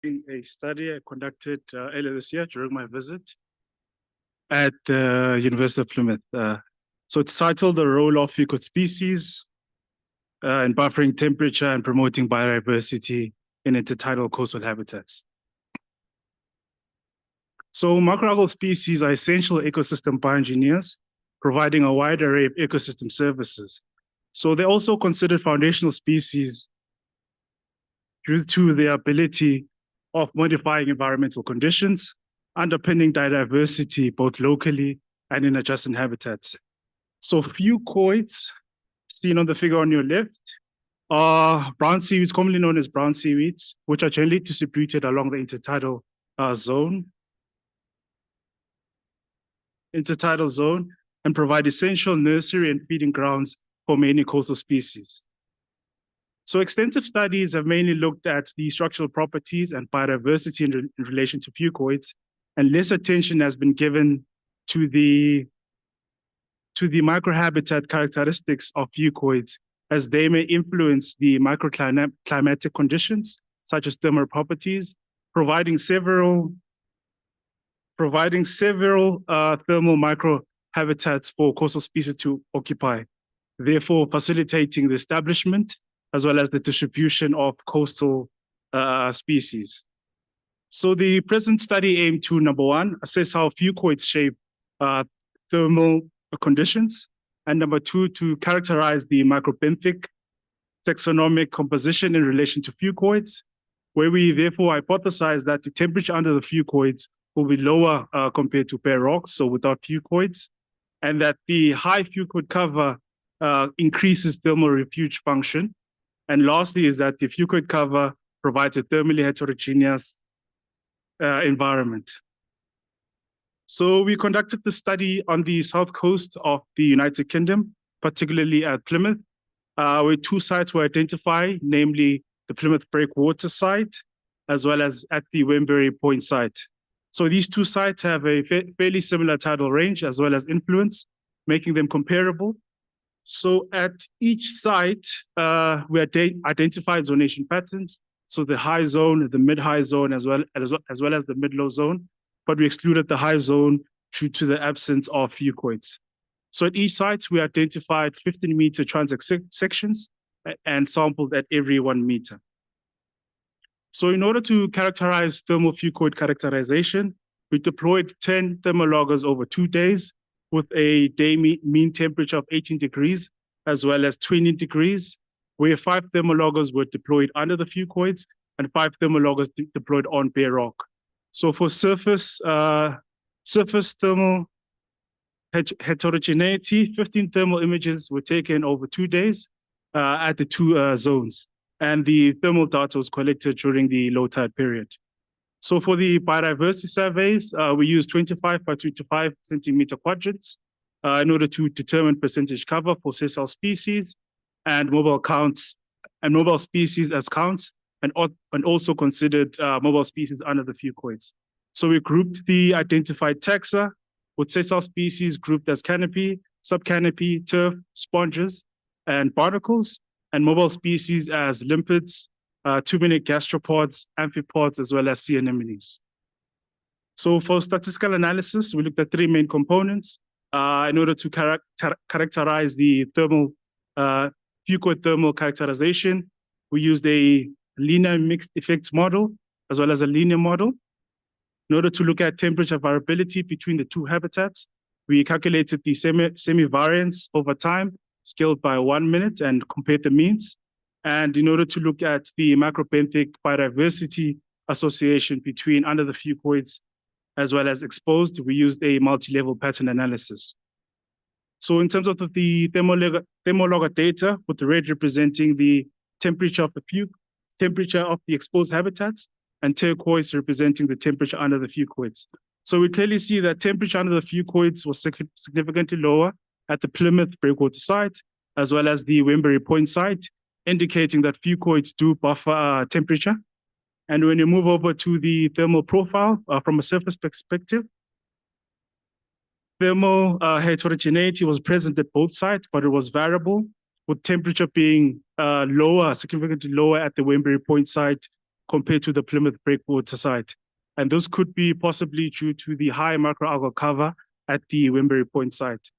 a study I conducted earlier this year during my visit at the University of Plymouth. So it's titled The Role of Eukaryotic Species in Buffering Temperature and Promoting Biodiversity in Intertidal Coastal Habitats. So macroalgal species are essential ecosystem bioengineers, providing a wide array of ecosystem services. So they're also considered foundational species due to their ability of modifying environmental conditions, underpinning biodiversity both locally and in adjacent habitats. So fucoids, seen on the figure on your left, are brown seaweeds, commonly known as brown seaweeds, which are generally distributed along the intertidal zone and provide essential nursery and feeding grounds for many coastal species. So extensive studies have mainly looked at the structural properties and biodiversity in relation to fucoids, and less attention has been given to the microhabitat characteristics of fucoids, as they may influence the microclimatic conditions, such as thermal properties, providing several thermal microhabitats for coastal species to occupy, therefore facilitating the establishment as well as the distribution of coastal species. So the present study aimed to, number one, assess how fucoids shape thermal conditions, and number two, to characterize the microbenthic taxonomic composition in relation to fucoids, where we therefore hypothesize that the temperature under the fucoids will be lower compared to bare rocks, so without fucoids, and that the high fucoid cover increases thermal refuge function. And lastly is that the fucoid cover provides a thermally heterogeneous environment. So we conducted the study on the south coast of the United Kingdom, particularly at Plymouth, where two sites were identified, namely the Plymouth Breakwater site, as well as at the Wembury Point site. So these two sites have a fairly similar tidal range as well as influence, making them comparable. So at each site, we identified zonation patterns. So the high zone, the mid-high zone, as well as the mid-low zone, but we excluded the high zone due to the absence of fucoids. So at each site, we identified 15-meter transect sections and sampled at every 1 meter. So in order to characterize thermal fucoid characterization, we deployed 10 thermologgers over 2 days with a day mean temperature of 18 degrees, as well as 20 degrees, where 5 thermologgers were deployed under the fucoids and 5 thermologgers deployed on bare rock. So for surface thermal heterogeneity, 15 thermal images were taken over 2 days at the two zones, and the thermal data was collected during the low tide period. So for the biodiversity surveys, we used 25 by 25 centimeter quadrants in order to determine percentage cover for sessile species and mobile species as counts, and also considered mobile species under the fucoids. So we grouped the identified taxa with sessile species grouped as canopy, subcanopy, turf, sponges, and barnacles, and mobile species as limpets, tuminate gastropods, amphipods, as well as sea anemones. So for statistical analysis, we looked at 3 main components in order to characterize the fucoid thermal characterization. We used a linear mixed effects model as well as a linear model. In order to look at temperature variability between the two habitats, we calculated the semi-variance over time, scaled by 1 minute, and compared the means. And in order to look at the macrobenthic biodiversity association between under the fucoids as well as exposed, we used a multi-level pattern analysis. So in terms of the thermologger data, with the red representing the temperature of the exposed habitats, and turquoise representing the temperature under the fucoids. So we clearly see that temperature under the fucoids was significantly lower at the Plymouth Breakwater site, as well as the Wembury Point site, indicating that fucoids do buffer temperature. And when you move over to the thermal profile from a surface perspective, thermal heterogeneity was present at both sites, but it was variable, with temperature being significantly lower at the Wembury Point site compared to the Plymouth breakwater site. And this could be possibly due to the high microalgal cover at the Wembury Point site.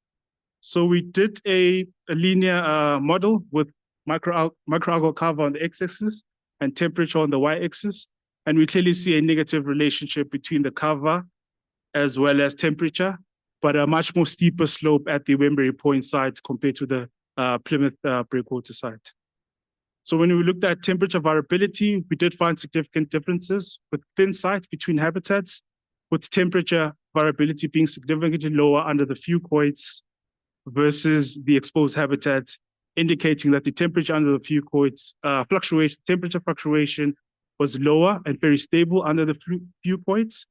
So we did a linear model with microalgal cover on the x-axis and temperature on the y-axis. And we clearly see a negative relationship between the cover as well as temperature, but a much more steeper slope at the Wembury Point site compared to the Plymouth breakwater site. So when we looked at temperature variability, we did find significant differences within sites between habitats, with temperature variability being significantly lower under the fucoids versus the exposed habitats, indicating that the temperature under the fucoids temperature fluctuation was lower and very stable under the fucoids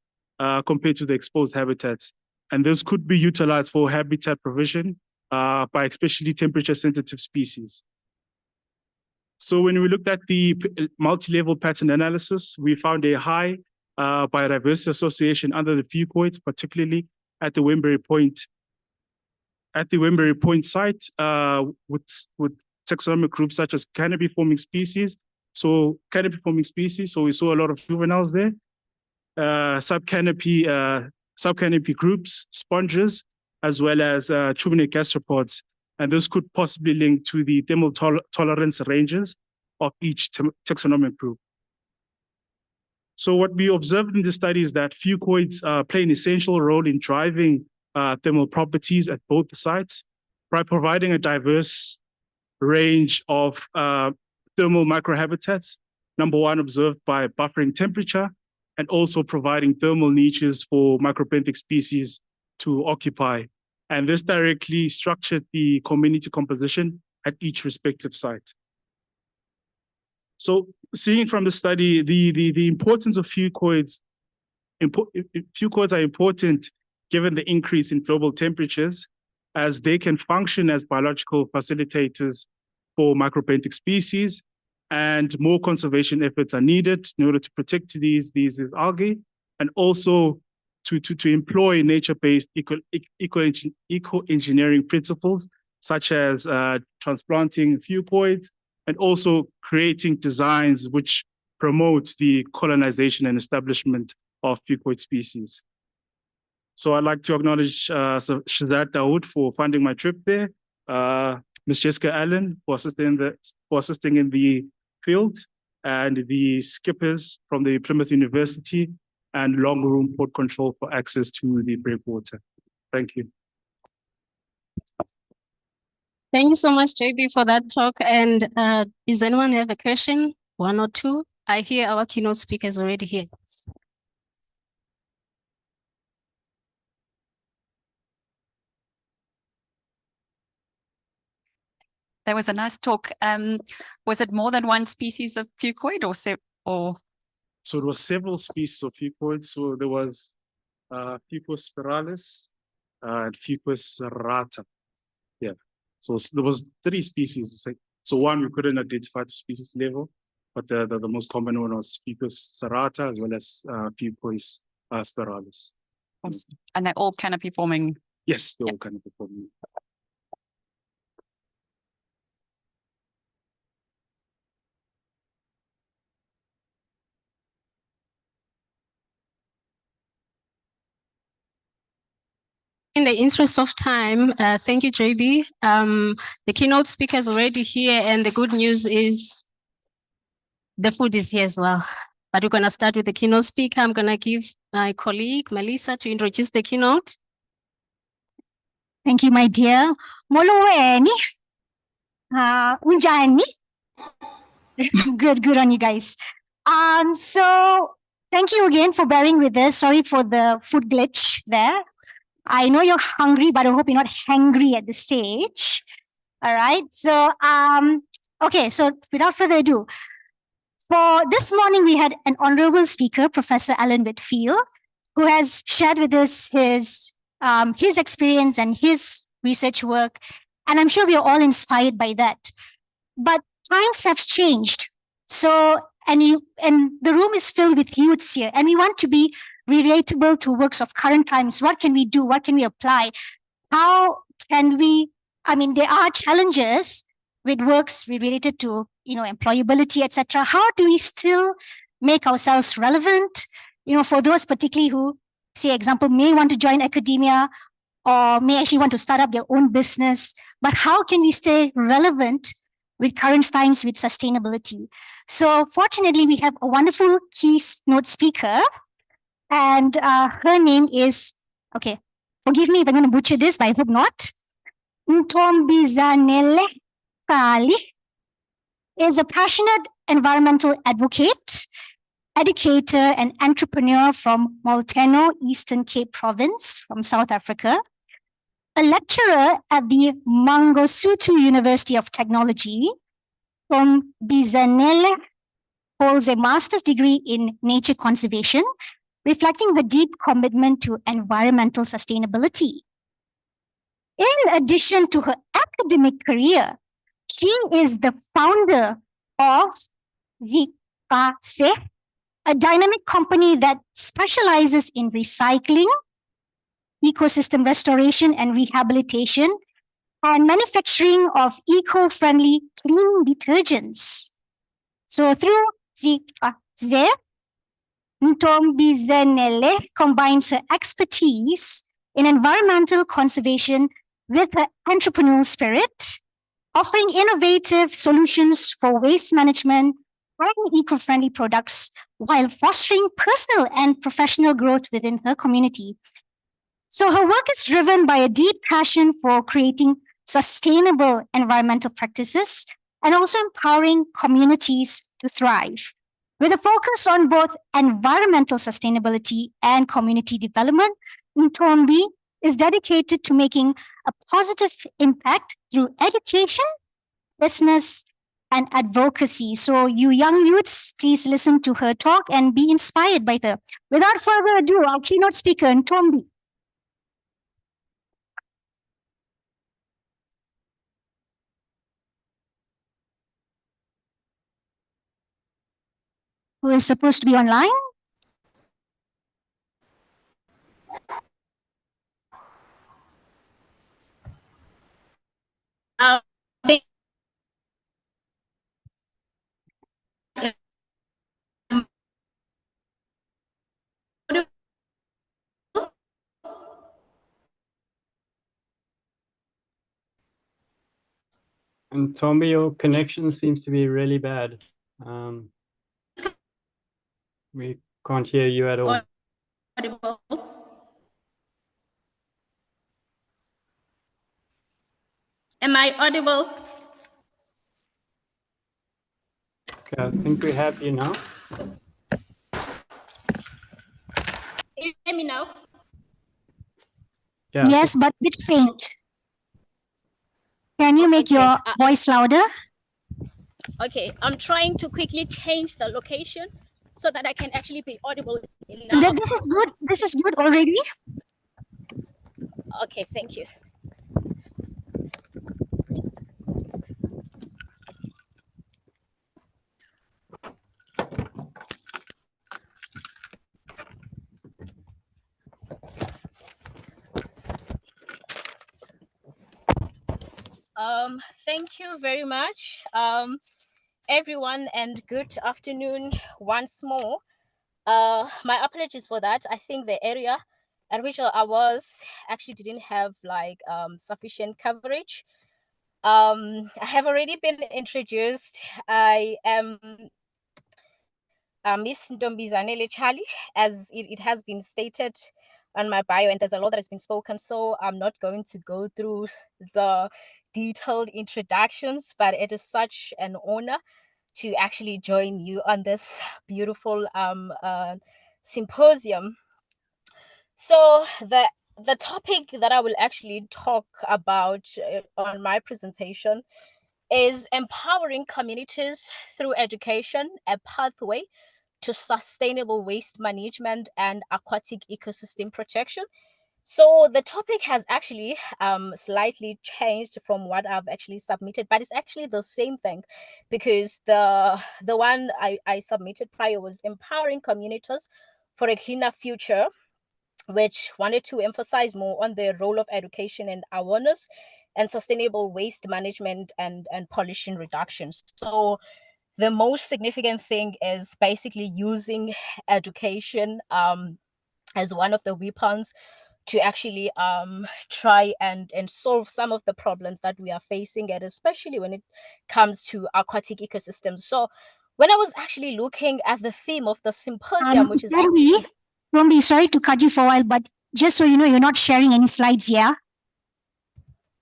compared to the exposed habitats. And this could be utilized for habitat provision by especially temperature-sensitive species. So when we looked at the multi-level pattern analysis, we found a high biodiversity association under the fucoids, particularly at the Wembury Point. At the Wembury Point site, with taxonomic groups such as canopy-forming species. So canopy-forming species, so we saw a lot of juveniles there. Subcanopy groups, sponges, as well as tuminate gastropods. And this could possibly link to the thermal tolerance ranges of each taxonomic group. So what we observed in this study is that fucoids play an essential role in driving thermal properties at both the sites by providing a diverse range of thermal microhabitats, number one, observed by buffering temperature, and also providing thermal niches for microbenthic species to occupy. And this directly structured the community composition at each respective site. So seeing from the study, the importance of fucoids, fucoids are important given the increase in global temperatures, as they can function as biological facilitators for microbenthic species, and more conservation efforts are needed in order to protect these algae, and also to employ nature-based eco-engineering principles, such as transplanting fucoids, and also creating designs which promote the colonization and establishment of fucoid species. So I'd like to acknowledge Shazad Dawood for funding my trip there, Ms. Jessica Allen for assisting in the field, and the skippers from the Plymouth University and Long Room Port Control for access to the breakwater. Thank you. Thank you so much, JB, for that talk. And does anyone have a question? One or two? I hear our keynote speakers already here. That was a nice talk. Was it more than one species of fucoid or? So it was several species of fucoids. So there was Fucus spiralis and Fucus serrata. Yeah. So there was 3 species. So one we couldn't identify to species level, but the most common one was Fucus serrata as well as Fucus spiralis. Awesome. And they're all canopy forming? Yes, they're all canopy forming. In the interest of time, thank you, JB. The keynote speaker is already here, and the good news is the food is here as well. But we're going to start with the keynote speaker. I'm going to give my colleague, Melissa, to introduce the keynote. Thank you, my dear. Moloweni. Unjani. Good on you guys. So thank you again for bearing with us. Sorry for the food glitch there. I know you're hungry, but I hope you're not hangry at the stage. All right. So, okay. So without further ado, for this morning, we had an honorable speaker, Professor Alan Whitfield, who has shared with us his experience and his research work. And I'm sure we are all inspired by that. But times have changed. So, and the room is filled with youths here, and we want to be relatable to works of current times. What can we do? What can we apply? How can we, there are challenges with works related to, employability, etc. How do we still make ourselves relevant, for those particularly who, say, example, may want to join academia or may actually want to start up their own business, but how can we stay relevant with current times with sustainability? So fortunately, we have a wonderful keynote speaker, and her name is, okay, forgive me if I'm going to butcher this, but I hope not. Ntombizanele Kali is a passionate environmental advocate, educator, and entrepreneur from Molteno, Eastern Cape Province from South Africa, a lecturer at the Mangosuthu University of Technology. From Bizanele holds a master's degree in nature conservation, reflecting her deep commitment to environmental sustainability. In addition to her academic career, she is the founder of Zikase, a dynamic company that specializes in recycling, ecosystem restoration and rehabilitation, and manufacturing of eco-friendly cleaning detergents. So through Zikase, Ntombizanele combines her expertise in environmental conservation with her entrepreneurial spirit, offering innovative solutions for waste management and eco-friendly products while fostering personal and professional growth within her community. So her work is driven by a deep passion for creating sustainable environmental practices and also empowering communities to thrive. With a focus on both environmental sustainability and community development, Ntombi is dedicated to making a positive impact through education, business, and advocacy. So you young youths, please listen to her talk and be inspired by her. Without further ado, our keynote speaker, Ntombi. Who is supposed to be online? And Tommy, your connection seems to be really bad. We can't hear you at all. Audible. Am I audible? Okay, I think we have you now. Can you hear me now? Yeah. Yes, but a bit faint. Can you make Okay, your voice louder? Okay, I'm trying to quickly change the location so that I can actually be audible now. This is good. This is good already. Okay, thank you. Thank you very much, everyone, and good afternoon once more. My apologies for that. I think the area at which I was actually didn't have like sufficient coverage. I have already been introduced. I am Miss Ntombizanele Charlie, as it has been stated on my bio, and there's a lot that has been spoken, so I'm not going to go through the detailed introductions, but it is such an honor to actually join you on this beautiful symposium. So the topic that I will actually talk about on my presentation is empowering communities through education, a pathway to sustainable waste management and aquatic ecosystem protection. So the topic has actually slightly changed from what I've actually submitted, but it's actually the same thing, because the one I submitted prior was empowering communities for a cleaner future, which wanted to emphasize more on the role of education and awareness and sustainable waste management and pollution reduction. So the most significant thing is basically using education as one of the weapons to actually try and solve some of the problems that we are facing, and especially when it comes to aquatic ecosystems. So when I was actually looking at the theme of the symposium, which is Rombi, sorry to cut you for a while, but just so you know, you're not sharing any slides here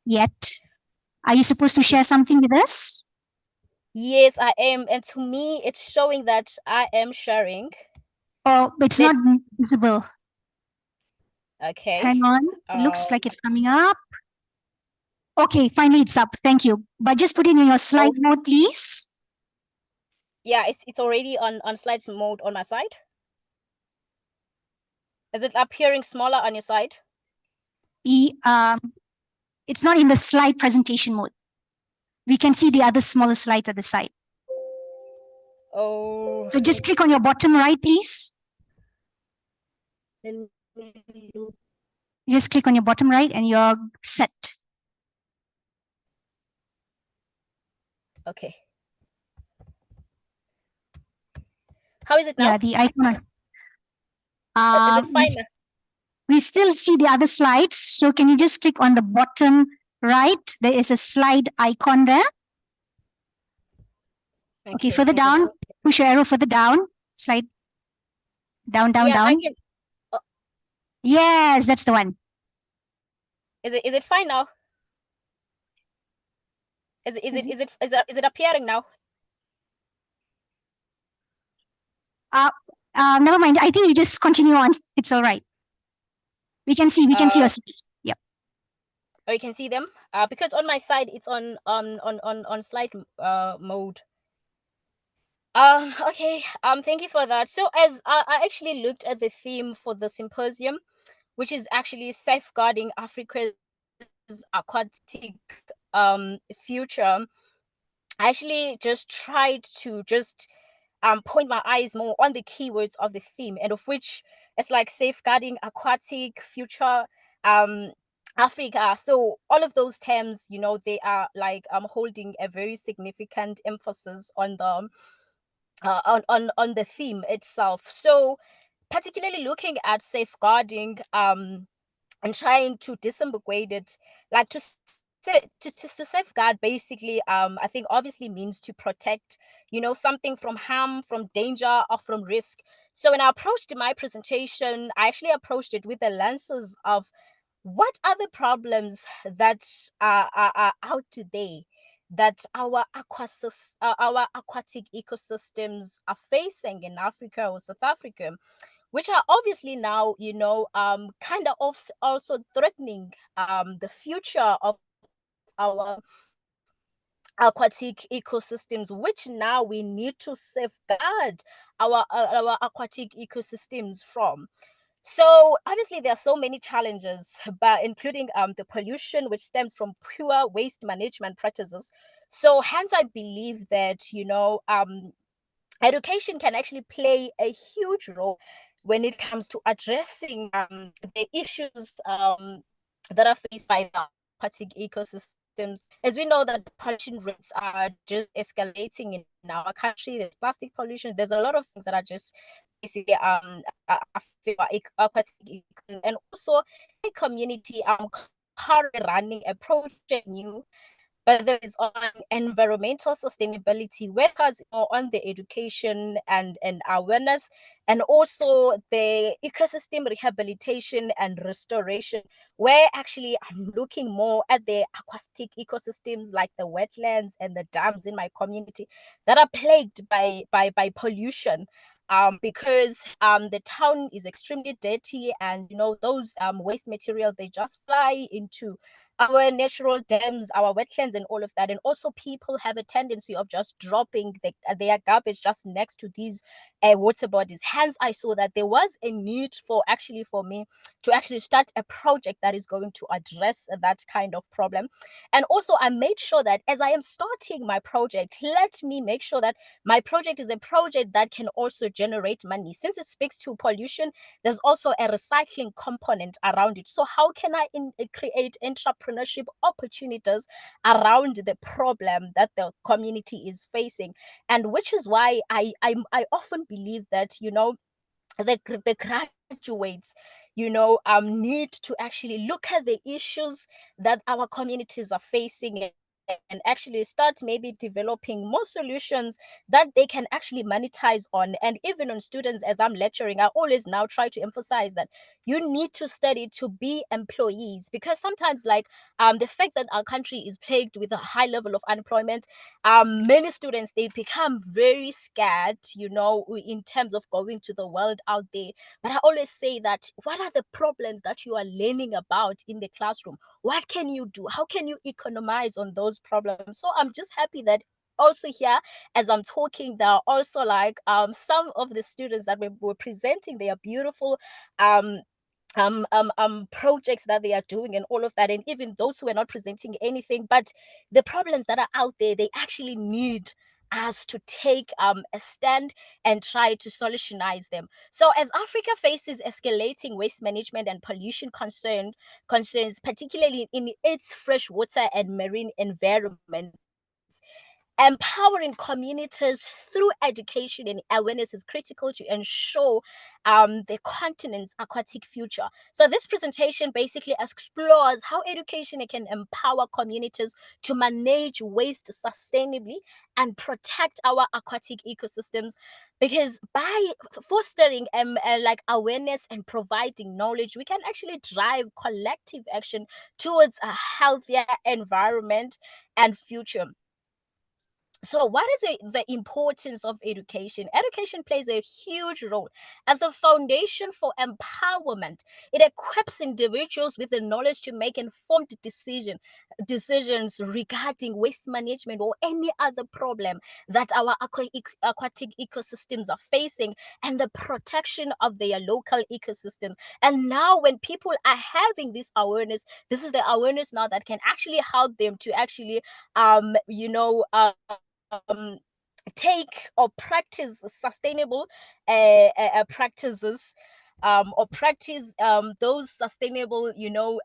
yet. Are you supposed to share something with us? Yes, I am. And to me, it's showing that I am sharing. Oh, it's not visible. Okay. Hang on. It looks like it's coming up. Okay, finally it's up. Thank you. But just put it in your slide mode, please. Yeah, it's already on slides mode on my side. Is it appearing smaller on your side? It's not in the slide presentation mode. We can see the other smaller slides at the side. Oh. So just click on your bottom right, please. Let me look. Just click on your bottom right and you're set. Okay. How is it now? Yeah, the icon. Is it fine now? We still see the other slides. So can you just click on the bottom right? There is a slide icon there. Okay, further down. Push your arrow further down. Slide down, down, down. Yes, that's the one. Is it fine now? Is it appearing now? Never mind. I think you just continue on. It's all right. We can see your slides. Yep. Oh, you can see them? Because on my side it's on slide mode. Okay. Thank you for that. So as I actually looked at the theme for the symposium, which is actually safeguarding Africa's aquatic future, I actually just tried to point my eyes more on the keywords of the theme, and of which it's like safeguarding aquatic future Africa. So all of those terms, you know, they are like holding a very significant emphasis on the on the theme itself. So particularly looking at safeguarding and trying to disambiguate it, like to safeguard basically I think obviously means to protect, you know, something from harm, from danger, or from risk. So when I approached my presentation, I actually approached it with the lenses of what are the problems that are out today that our aquatic ecosystems are facing in Africa or South Africa, which are obviously now, you know, kind of also threatening the future of our aquatic ecosystems, which now we need to safeguard our aquatic ecosystems from. So obviously there are so many challenges, but including the pollution which stems from poor waste management practices. So hence I believe that, you know, education can actually play a huge role when it comes to addressing the issues that are faced by the aquatic ecosystems. As we know that pollution rates are just escalating in our country. There's plastic pollution. There's a lot of things that are just basically aquatic, and also a community currently running a project new, but there is on environmental sustainability, workers on the education and awareness, and also the ecosystem rehabilitation and restoration, where actually I'm looking more at the aquatic ecosystems like the wetlands and the dams in my community that are plagued by pollution. Because the town is extremely dirty, and you know those waste materials, they just fly into our natural dams, our wetlands, and all of that. And also people have a tendency of just dropping their garbage just next to these water bodies. Hence, I saw that there was a need for me to actually start a project that is going to address that kind of problem. And also I made sure that as I am starting my project, let me make sure that my project is a project that can also generate money. Since it speaks to pollution, there's also a recycling component around it. So how can I create entrepreneurship entrepreneurship opportunities around the problem that the community is facing. And which is why I often believe that, the graduates, need to actually look at the issues that our communities are facing, and actually start maybe developing more solutions that they can actually monetize on. And even on students, as I'm lecturing, I always now try to emphasize that you need to study to be employees, because sometimes, like, the fact that our country is plagued with a high level of unemployment, many students, they become very scared, in terms of going to the world out there. But I always say that, what are the problems that you are learning about in the classroom? What can you do? How can you economize on those problems? So I'm just happy that also here, as I'm talking, there are also like some of the students that were presenting their beautiful projects that they are doing and all of that, and even those who are not presenting anything, but the problems that are out there, they actually need us to take a stand and try to solutionize them. So as Africa faces escalating waste management and pollution concerns, particularly in its freshwater and marine environment, empowering communities through education and awareness is critical to ensure the continent's aquatic future. So this presentation basically explores how education can empower communities to manage waste sustainably and protect our aquatic ecosystems, because by fostering like awareness and providing knowledge, we can actually drive collective action towards a healthier environment and future. So what is the importance of education? Education plays a huge role as the foundation for empowerment. It equips individuals with the knowledge to make informed decisions regarding waste management or any other problem that our aquatic ecosystems are facing, and the protection of their local ecosystem. And now when people are having this awareness, this is the awareness now that can actually help them to actually take or practice sustainable practices, or practice those sustainable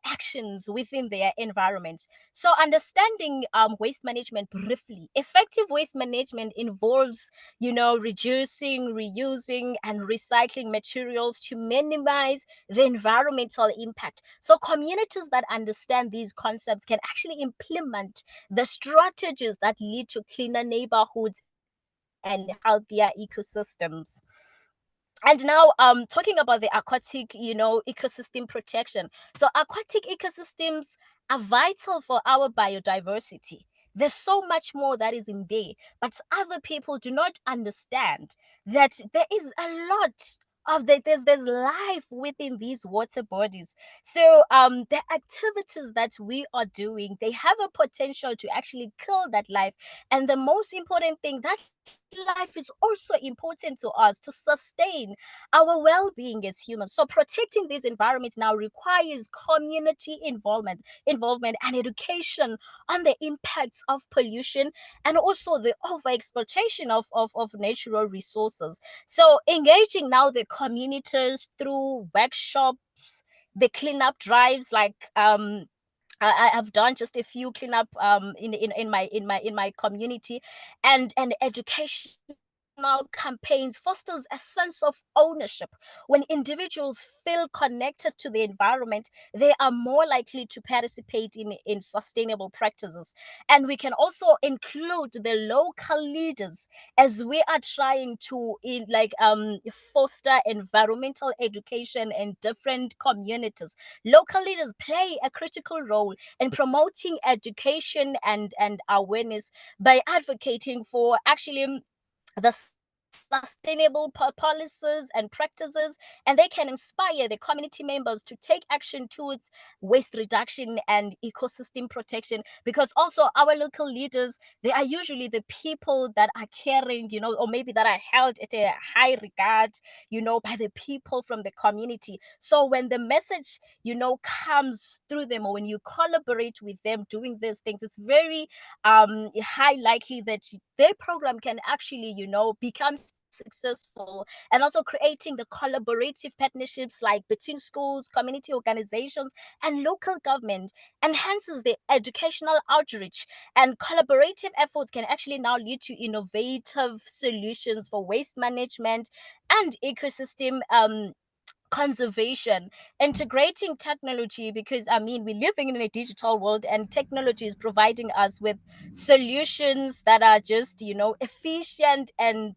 actions within their environment. So understanding waste management briefly: effective waste management involves reducing, reusing, and recycling materials to minimize the environmental impact. So communities that understand these concepts can actually implement the strategies that lead to cleaner neighborhoods and healthier ecosystems. And now talking about the aquatic ecosystem protection. So aquatic ecosystems are vital for our biodiversity. There's so much more that is in there, but other people do not understand that there is a lot of there's life within these water bodies. So the activities that we are doing, they have a potential to actually kill that life. And the most important thing, that life is also important to us to sustain our well-being as humans. So protecting these environments now requires community involvement and education on the impacts of pollution and also the overexploitation of natural resources. So engaging now the communities through workshops, the cleanup drives, like I have done just a few cleanup in my community, and educational campaigns fosters a sense of ownership. When individuals feel connected to the environment, they are more likely to participate in sustainable practices. And we can also include the local leaders as we are trying to foster environmental education in different communities. Local leaders play a critical role in promoting education and awareness by advocating for actually the sustainable policies and practices, and they can inspire the community members to take action towards waste reduction and ecosystem protection. Because also our local leaders, they are usually the people that are caring, or maybe that are held at a high regard, by the people from the community. So when the message, comes through them, or when you collaborate with them doing these things, it's very high likely that their program can actually, become successful, and also creating the collaborative partnerships like between schools, community organizations, and local government enhances the educational outreach, and collaborative efforts can actually now lead to innovative solutions for waste management and ecosystem conservation, integrating technology, because I mean, we're living in a digital world and technology is providing us with solutions that are just, you know, efficient and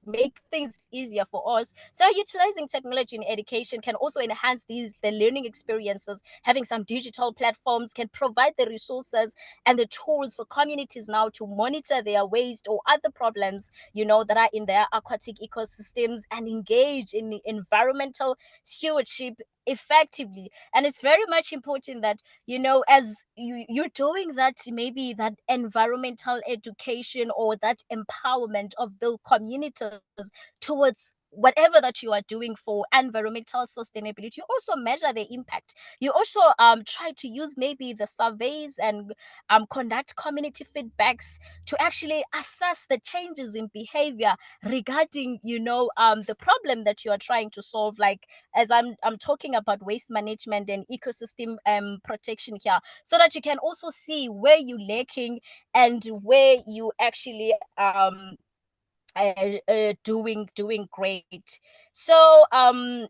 make things easier for us. So utilizing technology in education can also enhance the learning experiences. Having some digital platforms can provide the resources and the tools for communities now to monitor their waste or other problems, you know, that are in their aquatic ecosystems, and engage in environmental stewardship effectively. And it's very much important that, you know, as you're doing that, maybe that environmental education or that empowerment of the communities towards whatever that you are doing for environmental sustainability, you also measure the impact. You also try to use maybe the surveys and conduct community feedbacks to actually assess the changes in behavior regarding, you know, the problem that you are trying to solve. Like, as I'm talking about waste management and ecosystem protection here, so that you can also see where you're lacking and where you actually doing great. So in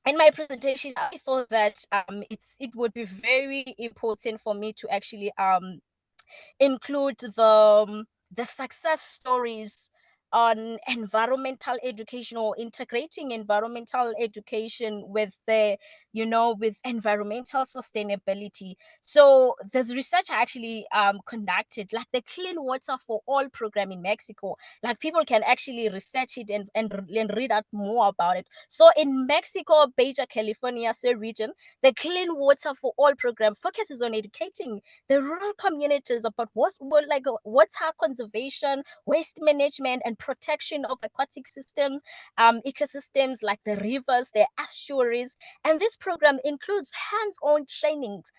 my presentation, I thought that it would be very important for me to actually include the success stories on environmental education, or integrating environmental education with the, you know, with environmental sustainability. So there's research I actually conducted, like the Clean Water for All program in Mexico. Like, people can actually research it and read out more about it. So in Mexico, Baja California region, the Clean Water for All program focuses on educating the rural communities about water conservation, waste management, and protection of aquatic systems, ecosystems like the rivers, the estuaries. And this program includes hands-on trainings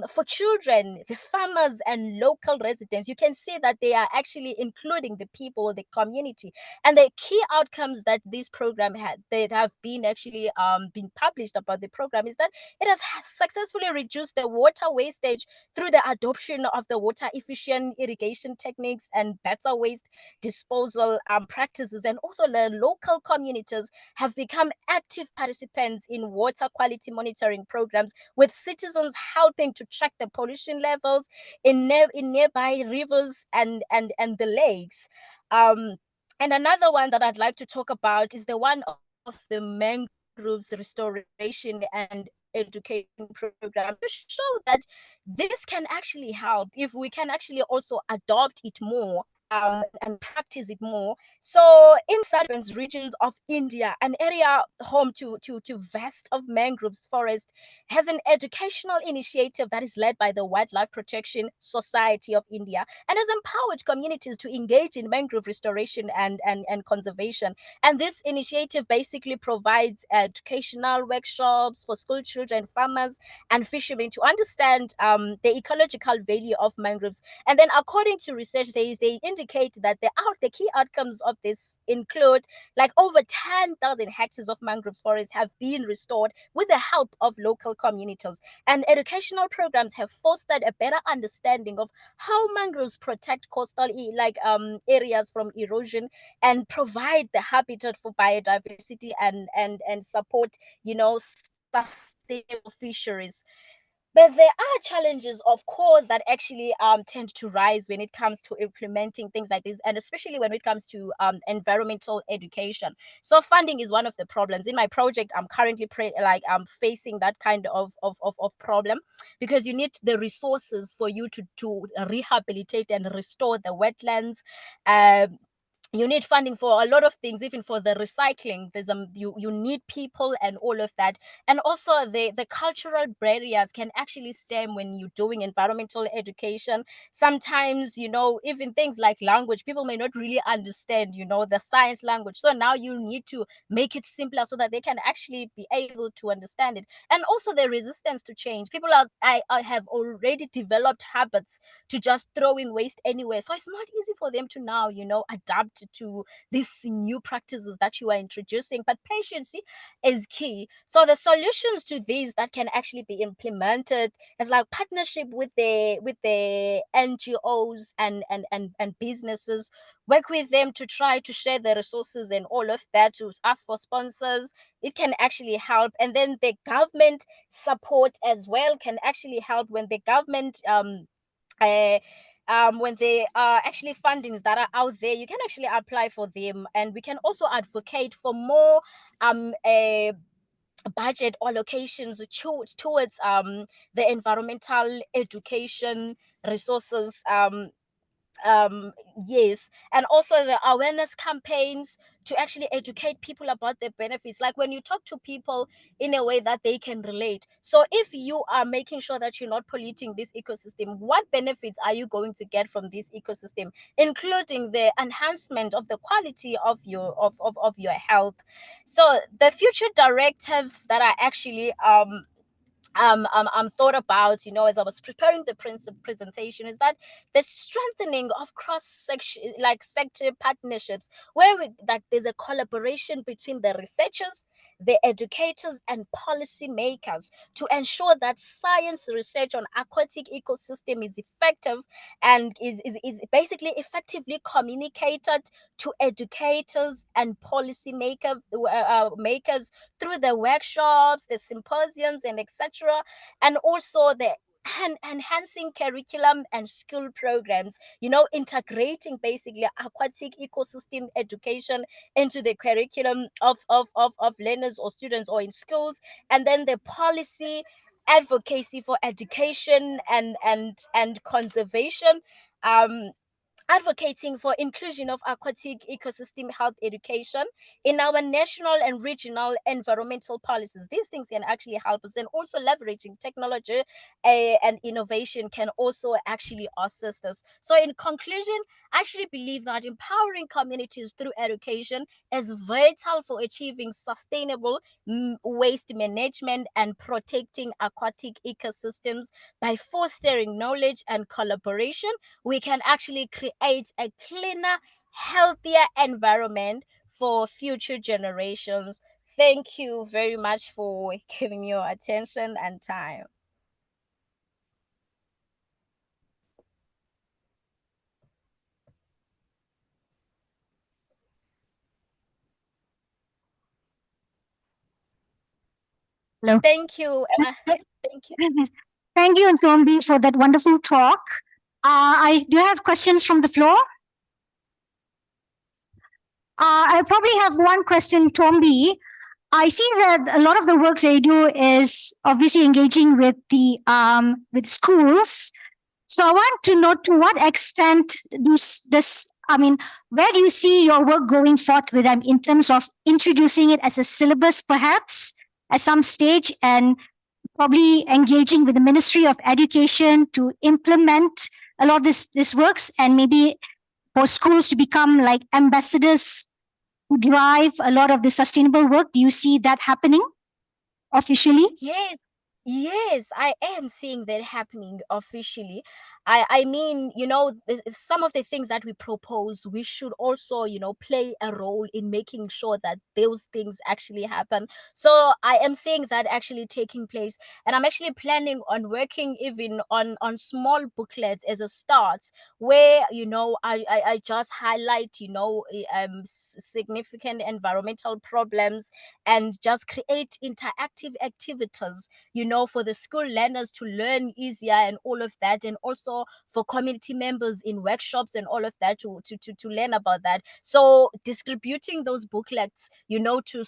for children, the farmers, and local residents. You can see that they are actually including the people, the community. And the key outcomes that this program had, that have been actually been published about the program, is that it has successfully reduced the water wastage through the adoption of the water efficient irrigation techniques and better waste disposal practices. And also the local communities have become active participants in water quality monitoring programs, with citizens helping to track the pollution levels in nearby rivers and the lakes. And another one that I'd like to talk about is the one of the mangroves restoration and education program, to show that this can actually help if we can actually also adopt it more and practice it more. So in southern regions of India, an area home to vast of mangroves forest has an educational initiative that is led by the Wildlife Protection Society of India, and has empowered communities to engage in mangrove restoration and conservation. And this initiative basically provides educational workshops for school children, farmers, and fishermen to understand the ecological value of mangroves. And then, according to research, they indicate that the key outcomes of this include, like, over 10,000 hectares of mangrove forests have been restored with the help of local communities. And educational programs have fostered a better understanding of how mangroves protect coastal areas from erosion, and provide the habitat for biodiversity, and support, you know, sustainable fisheries. But there are challenges, of course, that actually tend to rise when it comes to implementing things like this, and especially when it comes to environmental education. So funding is one of the problems. In my project, I'm currently I'm facing that kind of problem, because you need the resources for you to rehabilitate and restore the wetlands. You need funding for a lot of things, even for the recycling. There's you need people and all of that. And also the cultural barriers can actually stem when you're doing environmental education. Sometimes, you know, even things like language, people may not really understand, you know, the science language. So now you need to make it simpler so that they can actually be able to understand it. And also the resistance to change. People I have already developed habits to just throwing waste anywhere. So it's not easy for them to now, you know, adapt to these new practices that you are introducing, but patience is key. So the solutions to these that can actually be implemented is like partnership with the NGOs and businesses. Work with them to try to share the resources and all of that, to ask for sponsors. It can actually help. And then the government support as well can actually help when the government when there are actually fundings that are out there, you can actually apply for them. And we can also advocate for more budget allocations towards the environmental education resources. Yes, and also the awareness campaigns to actually educate people about the benefits, like when you talk to people in a way that they can relate. So if you are making sure that you're not polluting this ecosystem, what benefits are you going to get from this ecosystem, including the enhancement of the quality of your of your health? So the future directives that are actually thought about, as I was preparing the presentation, is that the strengthening of cross-section, like sector partnerships, where that there's a collaboration between the researchers, the educators, and policymakers to ensure that science research on aquatic ecosystem is effective and is basically effectively communicated to educators and policymakers makers through the workshops, the symposiums, and etc. And also the enhancing curriculum and school programs, integrating basically aquatic ecosystem education into the curriculum of learners or students or in schools. And then the policy advocacy for education and conservation, advocating for inclusion of aquatic ecosystem health education in our national and regional environmental policies. These things can actually help us, and also leveraging technology and innovation can also actually assist us. So in conclusion, I actually believe that empowering communities through education is vital for achieving sustainable waste management and protecting aquatic ecosystems. By fostering knowledge and collaboration, we can actually create a cleaner, healthier environment for future generations. Thank you very much for giving me your attention and time. Hello. Thank you. Thank you. Thank you, Ntombi, for that wonderful talk. I do have questions from the floor. I probably have one question, Tombi. I see that a lot of the work they do is obviously engaging with the with schools. So I want to know, to what extent where do you see your work going forth with them in terms of introducing it as a syllabus, perhaps at some stage, and probably engaging with the Ministry of Education to implement a lot of this works, and maybe for schools to become like ambassadors to drive a lot of the sustainable work? Do you see that happening officially? Yes, I am seeing that happening officially. I mean, some of the things that we propose, we should also, play a role in making sure that those things actually happen. So I am seeing that actually taking place, and I'm actually planning on working even on small booklets as a start, where I just highlight significant environmental problems, and just create interactive activities for the school learners to learn easier and all of that, and also for community members in workshops and all of that to learn about that. So distributing those booklets, to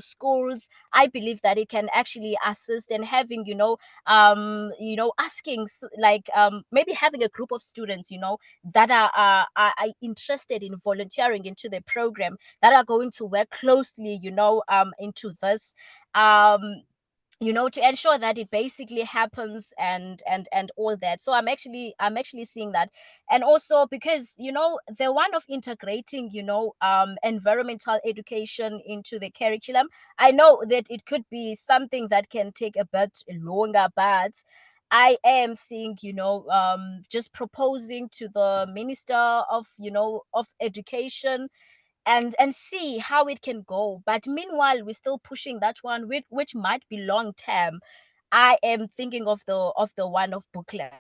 schools, I believe that it can actually assist, and having, asking maybe having a group of students, that are interested in volunteering into the program, that are going to work closely, into this. To ensure that it basically happens and all that. So I'm actually seeing that. And also because the one of integrating environmental education into the curriculum, I know that it could be something that can take a bit longer, but I am seeing, just proposing to the Minister of, of Education and see how it can go. But meanwhile, we're still pushing that one, which might be long term. I am thinking of the one of booklets.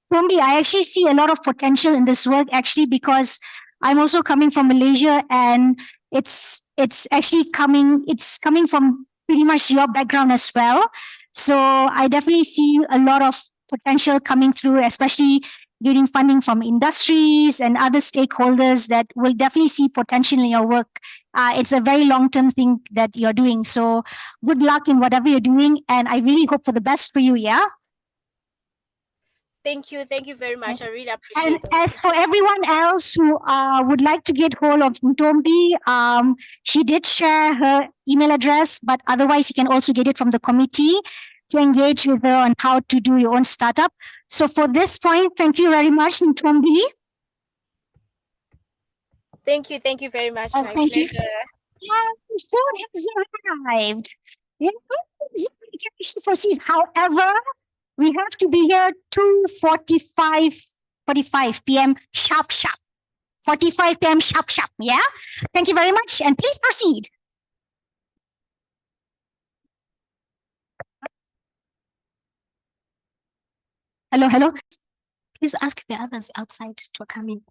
Tombi, I actually see a lot of potential in this work actually, because I'm also coming from Malaysia, and it's actually coming from pretty much your background as well. So I definitely see a lot of potential coming through, especially getting funding from industries and other stakeholders that will definitely see potential in your work. It's a very long-term thing that you're doing. So good luck in whatever you're doing, and I really hope for the best for you, yeah? Thank you very much. I really And appreciate it. as for everyone else who would like to get hold of Ntombi, she did share her email address, but otherwise you can also get it from the committee to engage with her on how to do your own startup. So for this point, thank you very much, Ntombi. Thank you very much. My Thank you. pleasure. Food has arrived. Yeah, we can actually proceed. However, we have to be here 2:45 p.m. sharp. 45 p.m. sharp. Yeah. Thank you very much, and please proceed. Hello. Please ask the others outside to come in.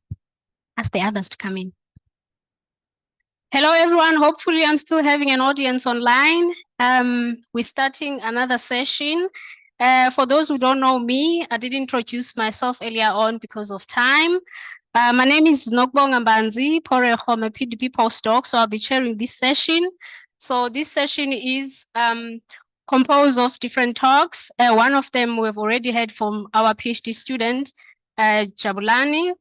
Ask the others to come in. Hello, everyone. Hopefully, I'm still having an audience online. We're starting another session. For those who don't know me, I did introduce myself earlier on because of time. My name is Nokbonga Mbanzi Porejo. I'm a PDP postdoc, so I'll be chairing this session. So this session is composed of different talks. One of them we've already heard from our PhD student, Jabulani.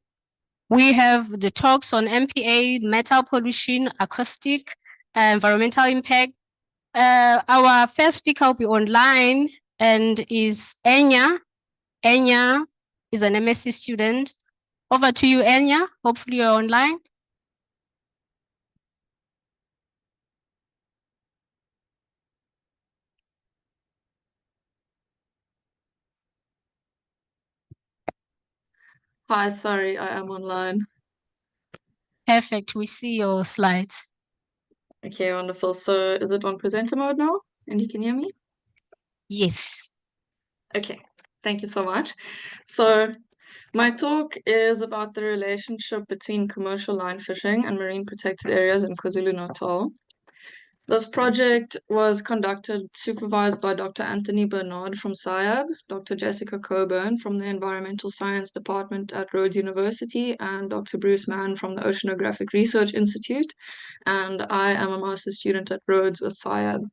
We have the talks on MPA, metal pollution, acoustic, environmental impact. Our first speaker will be online and is Enya. Enya is an MSc student. Over to you, Enya. Hopefully you're online. Hi, sorry, I am online. Perfect. We see your slides. Okay, wonderful. So is it on presenter mode now? And you can hear me? Yes. Okay, thank you so much. So my talk is about the relationship between commercial line fishing and marine protected areas in KwaZulu-Natal. This project was supervised by Dr. Anthony Bernard from SAIAB, Dr. Jessica Coburn from the Environmental Science Department at Rhodes University, and Dr. Bruce Mann from the Oceanographic Research Institute. And I am a master's student at Rhodes with SAIAB.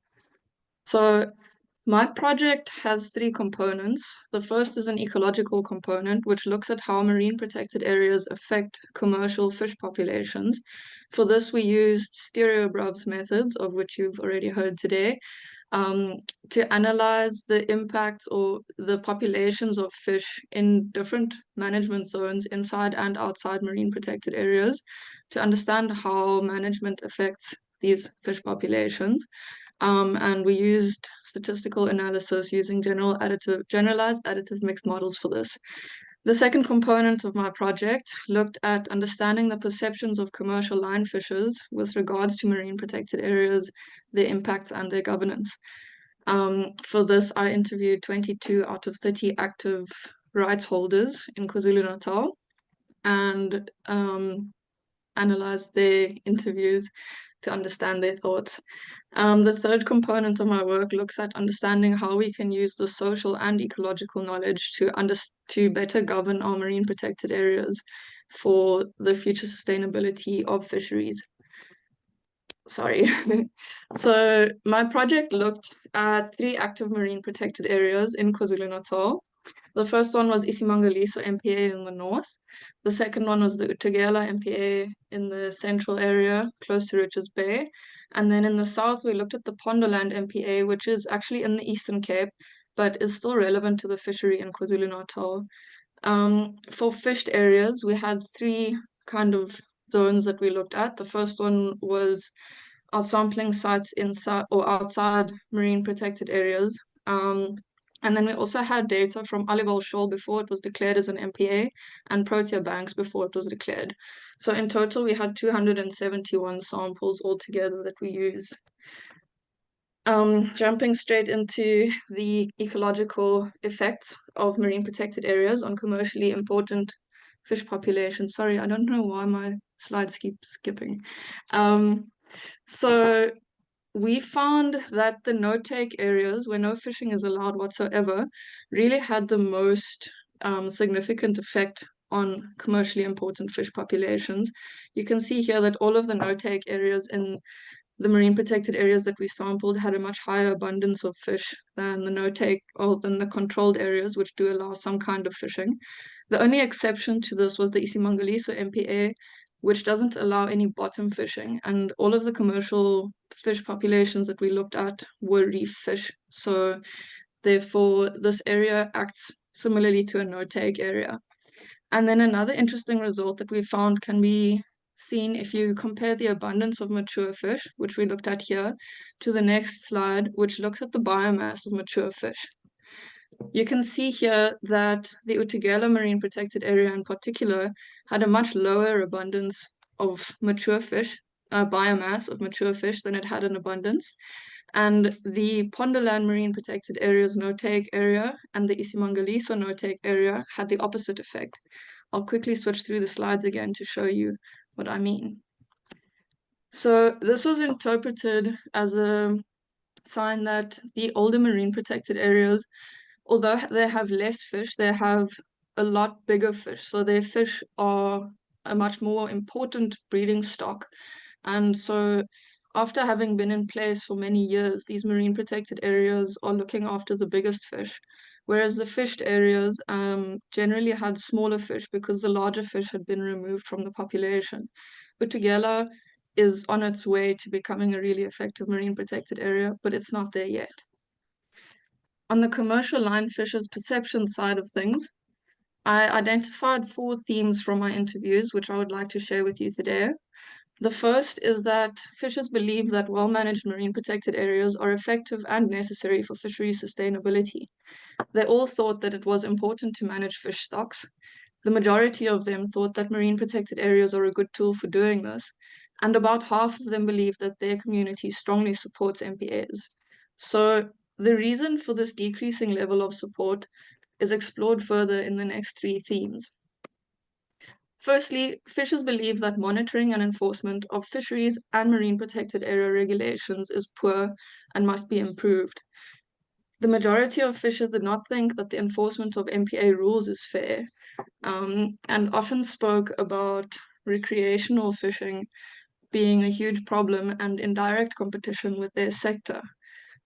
So my project has three components. The first is an ecological component, which looks at how marine protected areas affect commercial fish populations. For this, we used Stereo-Brub's methods, of which you've already heard today, to analyze the impacts or the populations of fish in different management zones inside and outside marine protected areas to understand how management affects these fish populations. And we used statistical analysis using generalized additive mixed models for this. The second component of my project looked at understanding the perceptions of commercial line fishers with regards to marine protected areas, their impacts and their governance. For this, I interviewed 22 out of 30 active rights holders in KwaZulu-Natal and analyzed their interviews to understand their thoughts. The third component of my work looks at understanding how we can use the social and ecological knowledge to better govern our marine protected areas for the future sustainability of fisheries. Sorry. So my project looked at 3 active marine protected areas in KwaZulu-Natal. The first one was Isimangaliso MPA in the north. The second one was the Utagela MPA in the central area, close to Richards Bay. And then in the south, we looked at the Pondoland MPA, which is actually in the Eastern Cape, but is still relevant to the fishery in KwaZulu-Natal. For fished areas, we had 3 kind of zones that we looked at. The first one was our sampling sites inside or outside marine protected areas. And then we also had data from Alival Shoal before it was declared as an MPA and Protea Banks before it was declared. So in total, we had 271 samples altogether that we used. Jumping straight into the ecological effects of marine protected areas on commercially important fish populations. Sorry, I don't know why my slides keep skipping. So we found that the no-take areas where no fishing is allowed whatsoever really had the most significant effect on commercially important fish populations. You can see here that all of the no-take areas in the marine protected areas that we sampled had a much higher abundance of fish than the no-take or than the controlled areas, which do allow some kind of fishing. The only exception to this was the Isimangaliso MPA, which doesn't allow any bottom fishing, and all of the commercial fish populations that we looked at were reef fish. So therefore, this area acts similarly to a no-take area. And then another interesting result that we found can be seen if you compare the abundance of mature fish, which we looked at here, to the next slide, which looks at the biomass of mature fish. You can see here that the Utugela Marine Protected Area in particular had a much lower abundance of mature fish, biomass of mature fish than it had in abundance. And the Pondoland Marine Protected Area's no-take area and the Isimangaliso no-take area had the opposite effect. I'll quickly switch through the slides again to show you what I mean. So this was interpreted as a sign that the older marine protected areas, although they have less fish, they have a lot bigger fish. So their fish are a much more important breeding stock. And so after having been in place for many years, these marine protected areas are looking after the biggest fish, whereas the fished areas generally had smaller fish because the larger fish had been removed from the population. Utugela is on its way to becoming a really effective marine protected area, but it's not there yet. On the commercial line fishers' perception side of things, I identified 4 themes from my interviews, which I would like to share with you today. The first is that fishers believe that well-managed marine protected areas are effective and necessary for fisheries sustainability. They all thought that it was important to manage fish stocks. The majority of them thought that marine protected areas are a good tool for doing this, and about half of them believe that their community strongly supports MPAs. So the reason for this decreasing level of support is explored further in the next 3 themes. Firstly, fishers believe that monitoring and enforcement of fisheries and marine protected area regulations is poor and must be improved. The majority of fishers did not think that the enforcement of MPA rules is fair, and often spoke about recreational fishing being a huge problem and in direct competition with their sector.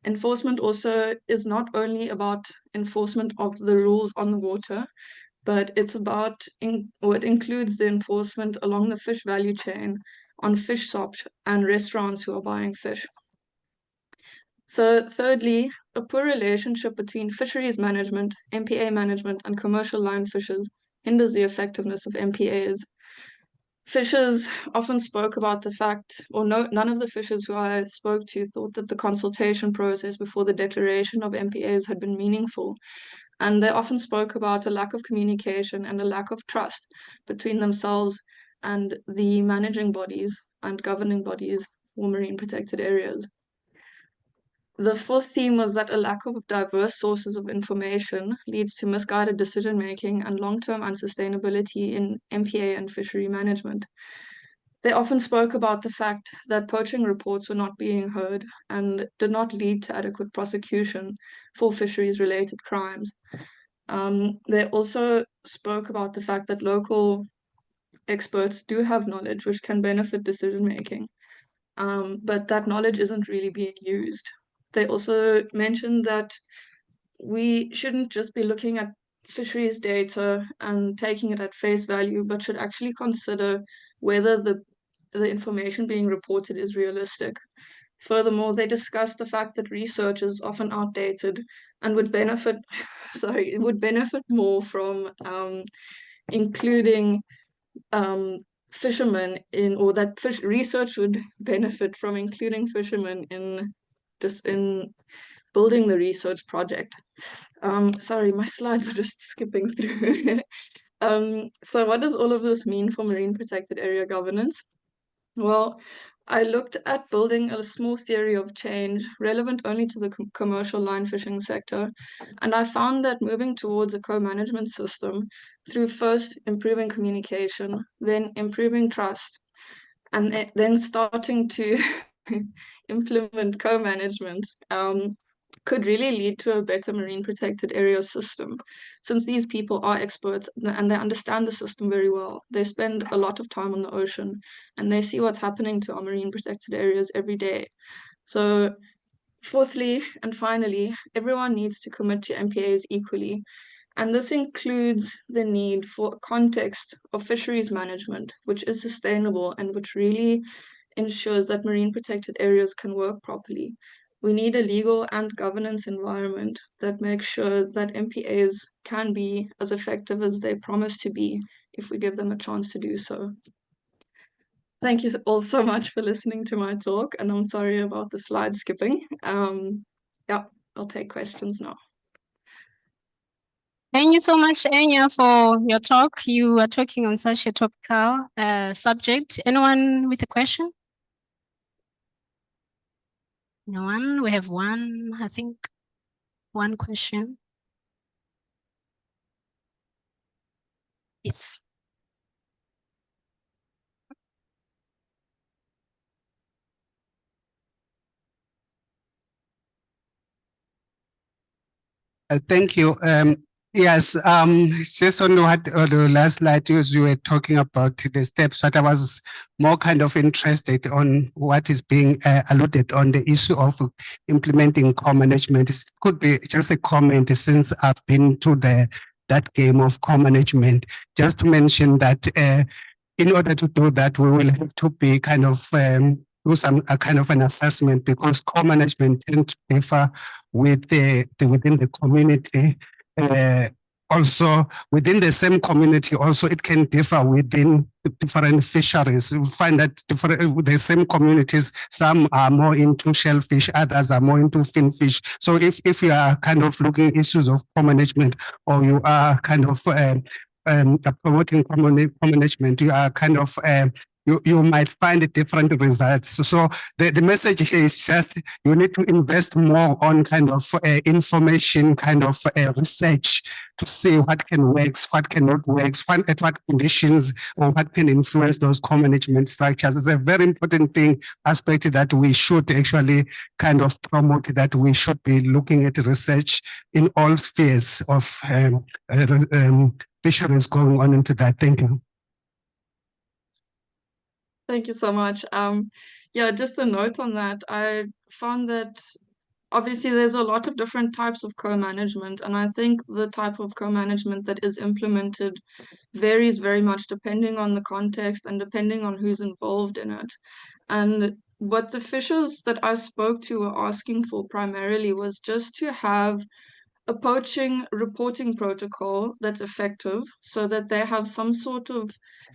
Enforcement also is not only about enforcement of the rules on the water, but it's about, it includes the enforcement along the fish value chain on fish shops and restaurants who are buying fish. So thirdly, a poor relationship between fisheries management, MPA management, and commercial line fishers hinders the effectiveness of MPAs. Fishers often spoke about the fact, or none of the fishers who I spoke to thought that the consultation process before the declaration of MPAs had been meaningful. And they often spoke about a lack of communication and a lack of trust between themselves and the managing bodies and governing bodies for marine protected areas. The 4th theme was that a lack of diverse sources of information leads to misguided decision-making and long-term unsustainability in MPA and fishery management. They often spoke about the fact that poaching reports were not being heard and did not lead to adequate prosecution for fisheries-related crimes. They also spoke about the fact that local experts do have knowledge which can benefit decision-making, but that knowledge isn't really being used. They also mentioned that we shouldn't just be looking at fisheries data and taking it at face value, but should actually consider whether the information being reported is realistic. Furthermore, they discussed the fact that research is often outdated and would benefit, would benefit more from including fishermen in, or that fish research would benefit from including fishermen in building the research project. Sorry, my slides are just skipping through. So what does all of this mean for marine protected area governance? Well, I looked at building a small theory of change relevant only to the commercial line fishing sector, and I found that moving towards a co-management system through first improving communication, then improving trust, and then starting to implement co-management could really lead to a better marine protected area system, since these people are experts and they understand the system very well. They spend a lot of time on the ocean and they see what's happening to our marine protected areas every day. So fourthly and finally, everyone needs to commit to MPAs equally. And this includes the need for a context of fisheries management, which is sustainable and which really ensures that marine protected areas can work properly. We need a legal and governance environment that makes sure that MPAs can be as effective as they promise to be if we give them a chance to do so. Thank you all so much for listening to my talk, and I'm sorry about the slide skipping. Yeah, I'll take questions now. Thank you so much, Anya, for your talk. You are talking on such a topical subject. Anyone with a question? No one? We have one, I think, one question. Yes. Thank you. Yes, just on what the last slide you were talking about the steps, but I was more kind of interested on what is being alluded on the issue of implementing co-management. It could be just a comment, since I've been to that game of co-management, just to mention that in order to do that, we will have to be kind of do some kind of an assessment, because co-management tends to differ with within the community. Also within the same community, also it can differ within different fisheries. You find that the same communities, some are more into shellfish, others are more into finfish. So if you are kind of looking issues of co-management, or you are kind of promoting co-management, you are kind of you might find different results. So the message here is just you need to invest more on kind of information, kind of research to see what can work, what cannot work, at what conditions, or what can influence those co-management structures. It's a very important aspect that we should actually kind of promote, that we should be looking at research in all spheres of fisheries going on into that. Thank you. Thank you so much. Yeah, just a note on that. I found that obviously there's a lot of different types of co-management, and I think the type of co-management that is implemented varies very much depending on the context and depending on who's involved in it. And what the fishers that I spoke to were asking for primarily was just to have a poaching reporting protocol that's effective, so that they have some sort of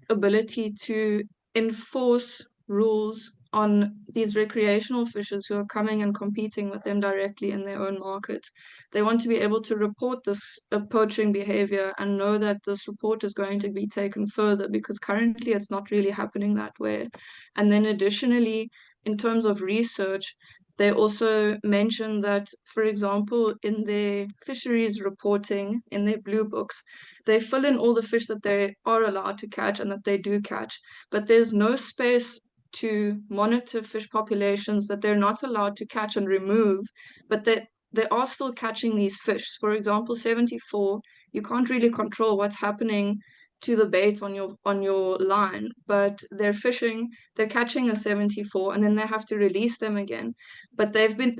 ability to enforce rules on these recreational fishers who are coming and competing with them directly in their own market. They want to be able to report this poaching behavior and know that this report is going to be taken further, because currently it's not really happening that way. And then additionally, in terms of research, they also mentioned that, for example, in their fisheries reporting, in their blue books, they fill in all the fish that they are allowed to catch and that they do catch, but there's no space to monitor fish populations that they're not allowed to catch and remove, but they are still catching these fish. For example, 74, you can't really control what's happening to the bait on your line, but they're catching a 74, and then they have to release them again. But they claim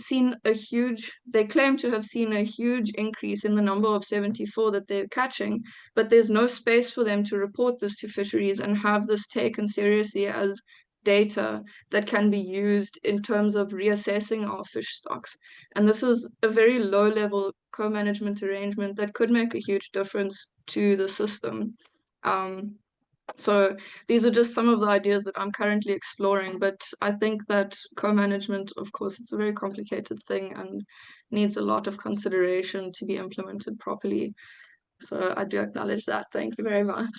to have seen a huge increase in the number of 74 that they're catching, but there's no space for them to report this to fisheries and have this taken seriously as data that can be used in terms of reassessing our fish stocks. And this is a very low level co-management arrangement that could make a huge difference to the system. So these are just some of the ideas that I'm currently exploring, but I think that co-management, of course, it's a very complicated thing and needs a lot of consideration to be implemented properly. So I do acknowledge that. Thank you very much.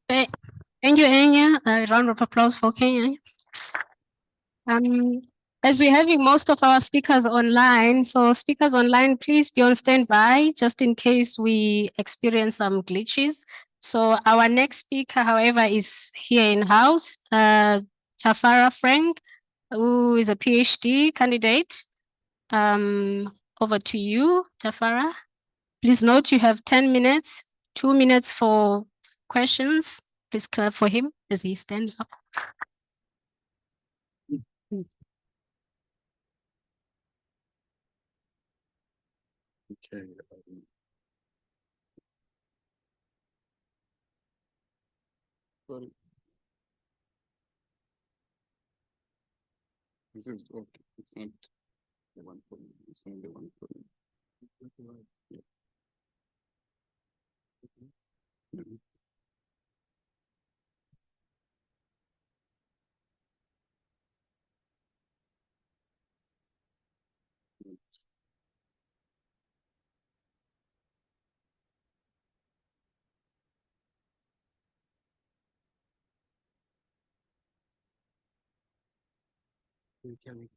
Thank you, Enya. A round of applause for Kenya. As we're having most of our speakers online, so speakers online, please be on standby just in case we experience some glitches. So our next speaker, however, is here in-house, Tafara Frank, who is a PhD candidate. Over to you, Tafara. Please note you have 10 minutes, 2 minutes for questions. Please clap for him as he stands up. Okay. Sorry. This is okay. It's not the one for me. It's not the one for me. Yeah. Mhm. Okay.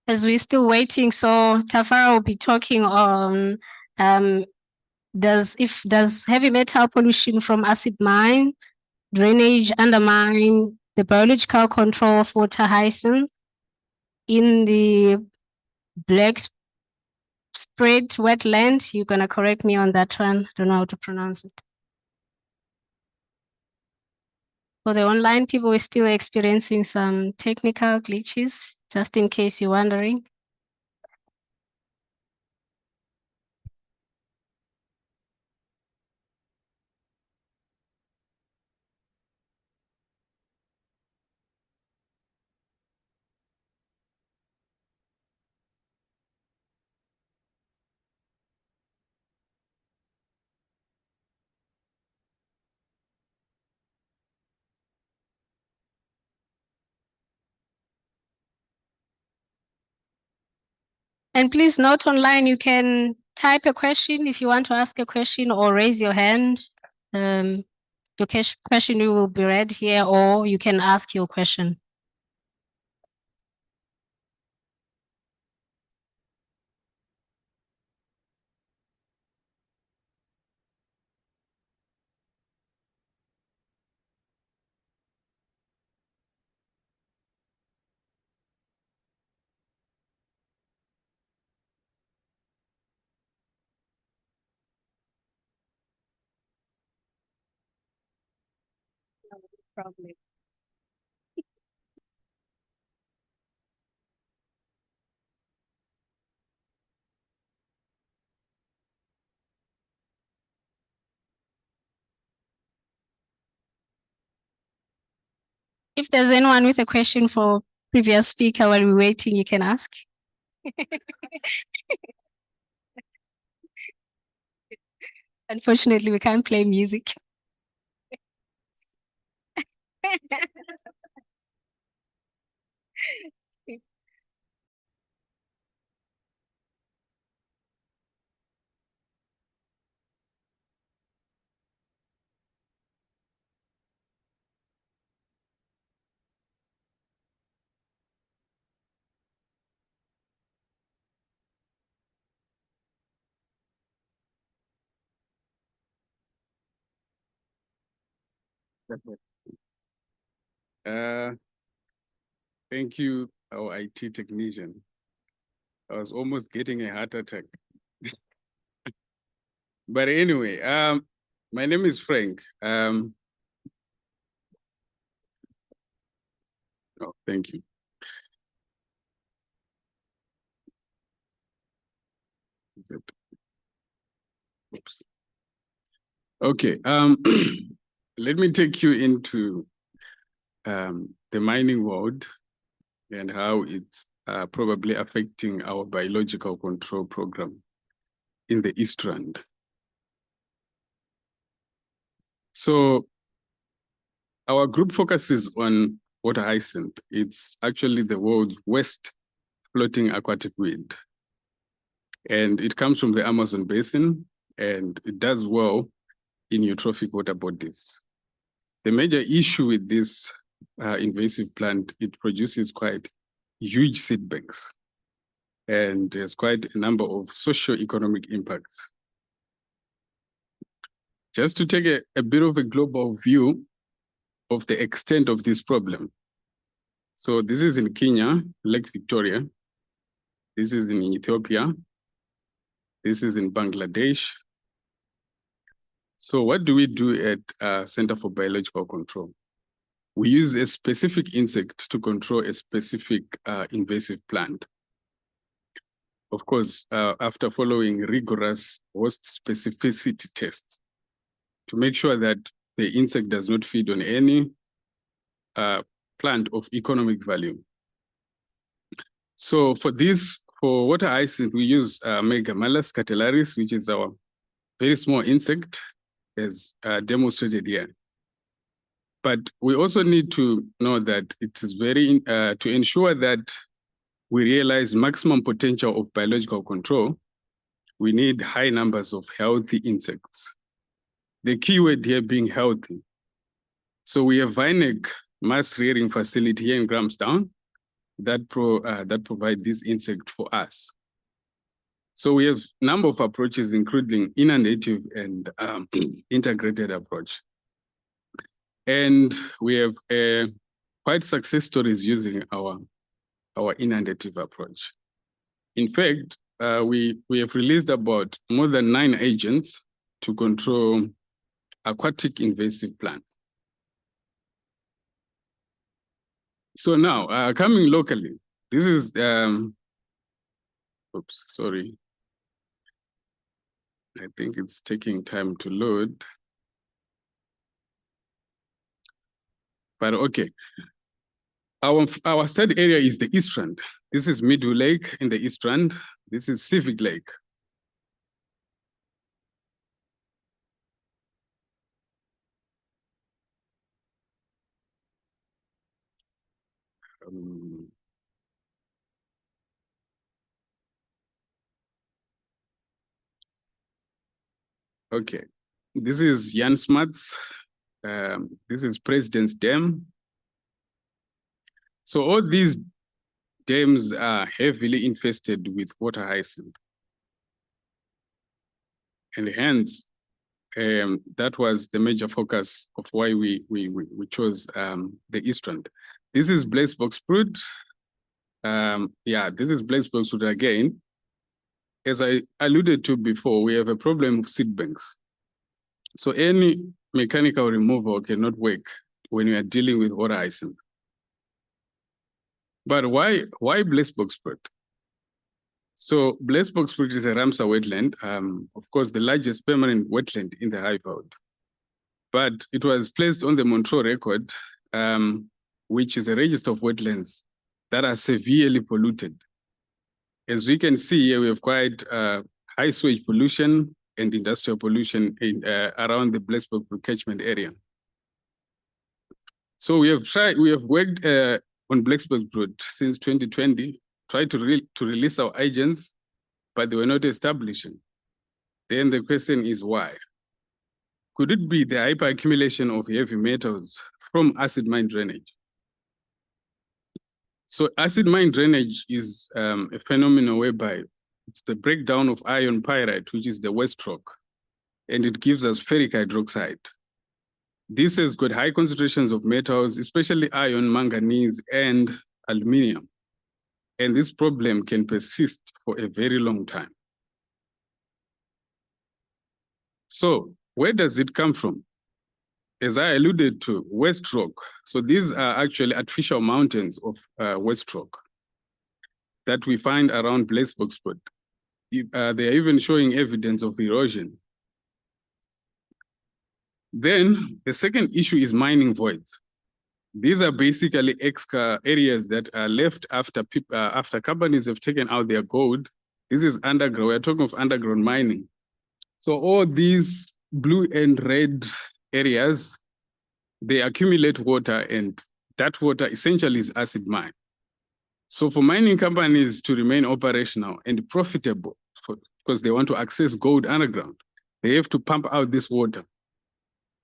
As we're still waiting, so Tafara will be talking on does heavy metal pollution from acid mine, drainage undermine the biological control of water hyacinth in the black spread wetland? You're gonna correct me on that one. Don't know how to pronounce it. For the online people, we're still experiencing some technical glitches, just in case you're wondering. And please note online, you can type a question if you want to ask a question or raise your hand. Your question will be read here, or you can ask your question. Probably. If there's anyone with a question for previous speaker while we're waiting, you can ask. Unfortunately, we can't play music. Thank you, our IT technician. I was almost getting a heart attack. But anyway, my name is Frank. Oh, thank you. Oops. Okay, let me take you into the mining world and how it's probably affecting our biological control program in the East Rand. So our group focuses on water hyacinth. It's actually the world's worst floating aquatic weed. And it comes from the Amazon basin, and it does well in eutrophic water bodies. The major issue with this invasive plant, it produces quite huge seed banks, and there's quite a number of socio-economic impacts. Just to take a bit of a global view of the extent of this problem. So this is in Kenya, Lake Victoria. This is in Ethiopia. This is in Bangladesh. So what do we do at Center for Biological Control? We use a specific insect to control a specific invasive plant. Of course, after following rigorous host specificity tests to make sure that the insect does not feed on any plant of economic value. So for this, for water hyacinth, we use Megamalus catellaris, which is our very small insect, as demonstrated here. But we also need to know that it is very, to ensure that we realize maximum potential of biological control, we need high numbers of healthy insects. The key word here being healthy. So we have Vinec mass rearing facility here in Grahamstown that provide this insect for us. So we have a number of approaches, including inundative and integrated approach. And we have quite success stories using our inundative approach. In fact, we have released about more than 9 agents to control aquatic invasive plants. So now, coming locally, this is, oops, sorry. I think it's taking time to load. But okay. Our study area is the East Rand. This is Meadow Lake in the East Rand. This is Civic Lake. Okay, this is Jan Smuts. This is President's Dam. So all these dams are heavily infested with water hyacinth. And hence, that was the major focus of why we chose the East Rand. This is Blaze box fruit. Yeah, this is Blaze box fruit again. As I alluded to before, we have a problem of seed banks. So any mechanical removal cannot work when you are dealing with water hyacinth. But why Blaze box fruit? So Blaze box fruit is a Ramsar wetland, of course, the largest permanent wetland in the Highveld. But it was placed on the Montreux record, which is a register of wetlands that are severely polluted. As we can see here, we have quite high sewage pollution and industrial pollution in, around the Blaze box fruit catchment area. So we have worked on Blaze box fruit since 2020, tried to release our agents, but they were not establishing. Then the question is why? Could it be the hyperaccumulation of heavy metals from acid mine drainage? So acid mine drainage is a phenomenon whereby it's the breakdown of iron pyrite, which is the waste rock, and it gives us ferric hydroxide. This has got high concentrations of metals, especially iron, manganese, and aluminum. And this problem can persist for a very long time. So where does it come from? As I alluded to, waste rock. So these are actually artificial mountains of waste rock that we find around Blaze box fruit. They are even showing evidence of erosion. Then the second issue is mining voids. These are basically areas that are left after companies have taken out their gold. This is underground. We're talking of underground mining. So all these blue and red areas, they accumulate water, and that water essentially is acid mine. So for mining companies to remain operational and profitable, because they want to access gold underground, they have to pump out this water.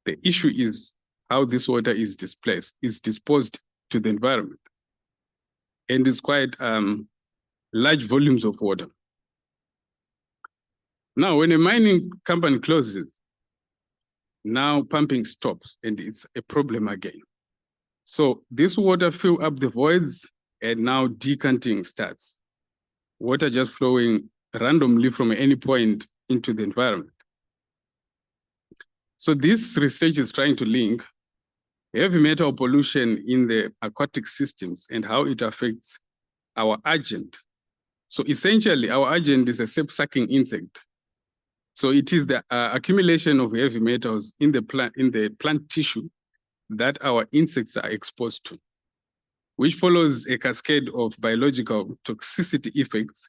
The issue is how this water is disposed to the environment. And it's quite large volumes of water. Now, when a mining company closes, now pumping stops, and it's a problem again. So this water fill up the voids, and now decanting starts. Water just flowing randomly from any point into the environment. So this research is trying to link heavy metal pollution in the aquatic systems and how it affects our agent. So essentially, our agent is a sap-sucking insect. So it is the accumulation of heavy metals in the plant tissue that our insects are exposed to, which follows a cascade of biological toxicity effects,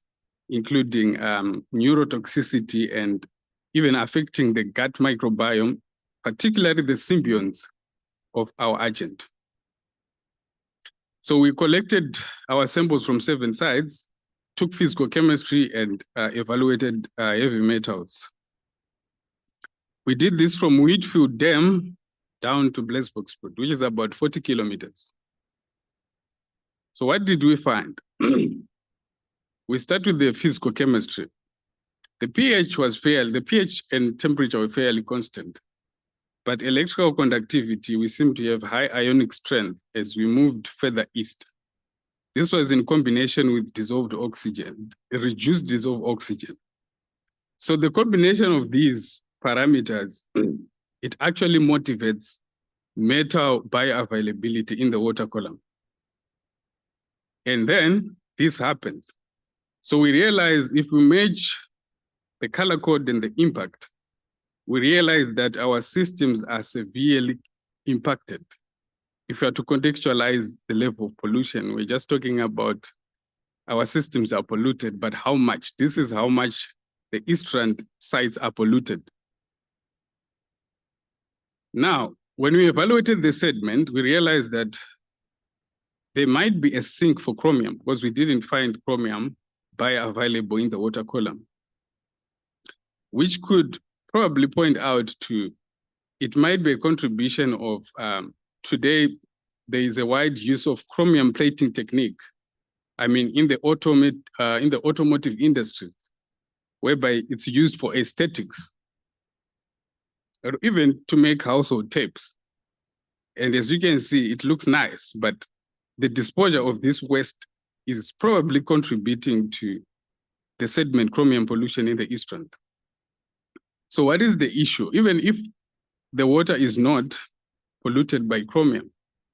including neurotoxicity and even affecting the gut microbiome, particularly the symbionts of our agent. So we collected our samples from 7 sites, took physical chemistry, and evaluated heavy metals. We did this from Wheatfield Dam down to Blesbokspoort, which is about 40 kilometers. So what did we find? We start with the physical chemistry. The pH and temperature were fairly constant, but electrical conductivity, we seem to have high ionic strength as we moved further east. This was in combination with dissolved oxygen, a reduced dissolved oxygen. So the combination of these parameters, it actually motivates metal bioavailability in the water column. And then this happens. So we realize if we match the color code and the impact, we realize that our systems are severely impacted. If we are to contextualize the level of pollution, we're just talking about our systems are polluted, but how much? This is how much the eastern sites are polluted. Now, when we evaluated the sediment, we realized that there might be a sink for chromium because we didn't find chromium bioavailable in the water column, which could probably point out to, it might be a contribution of, today, there is a wide use of chromium plating technique. I mean, in the automotive industry, whereby it's used for aesthetics, or even to make household tapes. And as you can see, it looks nice, but the disposal of this waste is probably contributing to the sediment chromium pollution in the eastern. So what is the issue? Even if the water is not polluted by chromium,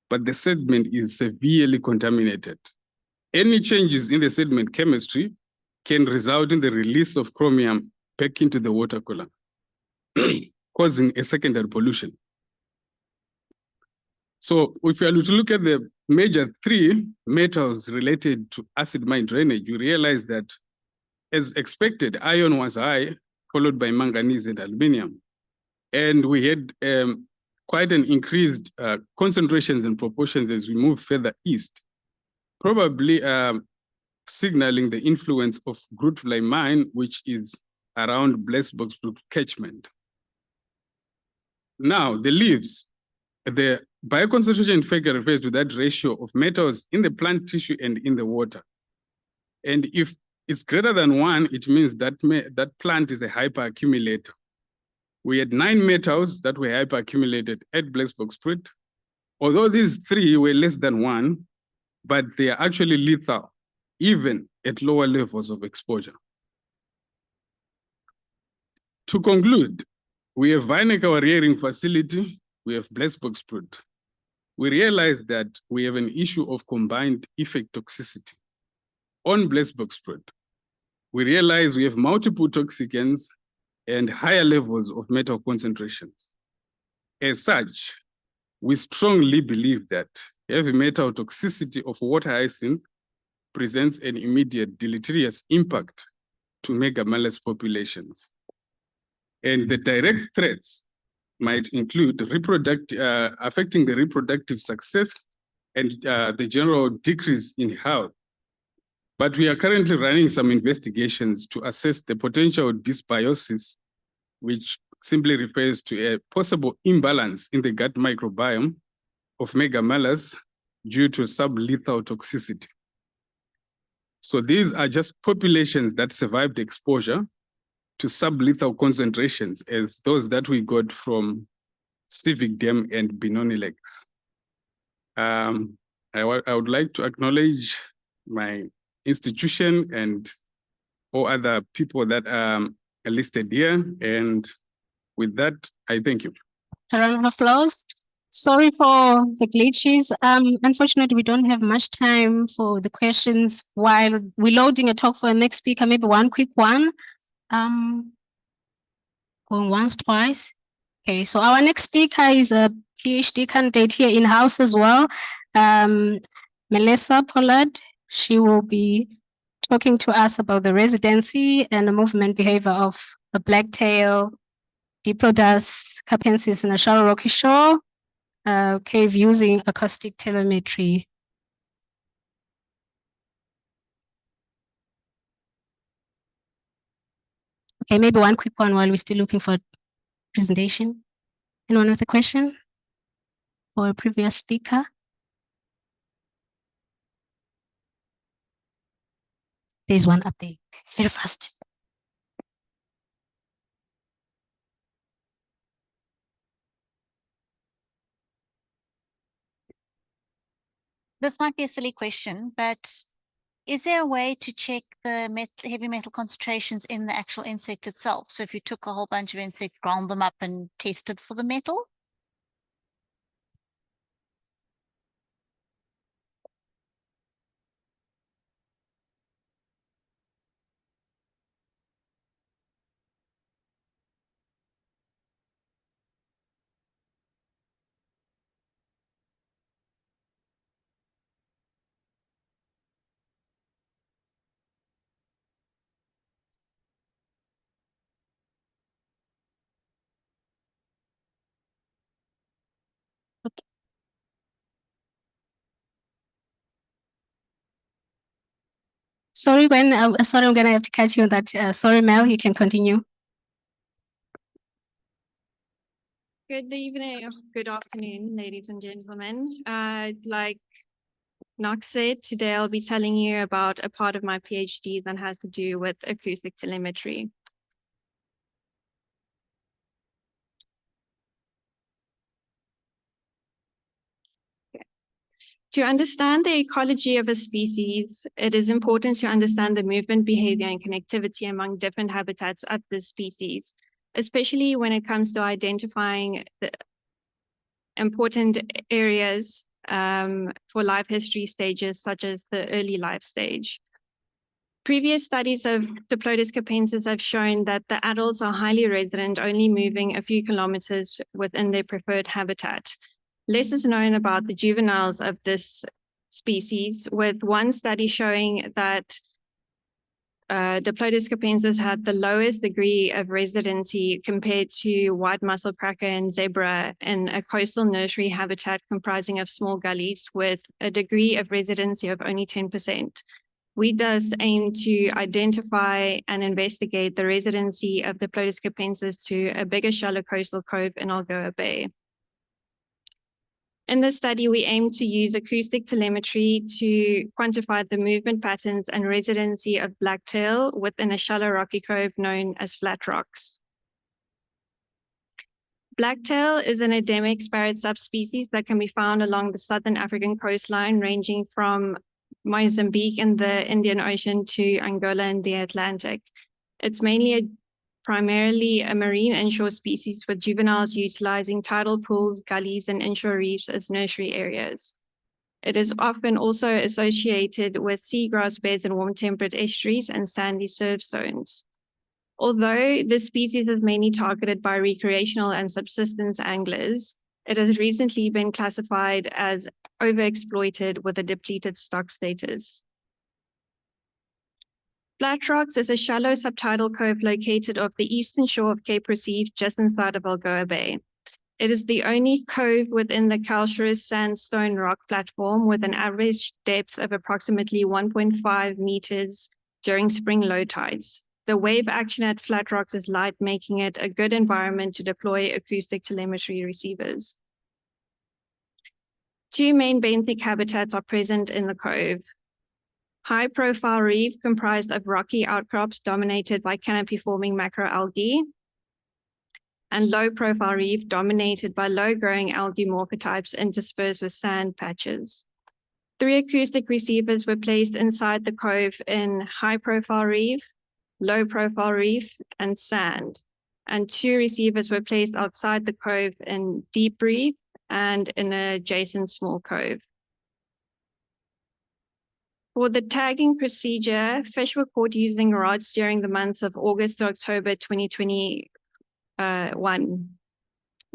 but the sediment is severely contaminated, any changes in the sediment chemistry can result in the release of chromium back into the water column, causing a secondary pollution. So if you are to look at the major 3 metals related to acid mine drainage, you realize that as expected, iron was high, followed by manganese and aluminum. And we had quite an increased concentrations and proportions as we move further east, probably signaling the influence of Grootfly mine, which is around Blesbokspoort catchment. Now, the leaves, the bioconcentration factor refers to that ratio of metals in the plant tissue and in the water. And if it's greater than 1, it means that that plant is a hyperaccumulator. We had 9 metals that were hyperaccumulated at Blesbokspoort. Although these 3 were less than 1, but they are actually lethal, even at lower levels of exposure. To conclude, we have Vinek, our rearing facility, we have Blesbokspoort. We realize that we have an issue of combined effect toxicity. On Blesbokspoort, we realize we have multiple toxicants and higher levels of metal concentrations. As such, we strongly believe that heavy metal toxicity of water hyacinth presents an immediate deleterious impact to megamalus populations. And the direct threats might include affecting the reproductive success and the general decrease in health. But we are currently running some investigations to assess the potential dysbiosis, which simply refers to a possible imbalance in the gut microbiome of megamalus due to sublethal toxicity. So these are just populations that survived exposure to sublethal concentrations as those that we got from Civic Dam and Benoni Lakes. I would like to acknowledge my institution and all other people that are listed here. And with that, I thank you. A round of applause. Sorry for the glitches. Unfortunately, we don't have much time for the questions while we're loading a talk for the next speaker, maybe one quick one. Going once, twice. Okay, so our next speaker is a PhD candidate here in-house as well. Melissa Pollard. She will be talking to us about the residency and the movement behavior of the blacktail Diplodocus capensis in a shallow rocky shore cave using acoustic telemetry. Okay, maybe one quick one while we're still looking for a presentation. Anyone with a question for a previous speaker? There's one up there, very fast. This might be a silly question, but is there a way to check the heavy metal concentrations in the actual insect itself? So if you took a whole bunch of insects, ground them up and tested for the metal? Sorry, sorry, I'm gonna have to catch you on that. Sorry, Mel, you can continue. Good evening, good afternoon, ladies and gentlemen. Like Knox said, today I'll be telling you about a part of my PhD that has to do with acoustic telemetry. To understand the ecology of a species, it is important to understand the movement, behavior, and connectivity among different habitats of the species, especially when it comes to identifying the important areas for life history stages, such as the early life stage. Previous studies of Diplodocus capensis have shown that the adults are highly resident, only moving a few kilometers within their preferred habitat. Less is known about the juveniles of this species, with one study showing that Diplodocus capensis had the lowest degree of residency compared to white mussel cracker and zebra in a coastal nursery habitat comprising of small gullies with a degree of residency of only 10%. We thus aim to identify and investigate the residency of Diplodocus capensis to a bigger shallow coastal cove in Algoa Bay. In this study, we aim to use acoustic telemetry to quantify the movement patterns and residency of blacktail within a shallow rocky cove known as flat rocks. Blacktail is an endemic Sparrowet subspecies that can be found along the southern African coastline, ranging from Mozambique in the Indian Ocean to Angola in the Atlantic. It's primarily a marine inshore species, with juveniles utilizing tidal pools, gullies, and inshore reefs as nursery areas. It is often also associated with seagrass beds in warm temperate estuaries and sandy surf zones. Although this species is mainly targeted by recreational and subsistence anglers, it has recently been classified as overexploited with a depleted stock status. Flat Rocks is a shallow subtidal cove located off the eastern shore of Cape Recife, just inside of Algoa Bay. It is the only cove within the calcareous sandstone rock platform with an average depth of approximately 1.5 meters during spring low tides. The wave action at Flat Rocks is light, making it a good environment to deploy acoustic telemetry receivers. Two main benthic habitats are present in the cove. High-profile reef comprised of rocky outcrops dominated by canopy-forming macroalgae, and low-profile reef dominated by low-growing algae morphotypes interspersed with sand patches. 3 acoustic receivers were placed inside the cove in high-profile reef, low-profile reef, and sand, and 2 receivers were placed outside the cove in deep reef and in an adjacent small cove. For the tagging procedure, fish were caught using rods during the months of August to October 2021.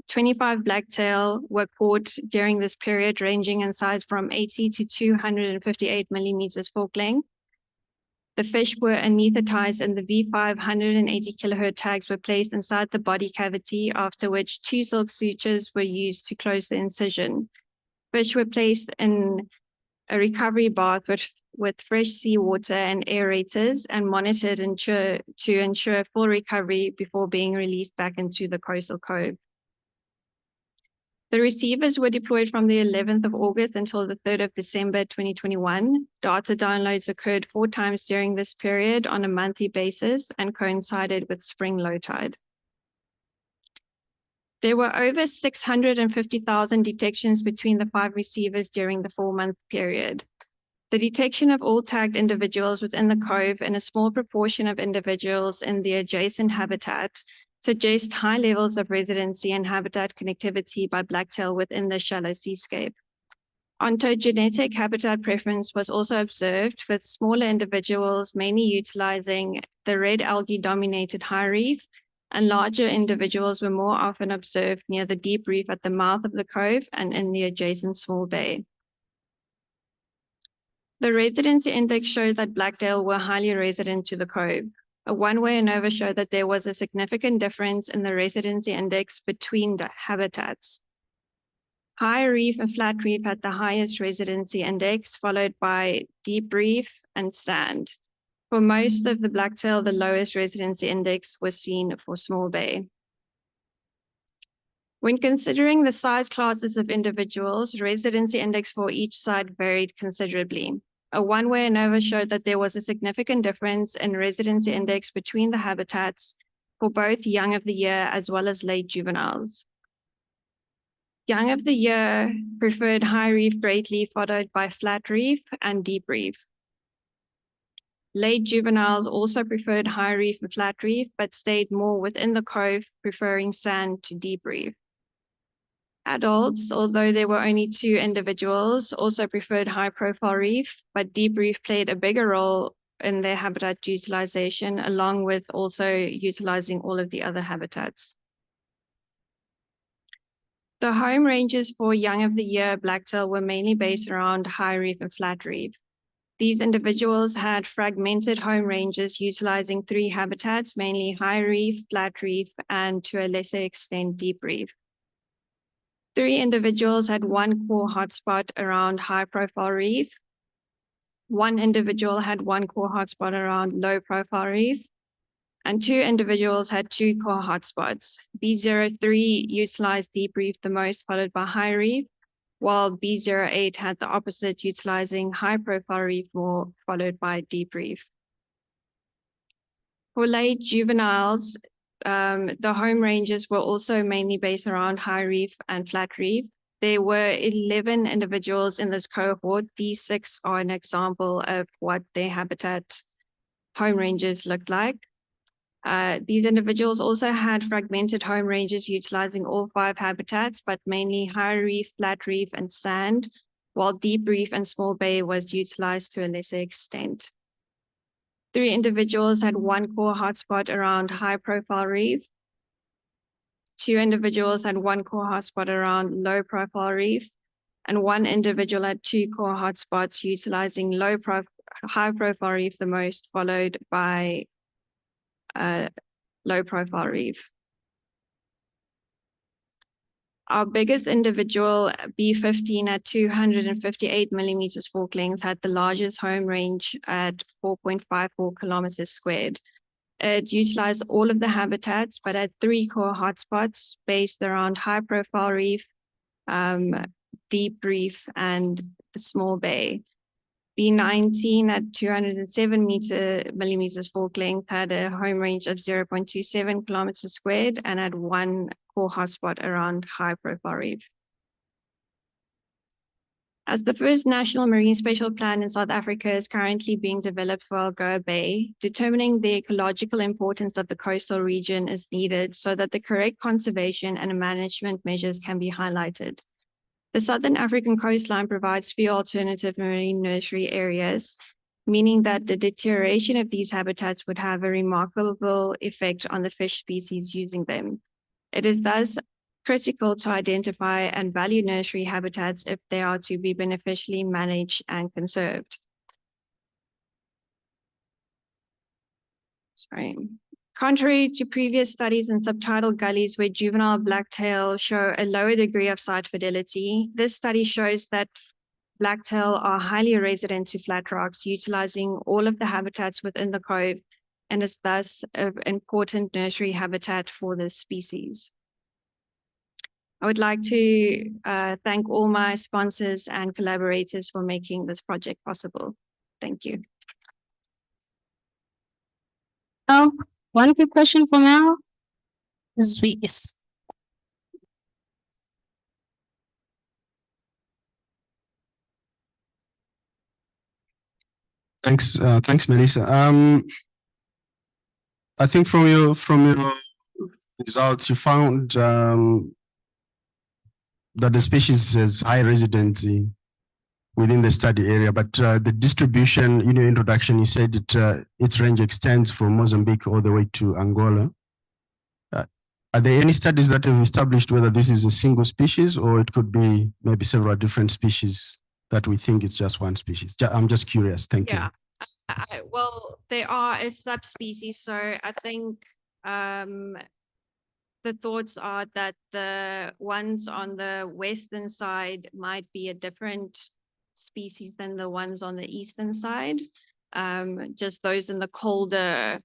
25 blacktail were caught during this period, ranging in size from 80 to 258 millimeters fork length. The fish were anesthetized and the V5 180 kilohertz tags were placed inside the body cavity, after which 2 silk sutures were used to close the incision. Fish were placed in a recovery bath with fresh seawater and aerators and monitored to ensure full recovery before being released back into the coastal cove. The receivers were deployed from the 11th of August until the 3rd of December 2021. Data downloads occurred 4 times during this period on a monthly basis and coincided with spring low tide. There were over 650,000 detections between the 5 receivers during the 4-month period. The detection of all tagged individuals within the cove and a small proportion of individuals in the adjacent habitat suggest high levels of residency and habitat connectivity by blacktail within the shallow seascape. Ontogenetic habitat preference was also observed, with smaller individuals mainly utilizing the red algae-dominated high reef, and larger individuals were more often observed near the deep reef at the mouth of the cove and in the adjacent small bay. The residency index showed that blacktail were highly resident to the cove. A one-way ANOVA showed that there was a significant difference in the residency index between the habitats. High reef and flat reef had the highest residency index, followed by deep reef and sand. For most of the blacktail, the lowest residency index was seen for small bay. When considering the size classes of individuals, residency index for each side varied considerably. A one-way ANOVA showed that there was a significant difference in residency index between the habitats for both young of the year as well as late juveniles. Young of the year preferred high reef greatly, followed by flat reef and deep reef. Late juveniles also preferred high reef and flat reef, but stayed more within the cove, preferring sand to deep reef. Adults, although there were only 2 individuals, also preferred high-profile reef, but deep reef played a bigger role in their habitat utilization, along with also utilizing all of the other habitats. The home ranges for young of the year blacktail were mainly based around high reef and flat reef. These individuals had fragmented home ranges utilizing 3 habitats, mainly high reef, flat reef, and to a lesser extent, deep reef. 3 individuals had 1 core hotspot around high-profile reef. 1 individual had 1 core hotspot around low-profile reef, and 2 individuals had 2 core hotspots. B03 utilized deep reef the most, followed by high reef, while B08 had the opposite, utilizing high-profile reef more, followed by deep reef. For late juveniles, the home ranges were also mainly based around high reef and flat reef. There were 11 individuals in this cohort. These 6 are an example of what their habitat home ranges looked like. These individuals also had fragmented home ranges utilizing all 5 habitats, but mainly high reef, flat reef, and sand, while deep reef and small bay was utilized to a lesser extent. 3 individuals had 1 core hotspot around high profile reef. 2 individuals had 1 core hotspot around low profile reef, and 1 individual had 2 core hotspots utilizing high profile reef the most, followed by low profile reef. Our biggest individual, B15 at 258 millimeters fork length, had the largest home range at 4.54 kilometers squared. It utilized all of the habitats, but had 3 core hotspots based around high profile reef, deep reef, and small bay. B19 at 207 millimeters fork length had a home range of 0.27 kilometers squared and had 1 core hotspot around high profile reef. As the first national marine spatial plan in South Africa is currently being developed for Algoa Bay, determining the ecological importance of the coastal region is needed so that the correct conservation and management measures can be highlighted. The Southern African coastline provides few alternative marine nursery areas, meaning that the deterioration of these habitats would have a remarkable effect on the fish species using them. It is thus critical to identify and value nursery habitats if they are to be beneficially managed and conserved. Contrary to previous studies in subtidal gullies where juvenile blacktail show a lower degree of site fidelity, this study shows that blacktail are highly resident to flat rocks, utilizing all of the habitats within the cove, and is thus an important nursery habitat for this species. I would like to thank all my sponsors and collaborators for making this project possible. Thank you. Oh, one quick question for Mel. Yes. Thanks, Melissa. I think from your results, you found that the species has high residency within the study area, but the distribution in your introduction, you said its range extends from Mozambique all the way to Angola. Are there any studies that have established whether this is a single species or it could be maybe several different species that we think it's just one species? I'm just curious. Thank you. Well, they are a subspecies, so I think the thoughts are that the ones on the western side might be a different species than the ones on the eastern side. Just those in the colder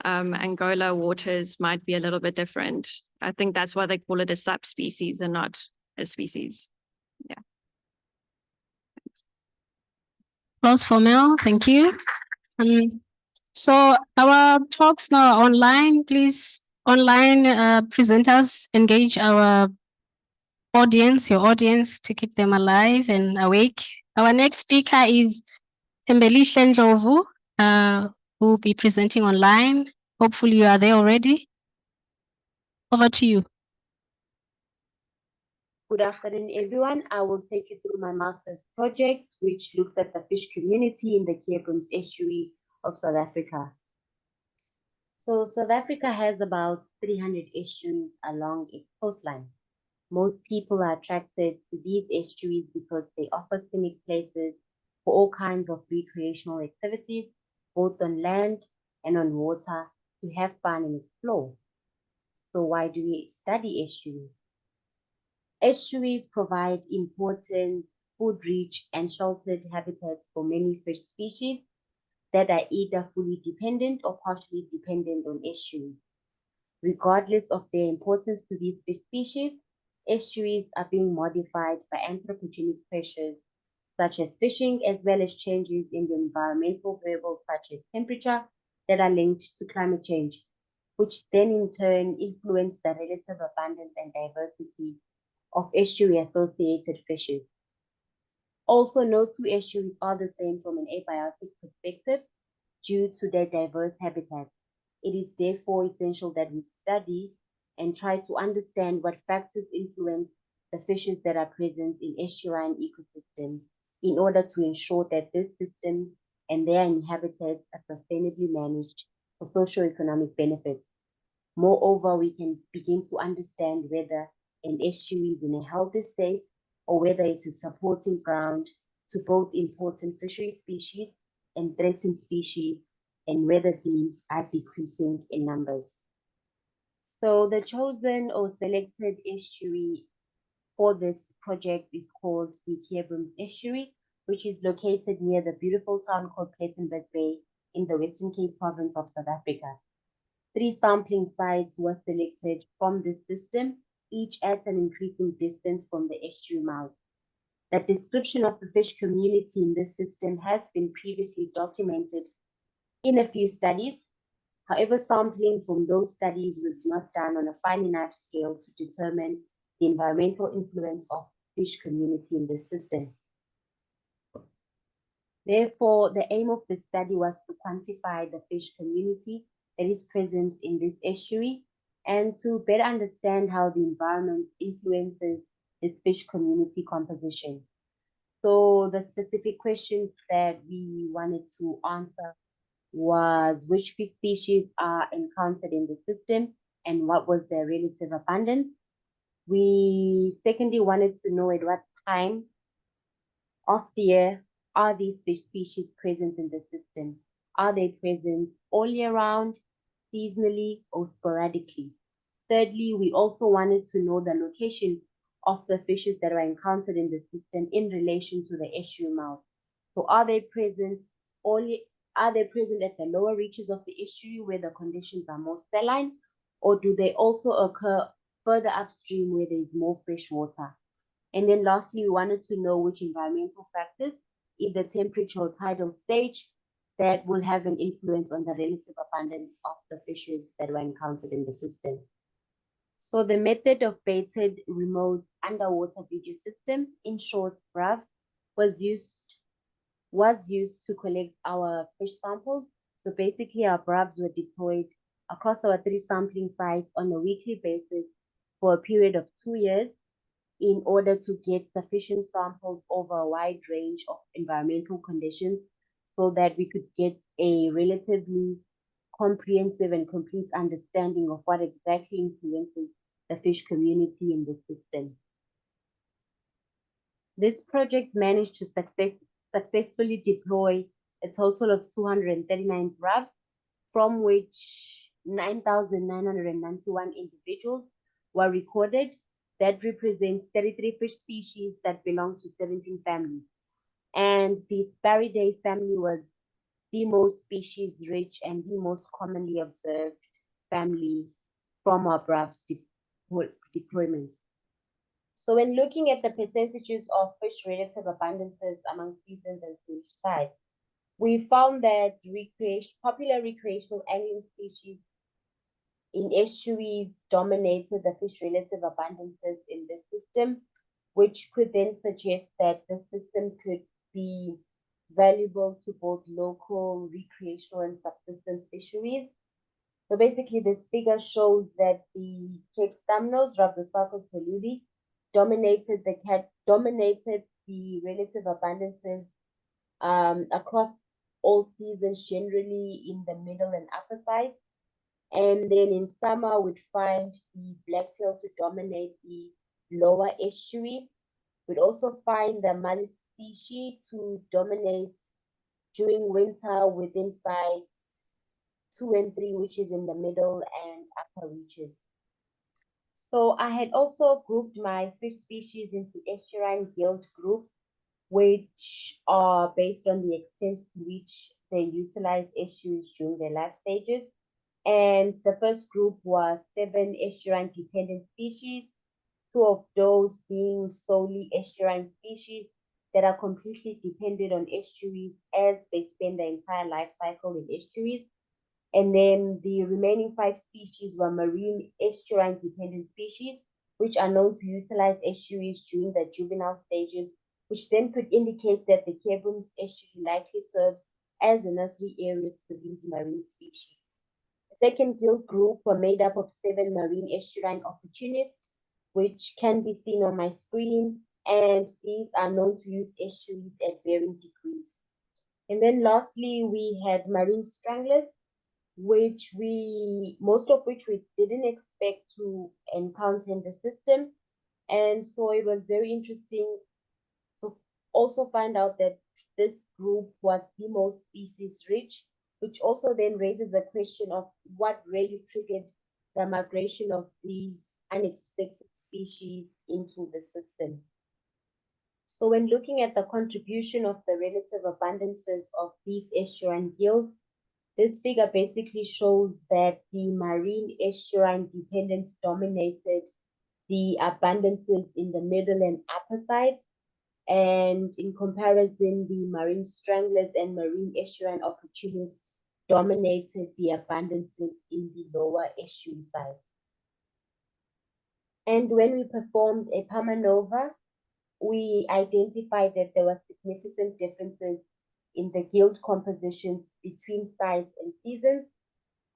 Angola waters might be a little bit different. I think that's why they call it a subspecies and not a species. Yeah. Close for Mel, thank you. So our talks now are online. Please, online presenters, engage our audience, your audience, to keep them alive and awake. Our next speaker is Thembelihle Ndlovu, who will be presenting online. Hopefully you are there already. Over to you. Good afternoon, everyone. I will take you through my master's project, which looks at the fish community in the Cape estuary of South Africa. So South Africa has about 300 estuaries along its coastline. Most people are attracted to these estuaries because they offer scenic places for all kinds of recreational activities, both on land and on water, to have fun and explore. So why do we study estuaries? Estuaries provide important food-rich and sheltered habitats for many fish species that are either fully dependent or partially dependent on estuaries. Regardless of their importance to these fish species, estuaries are being modified by anthropogenic pressures such as fishing, as well as changes in the environmental variables such as temperature that are linked to climate change, which then in turn influence the relative abundance and diversity of estuary-associated fishes. Also, no two estuaries are the same from an abiotic perspective due to their diverse habitats. It is therefore essential that we study and try to understand what factors influence the fishes that are present in estuarine ecosystems in order to ensure that these systems and their inhabitants are sustainably managed for socio-economic benefits. Moreover, we can begin to understand whether an estuary is in a healthy state or whether it's a supporting ground to both important fishery species and threatened species, and whether these are decreasing in numbers. So the chosen or selected estuary for this project is called the Keebrums Estuary, which is located near the beautiful town called Plettenberg Bay in the Western Cape province of South Africa. 3 sampling sites were selected from this system, each at an increasing distance from the estuary mouth. The description of the fish community in this system has been previously documented in a few studies. However, sampling from those studies was not done on a fine enough scale to determine the environmental influence of fish community in this system. Therefore, the aim of the study was to quantify the fish community that is present in this estuary and to better understand how the environment influences this fish community composition. So the specific questions that we wanted to answer was which fish species are encountered in the system and what was their relative abundance. We secondly wanted to know at what time of the year are these fish species present in the system? Are they present all year round, seasonally, or sporadically? Thirdly, we also wanted to know the location of the fishes that are encountered in the system in relation to the estuary mouth. So are they present at the lower reaches of the estuary where the conditions are more saline, or do they also occur further upstream where there is more fresh water? And then lastly, we wanted to know which environmental factors in the temperature or tidal stage that will have an influence on the relative abundance of the fishes that were encountered in the system. So the method of baited remote underwater video system, in short, BRAV, was used to collect our fish samples. So basically our BRAVs were deployed across our 3 sampling sites on a weekly basis for a period of 2 years in order to get sufficient samples over a wide range of environmental conditions so that we could get a relatively comprehensive and complete understanding of what exactly influences the fish community in the system. This project managed to successfully deploy a total of 239 BRAVs, from which 9,991 individuals were recorded. That represents 33 fish species that belong to 17 families. And the Sparidae family was the most species rich and the most commonly observed family from our BRAVs deployment. So when looking at the percentages of fish relative abundances among seasons and fish types, we found that popular recreational angling species in estuaries dominated the fish relative abundances in this system, which could then suggest that the system could be valuable to both local, recreational, and subsistence fisheries. So basically, this figure shows that the Cape Stamnos, Rhabdosarcus peludi, dominated the relative abundances across all seasons, generally in the middle and upper sides. And then in summer, we'd find the blacktail to dominate the lower estuary. We'd also find the Mallet species to dominate during winter within sites 2 and 3, which is in the middle and upper reaches. So I had also grouped my fish species into estuarine guild groups, which are based on the extent to which they utilize estuaries during their life stages. And the first group was 7 estuarine dependent species, 2 of those being solely estuarine species that are completely dependent on estuaries as they spend their entire life cycle in estuaries. And then the remaining 5 species were marine estuarine dependent species, which are known to utilize estuaries during the juvenile stages, which then could indicate that the Keebrums estuary likely serves as a nursery area for these marine species. The second guild group were made up of 7 marine estuarine opportunists, which can be seen on my screen, and these are known to use estuaries at varying degrees. And then lastly, we had marine stranglers, most of which we didn't expect to encounter in the system. And so it was very interesting to also find out that this group was the most species rich, which also then raises the question of what really triggered the migration of these unexpected species into the system. So when looking at the contribution of the relative abundances of these estuarine yields, this figure basically shows that the marine estuarine dependence dominated the abundances in the middle and upper side. And in comparison, the marine stranglers and marine estuarine opportunists dominated the abundances in the lower estuary sides. And when we performed a Pamanova, we identified that there were significant differences in the gilt compositions between sites and seasons.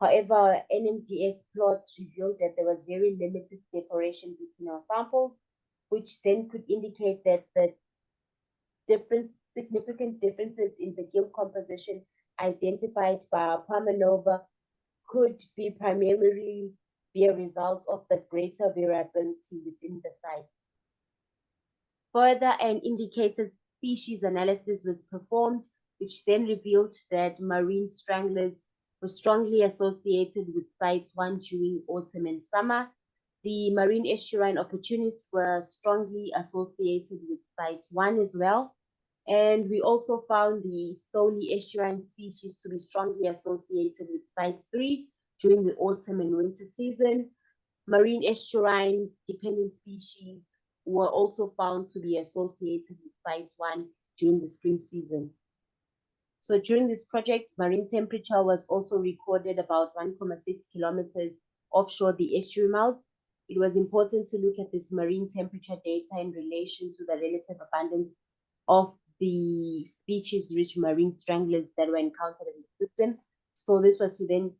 However, our NMDS plot revealed that there was very limited separation between our samples, which then could indicate that the significant differences in the gilt composition identified by our Pamanova could be primarily be a result of the greater variability within the site. Further, an indicated species analysis was performed, which then revealed that marine stranglers were strongly associated with Site 1 during autumn and summer. The marine estuarine opportunists were strongly associated with Site 1 as well. And we also found the solely estuarine species to be strongly associated with Site 3 during the autumn and winter season. Marine estuarine dependent species were also found to be associated with Site 1 during the spring season. So during this project, marine temperature was also recorded about 1.6 kilometers offshore the estuary mouth. It was important to look at this marine temperature data in relation to the relative abundance of the species-rich marine stranglers that were encountered in the system. So this was to then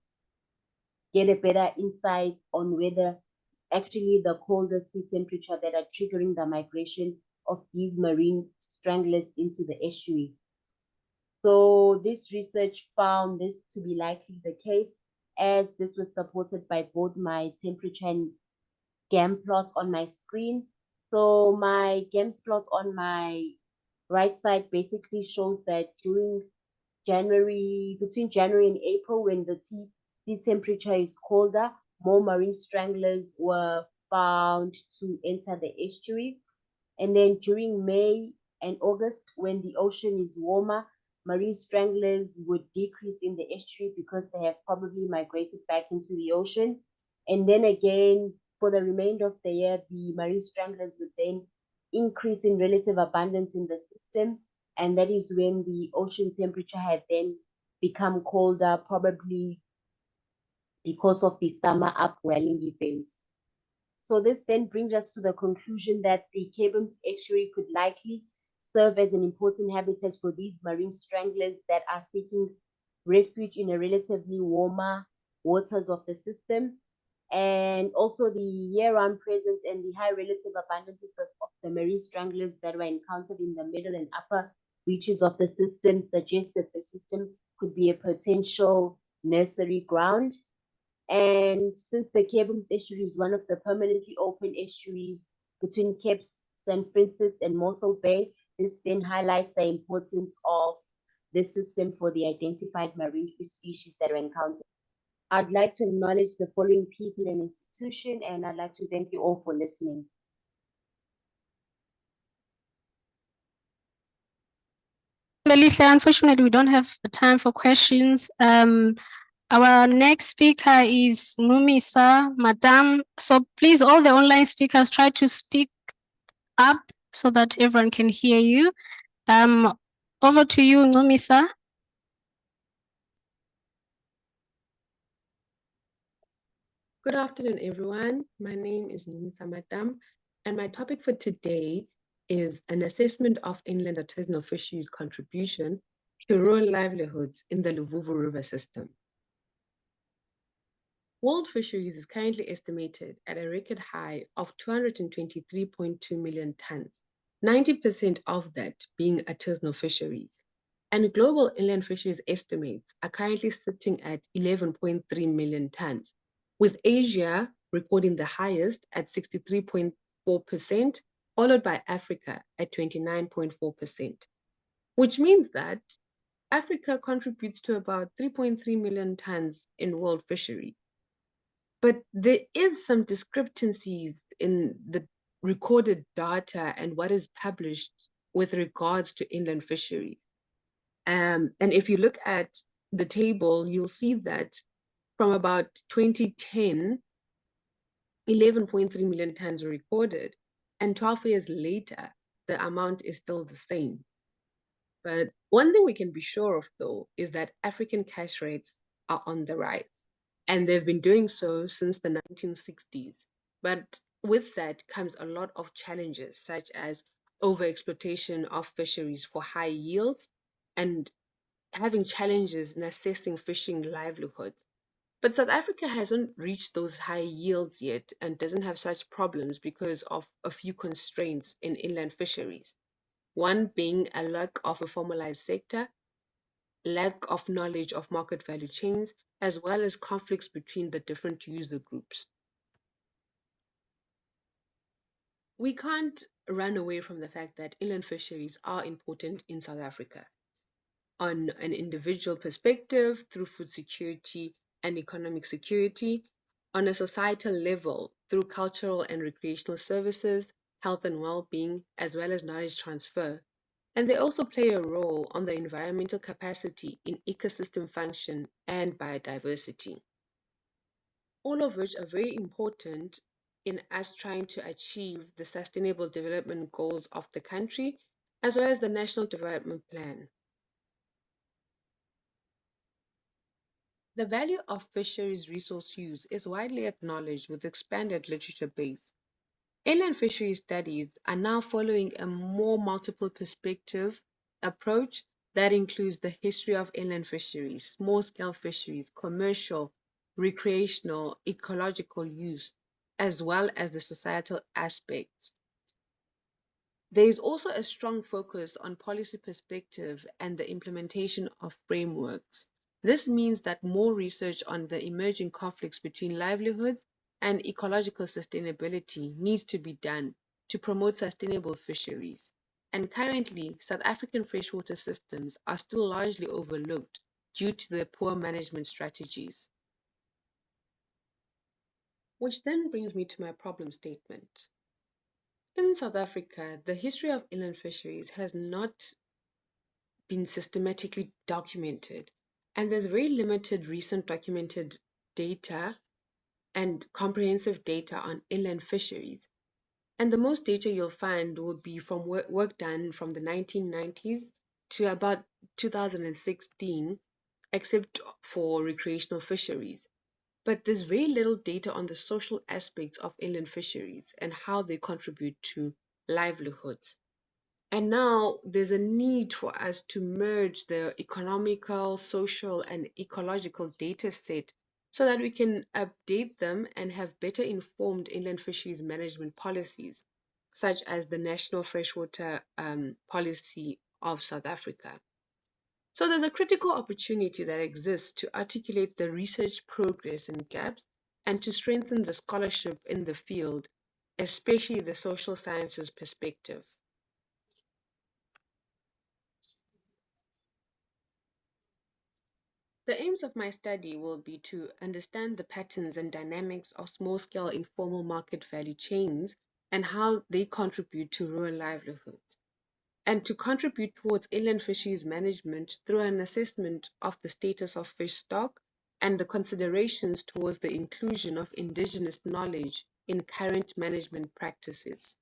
get a better insight on whether actually the colder sea temperature that are triggering the migration of these marine stranglers into the estuary. So this research found this to be likely the case, as this was supported by both my temperature and GAM plot on my screen. So my GAMS plot on my right side basically shows that during between January and April, when the sea temperature is colder, more marine stranglers were found to enter the estuary. And then during May and August, when the ocean is warmer, marine stranglers would decrease in the estuary because they have probably migrated back into the ocean. And then again, for the remainder of the year, the marine stranglers would then increase in relative abundance in the system. And that is when the ocean temperature had then become colder, probably because of the summer upwelling events. So this then brings us to the conclusion that the Cape estuary could likely serve as an important habitat for these marine stranglers that are seeking refuge in a relatively warmer waters of the system. And also the year-round presence and the high relative abundance of the marine stranglers that were encountered in the middle and upper reaches of the system suggest that the system could be a potential nursery ground. And since the Cape estuary is one of the permanently open estuaries between Cape St. Francis and Mossel Bay, this then highlights the importance of this system for the identified marine fish species that are encountered. I'd like to acknowledge the following people and institution, and I'd like to thank you all for listening. Melissa, unfortunately, we don't have time for questions. Our next speaker is Numisa, Madam. So please, all the online speakers, try to speak up so that everyone can hear you. Over to you, Numisa. Good afternoon, everyone. My name is Numisa Madam, and my topic for today is an assessment of inland artisanal fisheries contribution to rural livelihoods in the Luvuvu River system. World fisheries is currently estimated at a record high of 223.2 million tons, 90% of that being artisanal fisheries. And global inland fisheries estimates are currently sitting at 11.3 million tons, with Asia recording the highest at 63.4%, followed by Africa at 29.4%, which means that Africa contributes to about 3.3 million tons in world fisheries. But there is some discrepancies in the recorded data and what is published with regards to inland fisheries. And if you look at the table, you'll see that from about 2010, 11.3 million tons were recorded, and 12 years later, the amount is still the same. But one thing we can be sure of, though, is that African catch rates are on the rise, and they've been doing so since the 1960s. But with that comes a lot of challenges, such as overexploitation of fisheries for high yields and having challenges in assessing fishing livelihoods. But South Africa hasn't reached those high yields yet and doesn't have such problems because of a few constraints in inland fisheries. One being a lack of a formalized sector, lack of knowledge of market value chains, as well as conflicts between the different user groups. We can't run away from the fact that inland fisheries are important in South Africa. On an individual perspective, through food security and economic security, on a societal level, through cultural and recreational services, health and well-being, as well as knowledge transfer. And they also play a role on the environmental capacity in ecosystem function and biodiversity. All of which are very important in us trying to achieve the sustainable development goals of the country, as well as the National Development Plan. The value of fisheries resource use is widely acknowledged with expanded literature base. Inland fisheries studies are now following a more multiple perspective approach that includes the history of inland fisheries, small-scale fisheries, commercial, recreational, ecological use, as well as the societal aspects. There is also a strong focus on policy perspective and the implementation of frameworks. This means that more research on the emerging conflicts between livelihoods and ecological sustainability needs to be done to promote sustainable fisheries. And currently, South African freshwater systems are still largely overlooked due to their poor management strategies. Which then brings me to my problem statement. In South Africa, the history of inland fisheries has not been systematically documented, and there's very limited recent documented data and comprehensive data on inland fisheries. And the most data you'll find will be from work done from the 1990s to about 2016, except for recreational fisheries. But there's very little data on the social aspects of inland fisheries and how they contribute to livelihoods. And now there's a need for us to merge the economical, social, and ecological data set so that we can update them and have better informed inland fisheries management policies, such as the National Freshwater Policy of South Africa. So there's a critical opportunity that exists to articulate the research progress and gaps and to strengthen the scholarship in the field, especially the social sciences perspective. The aims of my study will be to understand the patterns and dynamics of small-scale informal market value chains and how they contribute to rural livelihoods, and to contribute towards inland fisheries management through an assessment of the status of fish stock and the considerations towards the inclusion of indigenous knowledge in current management practices.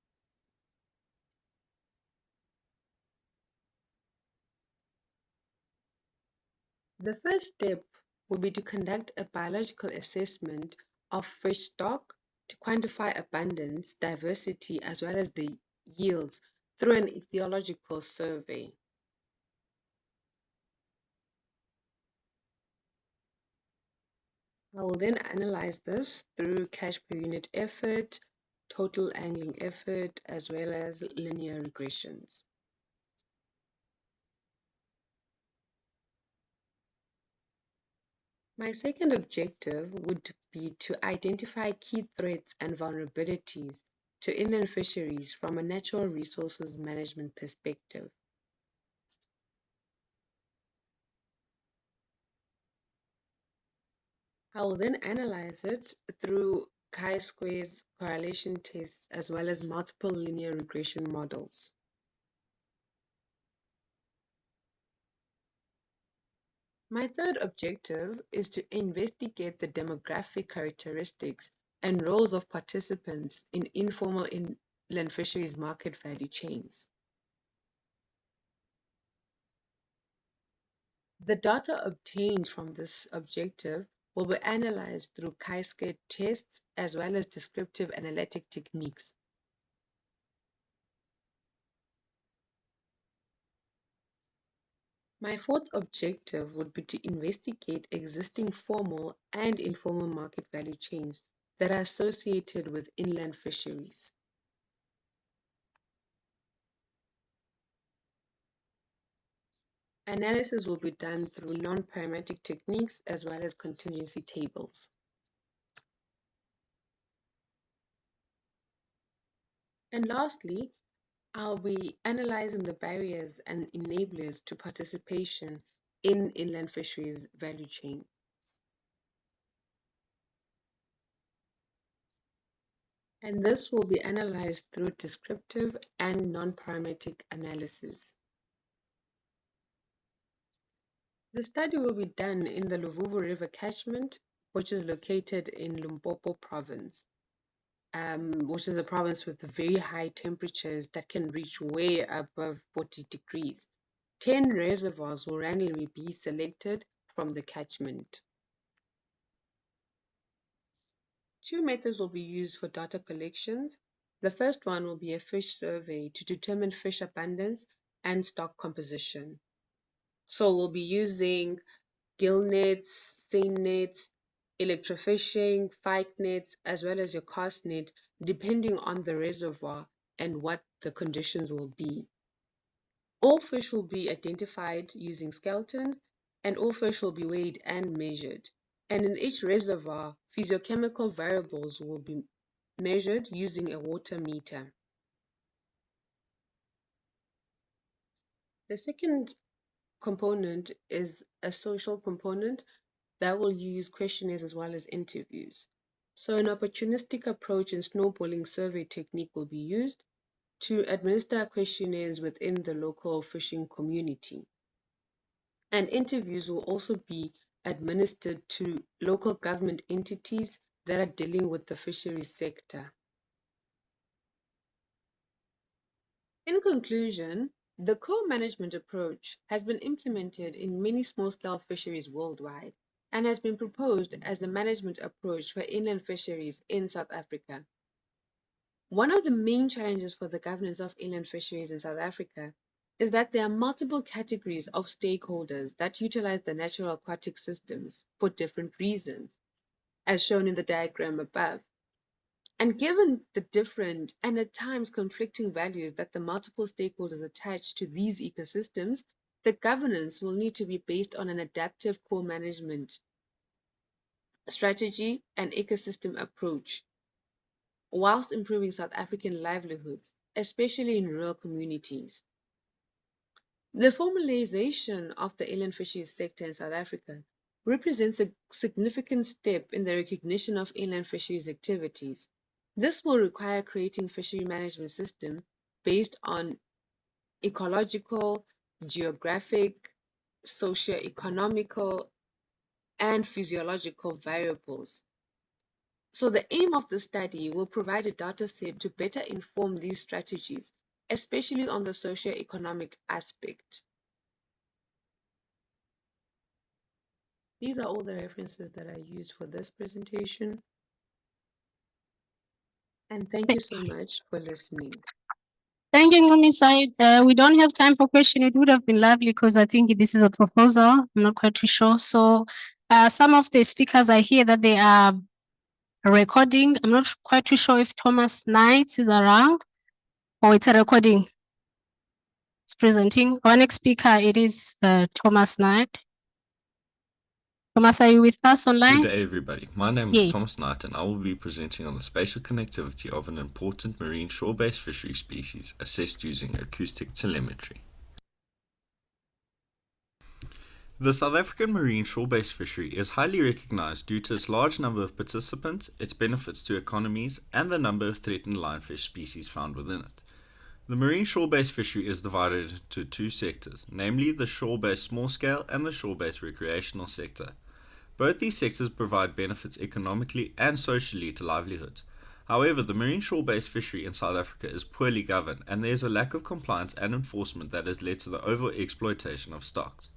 The first step will be to conduct a biological assessment of fish stock to quantify abundance, diversity, as well as the yields through an ichthyological survey. I will then analyze this through cash per unit effort, total angling effort, as well as linear regressions. My second objective would be to identify key threats and vulnerabilities to inland fisheries from a natural resources management perspective. I will then analyze it through chi-squares, correlation tests, as well as multiple linear regression models. My third objective is to investigate the demographic characteristics and roles of participants in informal inland fisheries market value chains. The data obtained from this objective will be analyzed through chi-square tests as well as descriptive analytic techniques. My fourth objective would be to investigate existing formal and informal market value chains that are associated with inland fisheries. Analysis will be done through non-parametric techniques as well as contingency tables. And lastly, I'll be analyzing the barriers and enablers to participation in inland fisheries value chain. And this will be analyzed through descriptive and non-parametric analysis. The study will be done in the Luvuvu River catchment, which is located in Limpopo province, which is a province with very high temperatures that can reach way above 40 degrees. 10 reservoirs will randomly be selected from the catchment. 2 methods will be used for data collections. The first one will be a fish survey to determine fish abundance and stock composition. So we'll be using gill nets, seine nets, electrofishing, pike nets, as well as your cast net, depending on the reservoir and what the conditions will be. All fish will be identified using skeleton, and all fish will be weighed and measured. And in each reservoir, physiochemical variables will be measured using a water meter. The second component is a social component that will use questionnaires as well as interviews. So an opportunistic approach and snowballing survey technique will be used to administer questionnaires within the local fishing community. And interviews will also be administered to local government entities that are dealing with the fisheries sector. In conclusion, the co-management approach has been implemented in many small-scale fisheries worldwide and has been proposed as the management approach for inland fisheries in South Africa. One of the main challenges for the governance of inland fisheries in South Africa is that there are multiple categories of stakeholders that utilize the natural aquatic systems for different reasons, as shown in the diagram above. And given the different and at times conflicting values that the multiple stakeholders attach to these ecosystems, the governance will need to be based on an adaptive co-management strategy and ecosystem approach, whilst improving South African livelihoods, especially in rural communities. The formalization of the inland fisheries sector in South Africa represents a significant step in the recognition of inland fisheries activities. This will require creating fishery management system based on ecological, geographic, socio-economical, and physiological variables. So the aim of the study will provide a data set to better inform these strategies, especially on the socio-economic aspect. These are all the references that I used for this presentation. And thank you so much for listening. Thank you, Ngumi Said. We don't have time for questions. It would have been lovely because I think this is a proposal. I'm not quite too sure. So Some of the speakers I hear that they are recording. I'm not quite too sure if Thomas Knight is around or it's a recording. It's presenting. Our next speaker, it is Thomas Knight. Thomas, are you with us online? Good day, everybody. My name Yeah. is Thomas Knight, and I will be presenting on the spatial connectivity of an important marine shore-based fishery species assessed using acoustic telemetry. The South African marine shore-based fishery is highly recognized due to its large number of participants, its benefits to economies, and the number of threatened lionfish species found within it. The marine shore-based fishery is divided into two sectors, namely the shore-based small-scale and the shore-based recreational sector. Both these sectors provide benefits economically and socially to livelihoods. However, the marine shore-based fishery in South Africa is poorly governed, and there is a lack of compliance and enforcement that has led to the over-exploitation of stocks.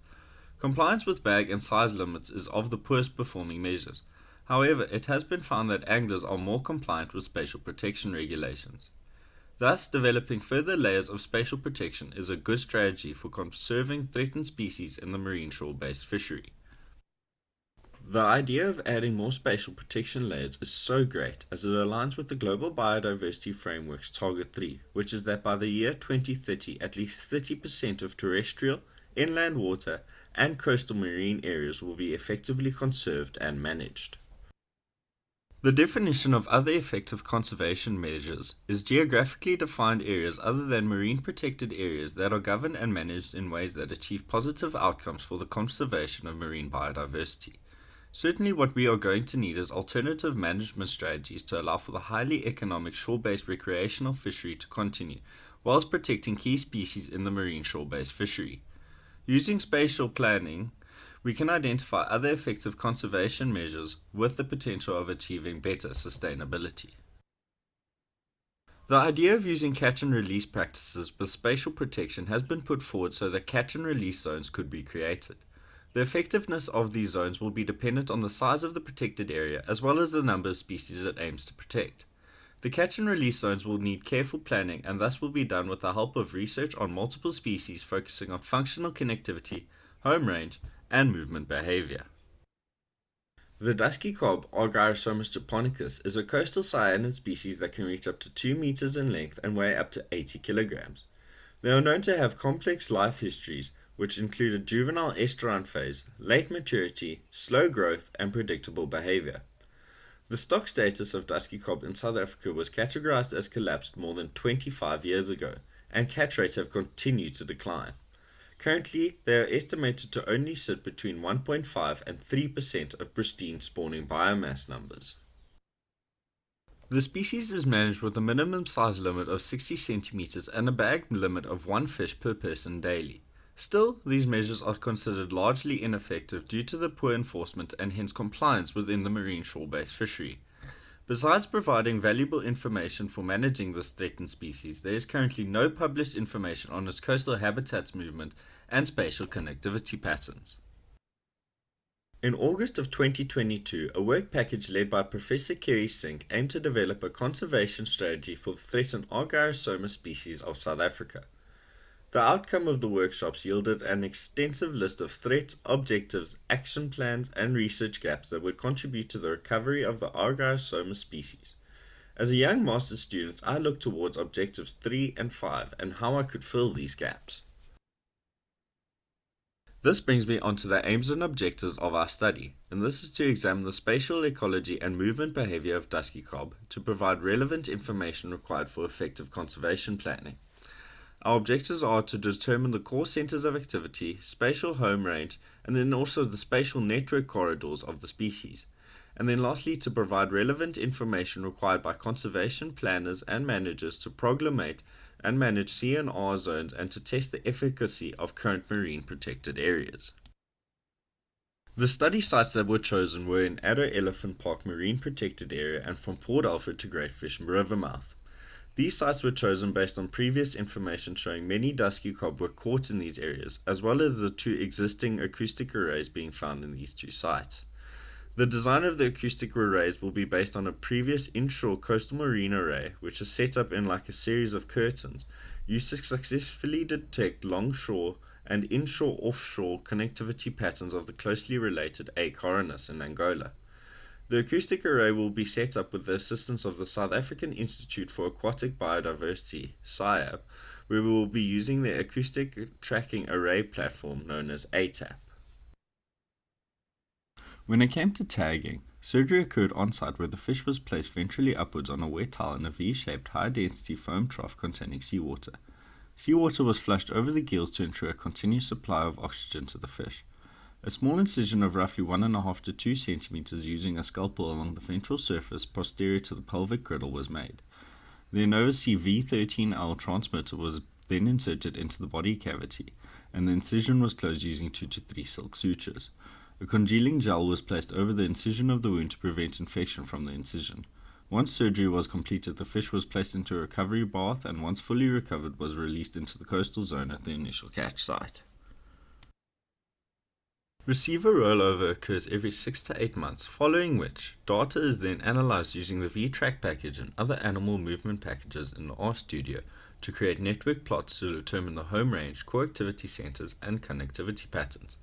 Compliance with bag and size limits is of the poorest performing measures. However, it has been found that anglers are more compliant with spatial protection regulations. Thus, developing further layers of spatial protection is a good strategy for conserving threatened species in the marine shore-based fishery. The idea of adding more spatial protection layers is so great as it aligns with the Global Biodiversity Framework's Target 3, which is that by the year 2030 at least 30% of terrestrial, inland water, and coastal marine areas will be effectively conserved and managed. The definition of other effective conservation measures is geographically defined areas other than marine protected areas that are governed and managed in ways that achieve positive outcomes for the conservation of marine biodiversity. Certainly what we are going to need is alternative management strategies to allow for the highly economic shore-based recreational fishery to continue, whilst protecting key species in the marine shore-based fishery. Using spatial planning, we can identify other effective conservation measures with the potential of achieving better sustainability. The idea of using catch and release practices with spatial protection has been put forward so that catch and release zones could be created. The effectiveness of these zones will be dependent on the size of the protected area as well as the number of species it aims to protect. The catch and release zones will need careful planning and thus will be done with the help of research on multiple species focusing on functional connectivity, home range, and movement behavior. The dusky cob, Argyrosomus japonicus, is a coastal cyanid species that can reach up to 2 meters in length and weigh up to 80 kilograms. They are known to have complex life histories, which include a juvenile estuarine phase, late maturity, slow growth, and predictable behavior. The stock status of dusky cob in South Africa was categorized as collapsed more than 25 years ago, and catch rates have continued to decline. Currently, they are estimated to only sit between 1.5 and 3% of pristine spawning biomass numbers. The species is managed with a minimum size limit of 60 centimeters and a bag limit of 1 fish per person daily. Still, these measures are considered largely ineffective due to the poor enforcement and hence compliance within the marine shore-based fishery. Besides providing valuable information for managing this threatened species, there is currently no published information on its coastal habitats movement and spatial connectivity patterns. In August of 2022, a work package led by Professor Kerry Sink aimed to develop a conservation strategy for the threatened Argyrosomus species of South Africa. The outcome of the workshops yielded an extensive list of threats, objectives, action plans, and research gaps that would contribute to the recovery of the Argyrosomus species. As a young master's student, I looked towards objectives 3 and 5 and how I could fill these gaps. This brings me on to the aims and objectives of our study, and this is to examine the spatial ecology and movement behavior of dusky cob to provide relevant information required for effective conservation planning. Our objectives are to determine the core centers of activity, spatial home range, and then also the spatial network corridors of the species. And then lastly, to provide relevant information required by conservation planners and managers to proglamate and manage CNR zones and to test the efficacy of current marine protected areas. The study sites that were chosen were in Addo Elephant Park Marine Protected Area and from Port Alfred to Great Fish Rivermouth. These sites were chosen based on previous information showing many dusky cob were caught in these areas, as well as the 2 existing acoustic arrays being found in these 2 sites. The design of the acoustic arrays will be based on a previous inshore coastal marine array, which is set up in like a series of curtains, used to successfully detect longshore and inshore-offshore connectivity patterns of the closely related A. coronus in Angola. The acoustic array will be set up with the assistance of the South African Institute for Aquatic Biodiversity, SAIAB, where we will be using the acoustic tracking array platform known as ATAP. When it came to tagging, surgery occurred on-site where the fish was placed ventrally upwards on a wet towel in a V-shaped high-density foam trough containing seawater. Seawater was flushed over the gills to ensure a continuous supply of oxygen to the fish. A small incision of roughly 1.5 to 2 centimeters using a scalpel along the ventral surface posterior to the pelvic girdle was made. The Innovasi V13L transmitter was then inserted into the body cavity, and the incision was closed using 2 to 3 silk sutures. A congealing gel was placed over the incision of the wound to prevent infection from the incision. Once surgery was completed, the fish was placed into a recovery bath and once fully recovered was released into the coastal zone at the initial catch site. Receiver rollover occurs every 6 to 8 months, following which data is then analyzed using the VTrack package and other animal movement packages in the RStudio to create network plots to determine the home range, core activity centers, and connectivity patterns.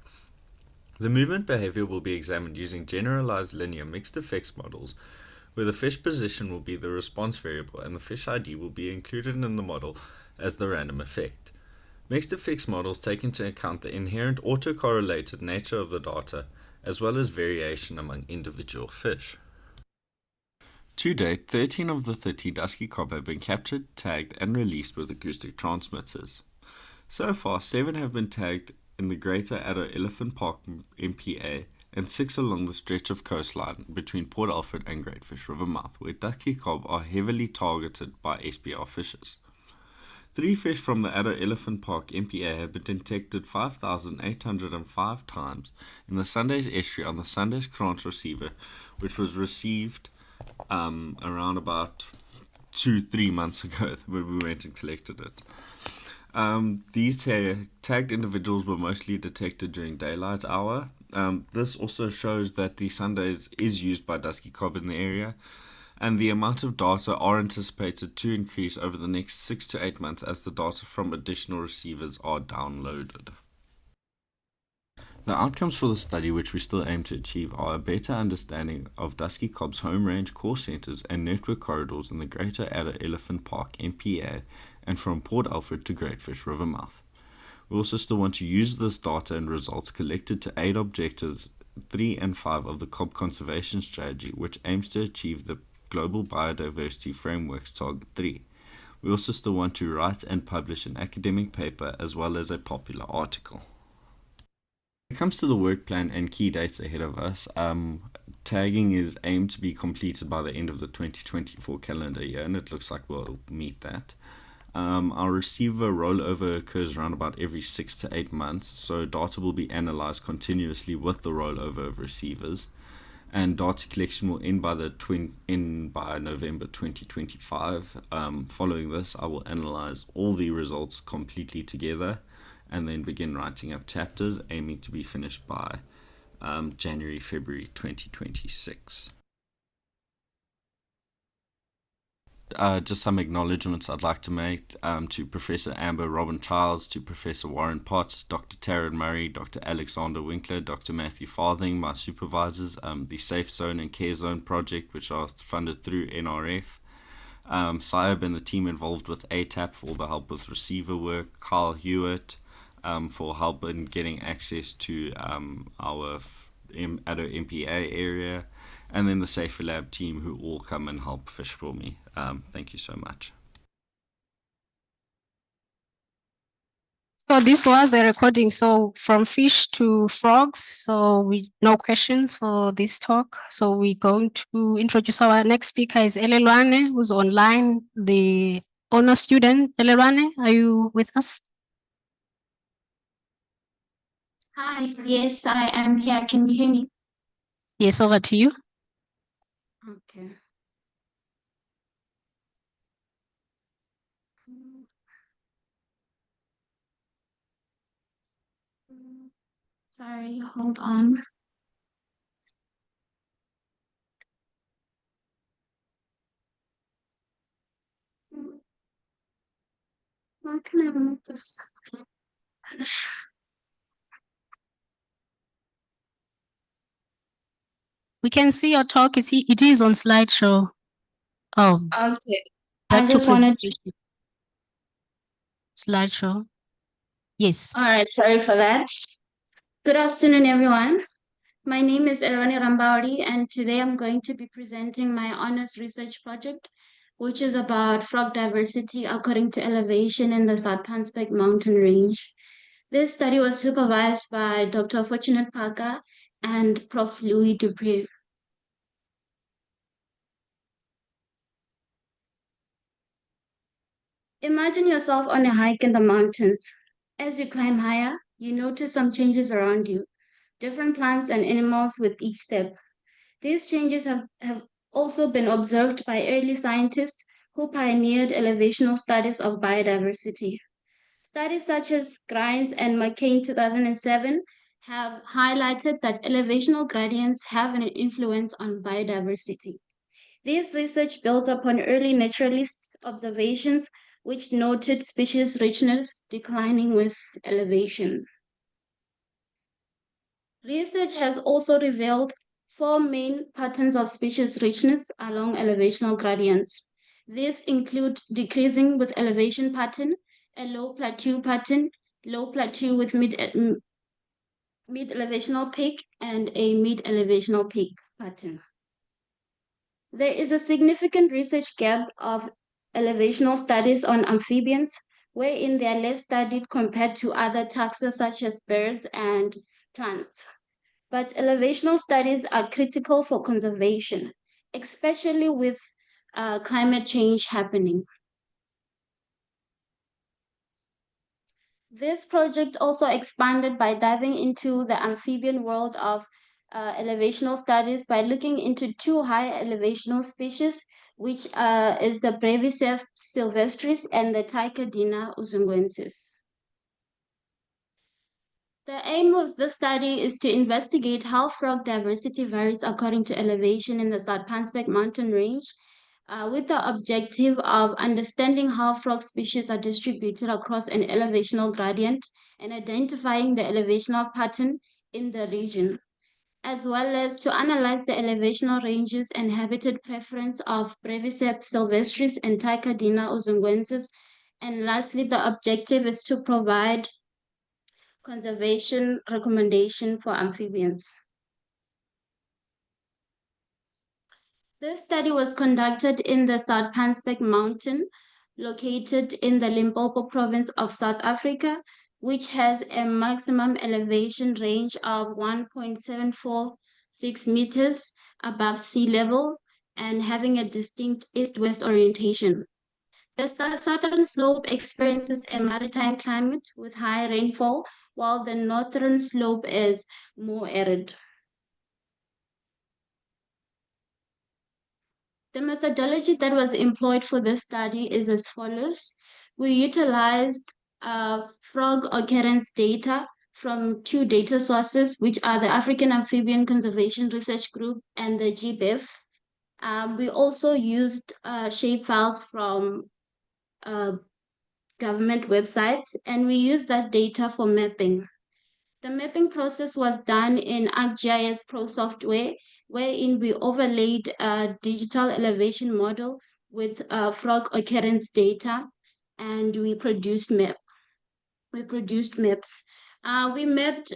The movement behavior will be examined using generalized linear mixed effects models, where the fish position will be the response variable and the fish ID will be included in the model as the random effect. Mixed effects models take into account the inherent autocorrelated nature of the data, as well as variation among individual fish. To date, 13 of the 30 dusky cob have been captured, tagged, and released with acoustic transmitters. So far, 7 have been tagged in the Greater Addo Elephant Park MPA, and 6 along the stretch of coastline between Port Alfred and Great Fish River mouth, where dusky cob are heavily targeted by SPR fishes. 3 fish from the Addo Elephant Park MPA have been detected 5,805 times in the Sundays estuary on the Sundays Krantz receiver, which was received around about 2-3 months ago when we went and collected it. These tagged individuals were mostly detected during daylight hour. This also shows that the Sundays is used by dusky cob in the area, and the amount of data are anticipated to increase over the next 6 to 8 months as the data from additional receivers are downloaded. The outcomes for the study, which we still aim to achieve, are a better understanding of dusky cob's home range, core centers, and network corridors in the Greater Addo Elephant Park MPA and from Port Alfred to Great Fish River mouth. We also still want to use this data and results collected to aid objectives 3 and 5 of the cob conservation strategy, which aims to achieve the Global Biodiversity Framework's Target 3. We also still want to write and publish an academic paper as well as a popular article. When it comes to the work plan and key dates ahead of us, tagging is aimed to be completed by the end of the 2024 calendar year, and it looks like we'll meet that. Our receiver rollover occurs around about every 6 to 8 months, so data will be analyzed continuously with the rollover of receivers, and data collection will end by November 2025. Following this, I will analyze all the results completely together and then begin writing up chapters, aiming to be finished by January-February 2026. Just some acknowledgements I'd like to make to Professor Amber Robin Childs, to Professor Warren Potts, Dr. Taryn Murray, Dr. Alexander Winkler, Dr. Matthew Farthing, my supervisors, the Safe Zone and Care Zone project, which are funded through NRF, SAIAB and the team involved with ATAP for all the help with receiver work, Carl Hewitt for help in getting access to our Addo MPA area, and then the Safer Lab team who all come and help fish for me. Thank you so much. So this was a recording, so from fish to frogs. So no questions for this talk. So we're going to introduce our next speaker is Elelwane, who's online, the honor student. Elelwane, are you with us? Hi, yes, I am here. Can you hear me? Yes, over to you. Okay. Sorry, hold on. How can I move this? We can see your talk. It is on slideshow. Oh, Okay. back I to just wanted to. presentation. Slideshow. Yes. All right. Sorry for that. Good afternoon, everyone. My name is Eroni Rambaudi, and today I'm going to be presenting my honors research project, which is about frog diversity according to elevation in the Zuid-Pansberg mountain range. This study was supervised by Dr. Fortunate Parker and Prof. Louis Dupré. Imagine yourself on a hike in the mountains. As you climb higher, you notice some changes around you, different plants and animals with each step. These changes have also been observed by early scientists who pioneered elevational studies of biodiversity. Studies such as Grimes and McCain 2007 have highlighted that elevational gradients have an influence on biodiversity. This research builds upon early naturalist observations which noted species richness declining with elevation. Research has also revealed 4 main patterns of species richness along elevational gradients. These include decreasing with elevation pattern, a low plateau pattern, low plateau with mid-elevational peak, and a mid-elevational peak pattern. There is a significant research gap of elevational studies on amphibians, wherein they are less studied compared to other taxa such as birds and plants. But elevational studies are critical for conservation, especially with climate change happening. This project also expanded by diving into the amphibian world of elevational studies by looking into 2 high elevational species, which is the Breviceps sylvestris and the Ticadina uzunguensis. The aim of the study is to investigate how frog diversity varies according to elevation in the Zuid-Pansberg mountain range, with the objective of understanding how frog species are distributed across an elevational gradient and identifying the elevational pattern in the region, as well as to analyze the elevational ranges and habitat preference of Breviceps sylvestris and Ticadina uzunguensis. And lastly, the objective is to provide conservation recommendation for amphibians. This study was conducted in the Zuid-Pansberg mountain, located in the Limpopo province of South Africa, which has a maximum elevation range of 1.746 meters above sea level and having a distinct east-west orientation. The southern slope experiences a maritime climate with high rainfall, while the northern slope is more arid. The methodology that was employed for this study is as follows. We utilized frog occurrence data from 2 data sources, which are the African Amphibian Conservation Research Group and the GBIF. We also used shape files from government websites, and we used that data for mapping. The mapping process was done in ArcGIS Pro software, wherein we overlaid a digital elevation model with frog occurrence data, and we produced maps. We mapped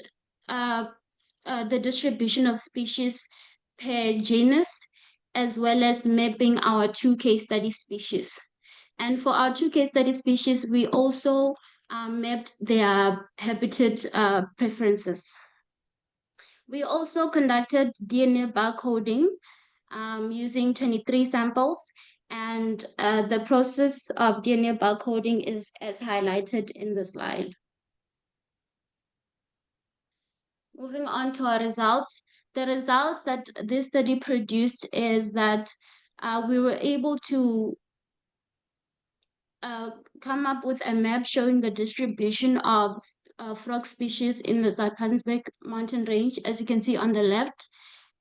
the distribution of species per genus, as well as mapping our 2 case study species. And for our 2 case study species, we also mapped their habitat preferences. We also conducted DNA barcoding using 23 samples, and the process of DNA barcoding is as highlighted in the slide. Moving on to our results. The results that this study produced is that we were able to come up with a map showing the distribution of frog species in the Zuid-Pansberg mountain range, as you can see on the left.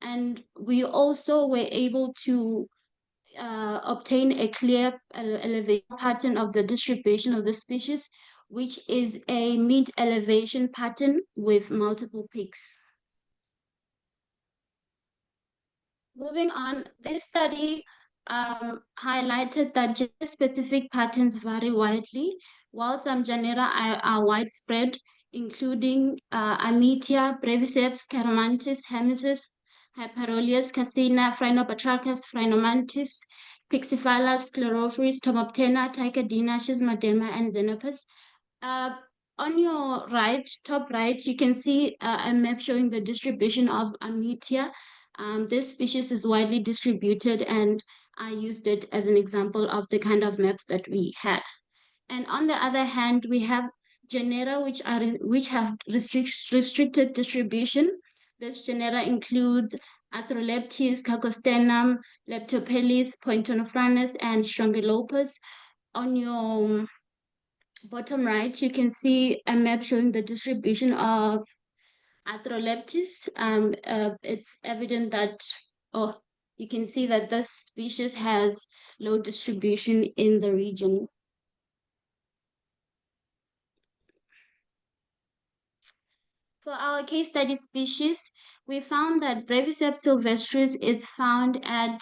And we also were able to obtain a clear elevation pattern of the distribution of the species, which is a mid-elevation pattern with multiple peaks. Moving on, this study highlighted that gender-specific patterns vary widely, while some genera are widespread, including Amitia, Breviceps, Caromantis, Hemisis, Hyperoleus, Cassina, Phrynobatrachus, Phrynomantis, Pixiphyllus, Chlorophyris, Tomoptena, Tycadina, Schismadema, and Xenopus. On your right, top right, you can see a map showing the distribution of Amitia. This species is widely distributed, and I used it as an example of the kind of maps that we had. And on the other hand, we have genera which have restricted distribution. This genera includes Athroleptis, Cacostenum, Leptopelis, Pointonophrannus, and Strongylopas. On your bottom right, you can see a map showing the distribution of Athroleptis. It's evident that, you can see that this species has low distribution in the region. For our case study species, we found that Breviceps sylvestris is found at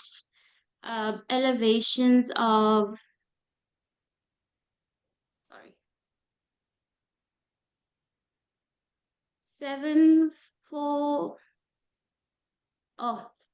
elevations of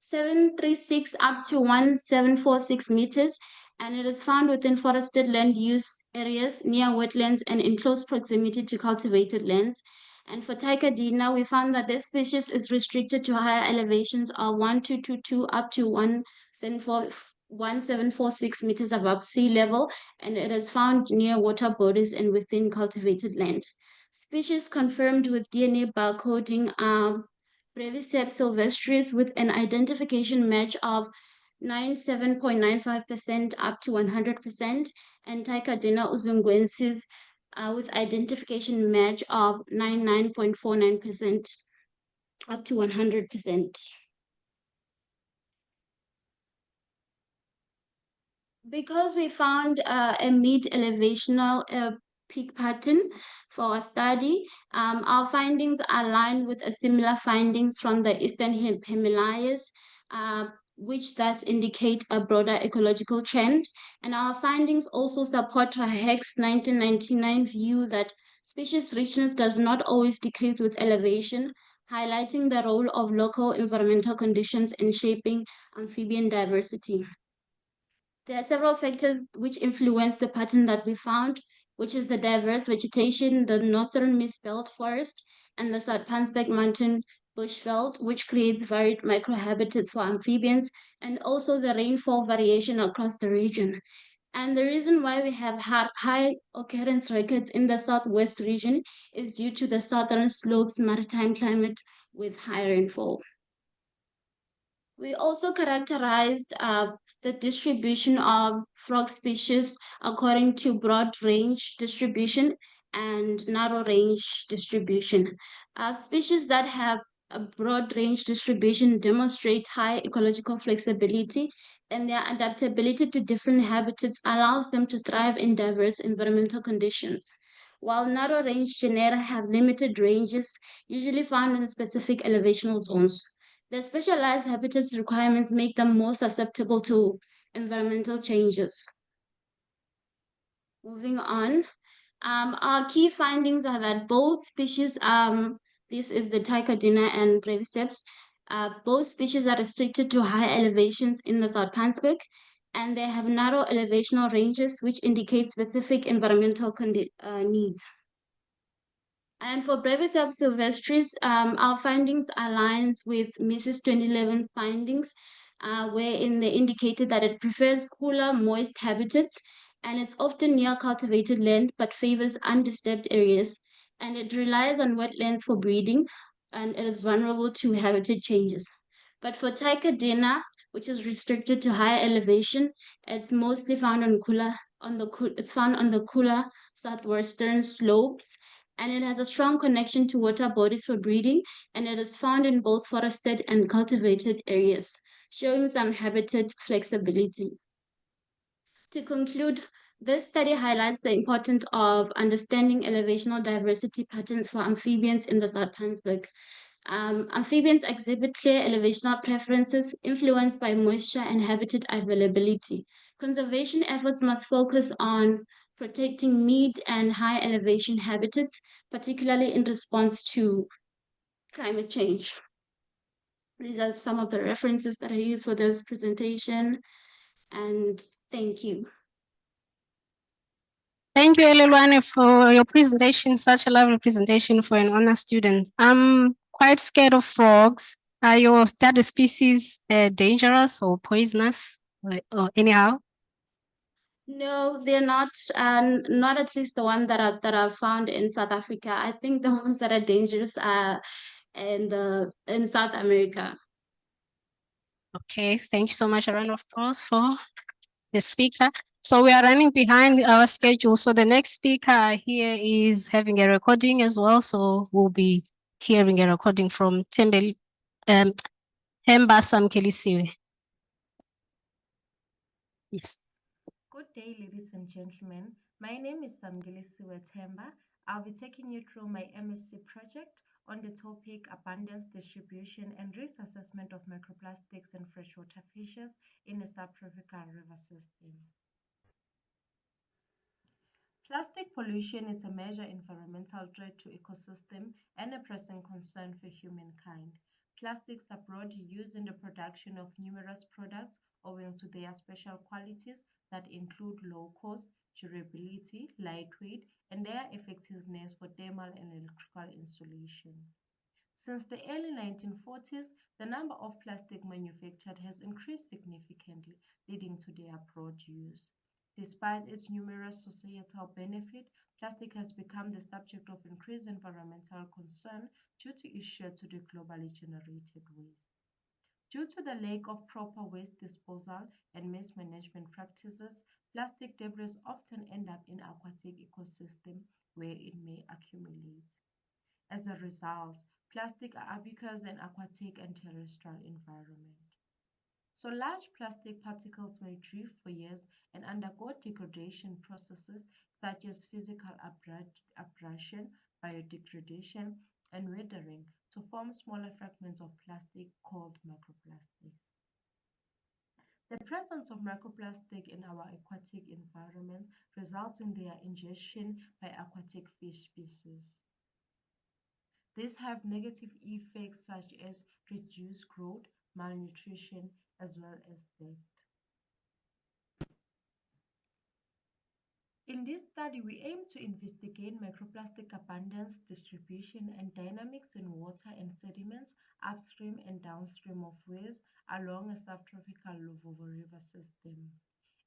736 up to 1746 meters, and it is found within forested land use areas near wetlands and in close proximity to cultivated lands. And for Tycadina, we found that this species is restricted to higher elevations of 1222 up to 1746 meters above sea level, and it is found near water bodies and within cultivated land. Species confirmed with DNA barcoding are Breviceps sylvestris with an identification match of 97.95% up to 100%, and Tycadina uzungwensis with identification match of 99.49% up to 100%. Because we found a mid-elevational peak pattern for our study, our findings align with a similar findings from the Eastern Himalayas, which thus indicate a broader ecological trend. And our findings also support Rahek's 1999 view that species richness does not always decrease with elevation, highlighting the role of local environmental conditions in shaping amphibian diversity. There are several factors which influence the pattern that we found, which is the diverse vegetation, the northern mist-belt forest, and the Zuid-Pansberg mountain bushveld, which creates varied microhabitats for amphibians, and also the rainfall variation across the region. And the reason why we have had high occurrence records in the southwest region is due to the southern slopes maritime climate with high rainfall. We also characterized the distribution of frog species according to broad range distribution and narrow range distribution. Species that have a broad range distribution demonstrate high ecological flexibility, and their adaptability to different habitats allows them to thrive in diverse environmental conditions. While narrow range genera have limited ranges, usually found in specific elevational zones. The specialized habitats requirements make them more susceptible to environmental changes. Moving on, our key findings are that both species, this is the Tycadina and Breviceps, both species are restricted to high elevations in the Zuid-Pansberg, and they have narrow elevational ranges, which indicate specific environmental needs. And for Breviceps sylvestris, our findings aligns with Mrs. 2011 findings, wherein they indicated that it prefers cooler, moist habitats, and it's often near cultivated land, but favors undisturbed areas. And it relies on wetlands for breeding, and it is vulnerable to habitat changes. But for Tycadina, which is restricted to high elevation, it's mostly found on the cooler southwestern slopes, and it has a strong connection to water bodies for breeding, and it is found in both forested and cultivated areas, showing some habitat flexibility. To conclude, this study highlights the importance of understanding elevational diversity patterns for amphibians in the Zuid-Pansberg. Amphibians exhibit clear elevational preferences influenced by moisture and habitat availability. Conservation efforts must focus on protecting mid and high elevation habitats, particularly in response to climate change. These are some of the references that I use for this presentation, and thank you. Thank you, Elelwane, for your presentation, such a lovely presentation for an honor student. I'm quite scared of frogs. Are your study species dangerous or poisonous or anyhow? No, they're not. Not at least the one that are found in South Africa. I think the ones that are dangerous are in South America. Okay, thank you so much. A round of applause for the speaker. So we are running behind our schedule. So the next speaker here is having a recording as well. So we'll be hearing a recording from Themba Samkelisiwe. Yes. Good day, ladies and gentlemen. My name is Samgelisiwe Themba. I'll be taking you through my MSc project on the topic abundance, distribution, and risk assessment of microplastics in freshwater fishes in a subtropical river system. Plastic pollution is a major environmental threat to ecosystem and a pressing concern for humankind. Plastics are broadly used in the production of numerous products owing to their special qualities that include low cost, durability, lightweight, and their effectiveness for thermal and electrical insulation. Since the early 1940s, the number of plastic manufactured has increased significantly, leading to their broad use. Despite its numerous societal benefits, plastic has become the subject of increased environmental concern due to its share to the globally generated waste. Due to the lack of proper waste disposal and mismanagement practices, plastic debris often end up in aquatic ecosystem where it may accumulate. As a result, plastic are ubiquitous in aquatic and terrestrial environment. So large plastic particles may drift for years and undergo degradation processes such as physical abrasion, biodegradation, and weathering to form smaller fragments of plastic called microplastics. The presence of microplastic in our aquatic environment results in their ingestion by aquatic fish species. These have negative effects such as reduced growth, malnutrition, as well as death. In this study, we aim to investigate microplastic abundance, distribution, and dynamics in water and sediments upstream and downstream of wells along a subtropical Luvuvo River system,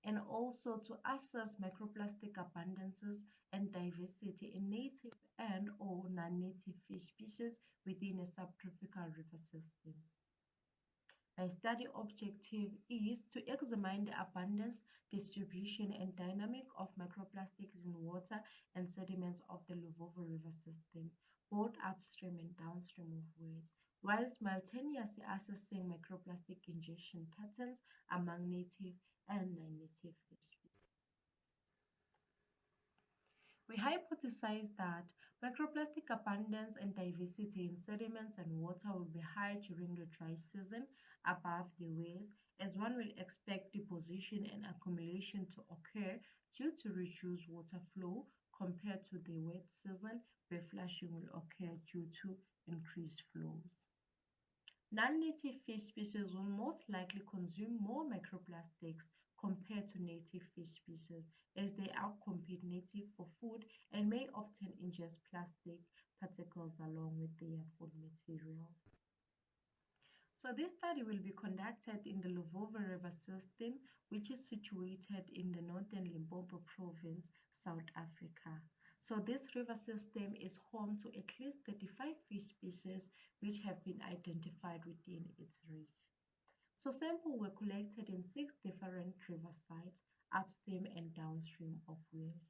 and also to assess microplastic abundances and diversity in native and/or non-native fish species within a subtropical river system. My study objective is to examine the abundance, distribution, and dynamic of microplastics in water and sediments of the Luvuvo River system, both upstream and downstream of wells, while simultaneously assessing microplastic ingestion patterns among native and non-native fish. We hypothesize that microplastic abundance and diversity in sediments and water will be high during the dry season above the wells, as one will expect deposition and accumulation to occur due to reduced water flow compared to the wet season, where flushing will occur due to increased flows. Non-native fish species will most likely consume more microplastics compared to native fish species, as they outcompete native for food and may often ingest plastic particles along with their food material. So this study will be conducted in the Luvuvo River system, which is situated in the northern Limpopo province, South Africa. So this river system is home to at least 35 fish species which have been identified within its reach. So samples were collected in 6 different river sites, upstream and downstream of wells.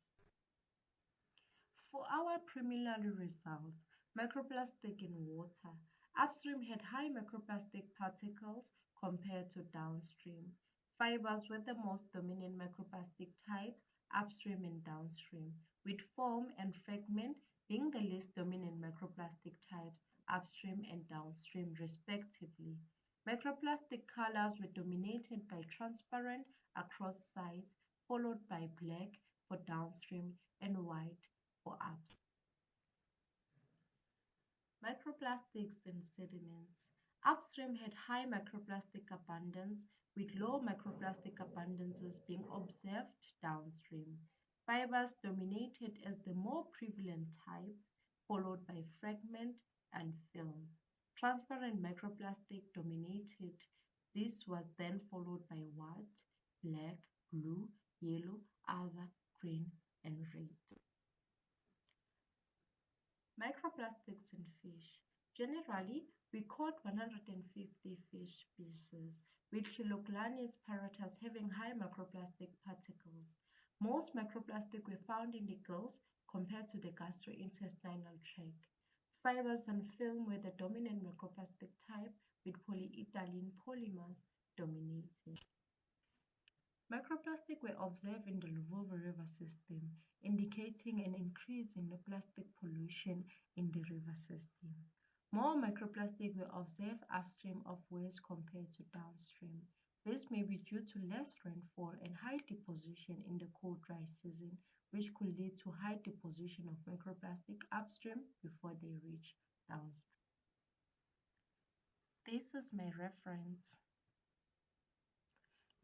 For our preliminary results, microplastic in water. Upstream had high microplastic particles compared to downstream. Fibers were the most dominant microplastic type, upstream and downstream, with foam and fragment being the least dominant microplastic types, upstream and downstream, respectively. Microplastic colors were dominated by transparent across sides, followed by black for downstream and white for upstream. Microplastics in sediments. Upstream had high microplastic abundance, with low microplastic abundances being observed downstream. Fibers dominated as the more prevalent type, followed by fragment and film. Transparent microplastic dominated. This was then followed by white, black, blue, yellow, other, green, and red. Microplastics in fish. Generally, we caught 150 fish species, with Chiloklanis paratus having high microplastic particles. Most microplastic were found in the gills compared to the gastrointestinal tract. Fibers and film were the dominant microplastic type, with polyethylene polymers dominating. Microplastic were observed in the Luvuva River system, indicating an increase in the plastic pollution in the river system. More microplastic were observed upstream of waste compared to downstream. This may be due to less rainfall and high deposition in the cold dry season, which could lead to high deposition of microplastic upstream before they reach downstream. This is my reference.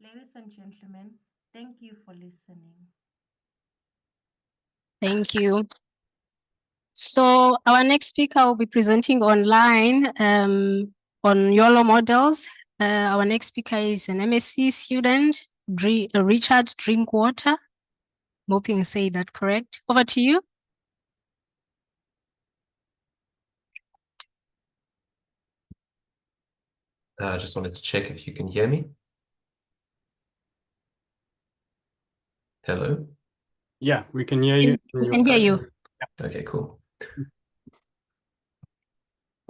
Ladies and gentlemen, thank you for listening. Thank you. So our next speaker will be presenting online on YOLO models. Our next speaker is an MSc student, Richard Drinkwater. I'm hoping you say that correct. Over to you. I just wanted to check if you can hear me. Hello? Yeah, we can hear you. We can hear you. Okay, cool.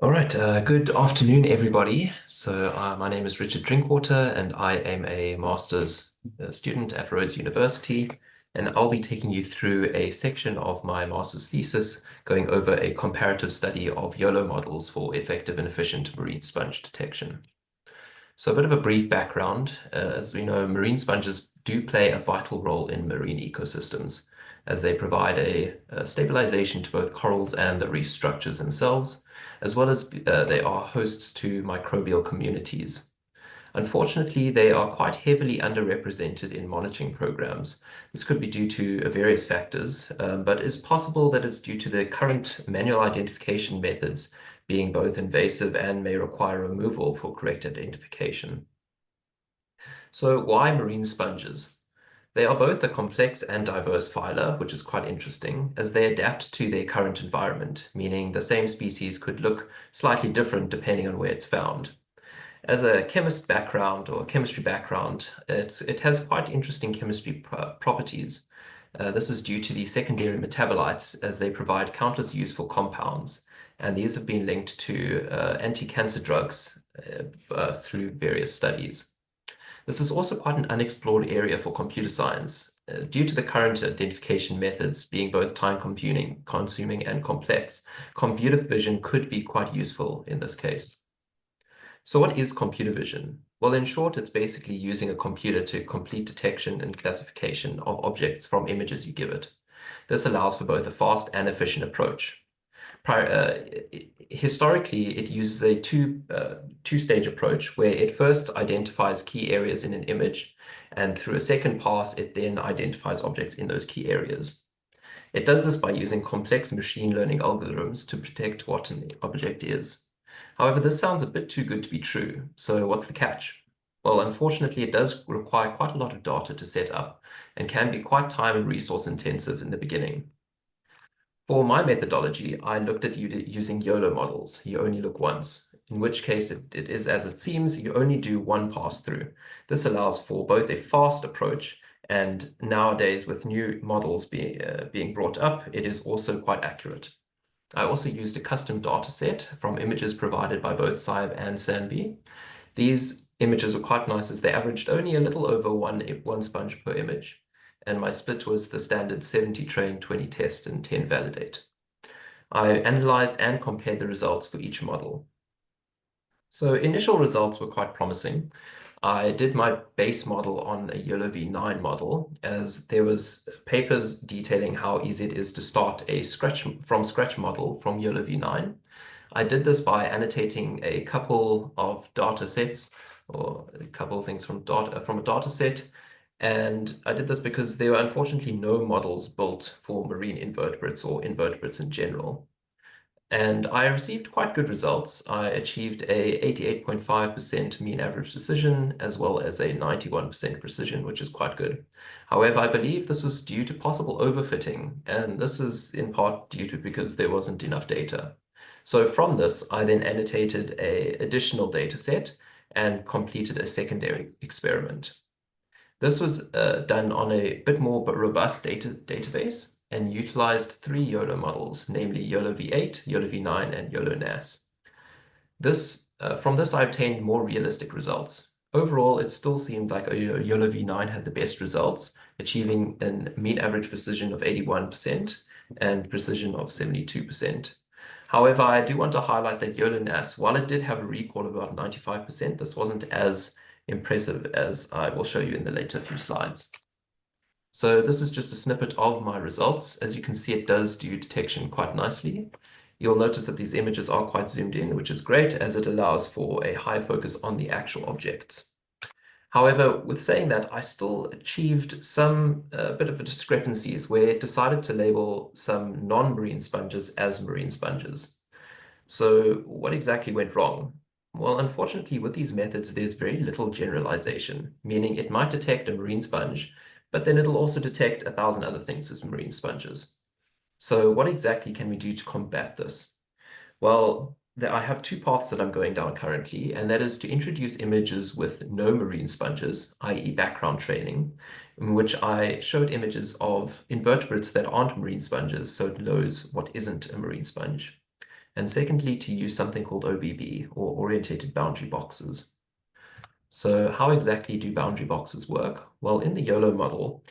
All right, good afternoon, everybody. So my name is Richard Drinkwater, and I am a master's student at Rhodes University, and I'll be taking you through a section of my master's thesis going over a comparative study of YOLO models for effective and efficient marine sponge detection. So a bit of a brief background. As we know, marine sponges do play a vital role in marine ecosystems, as they provide a stabilization to both corals and the reef structures themselves, as well as they are hosts to microbial communities. Unfortunately, they are quite heavily underrepresented in monitoring programs. This could be due to various factors, but it's possible that it's due to the current manual identification methods being both invasive and may require removal for correct identification. So why marine sponges? They are both a complex and diverse phyla, which is quite interesting, as they adapt to their current environment, meaning the same species could look slightly different depending on where it's found. As a chemist background or chemistry background, it has quite interesting chemistry properties. This is due to the secondary metabolites, as they provide countless useful compounds, and these have been linked to anti-cancer drugs through various studies. This is also quite an unexplored area for computer science. Due to the current identification methods being both time-consuming and complex, computer vision could be quite useful in this case. So what is computer vision? Well, in short, it's basically using a computer to complete detection and classification of objects from images you give it. This allows for both a fast and efficient approach. Historically, it uses a two-stage approach where it first identifies key areas in an image, and through a second pass, it then identifies objects in those key areas. It does this by using complex machine learning algorithms to predict what an object is. However, this sounds a bit too good to be true. So what's the catch? Well, unfortunately, it does require quite a lot of data to set up and can be quite time and resource intensive in the beginning. For my methodology, I looked at using YOLO models. You only look once, in which case it is as it seems, you only do one pass through. This allows for both a fast approach, and nowadays with new models being brought up, it is also quite accurate. I also used a custom data set from images provided by both SAIAB and SANBI. These images were quite nice, as they averaged only a little over one sponge per image. And my split was the standard 70 train, 20 test, and 10 validate. I analyzed and compared the results for each model. So initial results were quite promising. I did my base model on a YOLO v9 model, as there was papers detailing how easy it is to start a from scratch model from YOLO v9. I did this by annotating a couple of data sets, or a couple of things from a data set. And I did this because there were unfortunately no models built for marine invertebrates or invertebrates in general. And I received quite good results. I achieved a 88.5% mean average precision, as well as a 91% precision, which is quite good. However, I believe this was due to possible overfitting, and this is in part due to because there wasn't enough data. So from this, I then annotated an additional data set and completed a secondary experiment. This was done on a bit more but robust database and utilized 3 YOLO models, namely YOLO v8, YOLO v9, and YOLO NAS. From this, I obtained more realistic results. Overall, it still seemed like YOLO v9 had the best results, achieving a mean average precision of 81% and precision of 72%. However, I do want to highlight that YOLO NAS, while it did have a recall of about 95%, this wasn't as impressive, as I will show you in the later few slides. So this is just a snippet of my results. As you can see, it does do detection quite nicely. You'll notice that these images are quite zoomed in, which is great, as it allows for a high focus on the actual objects. However, with saying that, I still achieved some bit of a discrepancies where it decided to label some non-marine sponges as marine sponges. So what exactly went wrong? Well, unfortunately, with these methods, there's very little generalization, meaning it might detect a marine sponge, but then it'll also detect 1,000 other things as marine sponges. So what exactly can we do to combat this? Well, I have 2 paths that I'm going down currently, and that is to introduce images with no marine sponges, i.e. background training, in which I showed images of invertebrates that aren't marine sponges, so it knows what isn't a marine sponge. And secondly, to use something called OBB, or orientated boundary boxes. So how exactly do boundary boxes work? Well, in the YOLO model,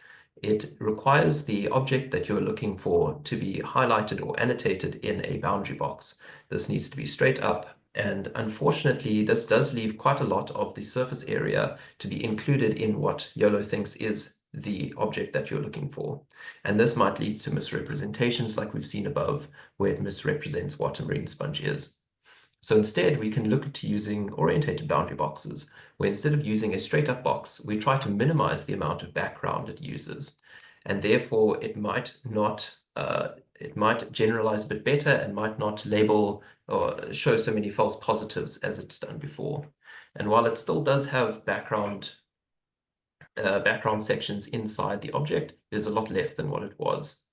it requires the object that you're looking for to be highlighted or annotated in a boundary box. This needs to be straight up, and unfortunately, this does leave quite a lot of the surface area to be included in what YOLO thinks is the object that you're looking for. And this might lead to misrepresentations like we've seen above, where it misrepresents what a marine sponge is. So instead, we can look at using orientated boundary boxes, where instead of using a straight up box, we try to minimize the amount of background it uses. And therefore, it might generalize a bit better and might not label or show so many false positives as it's done before. And while it still does have background sections inside the object, it is a lot less than what it was.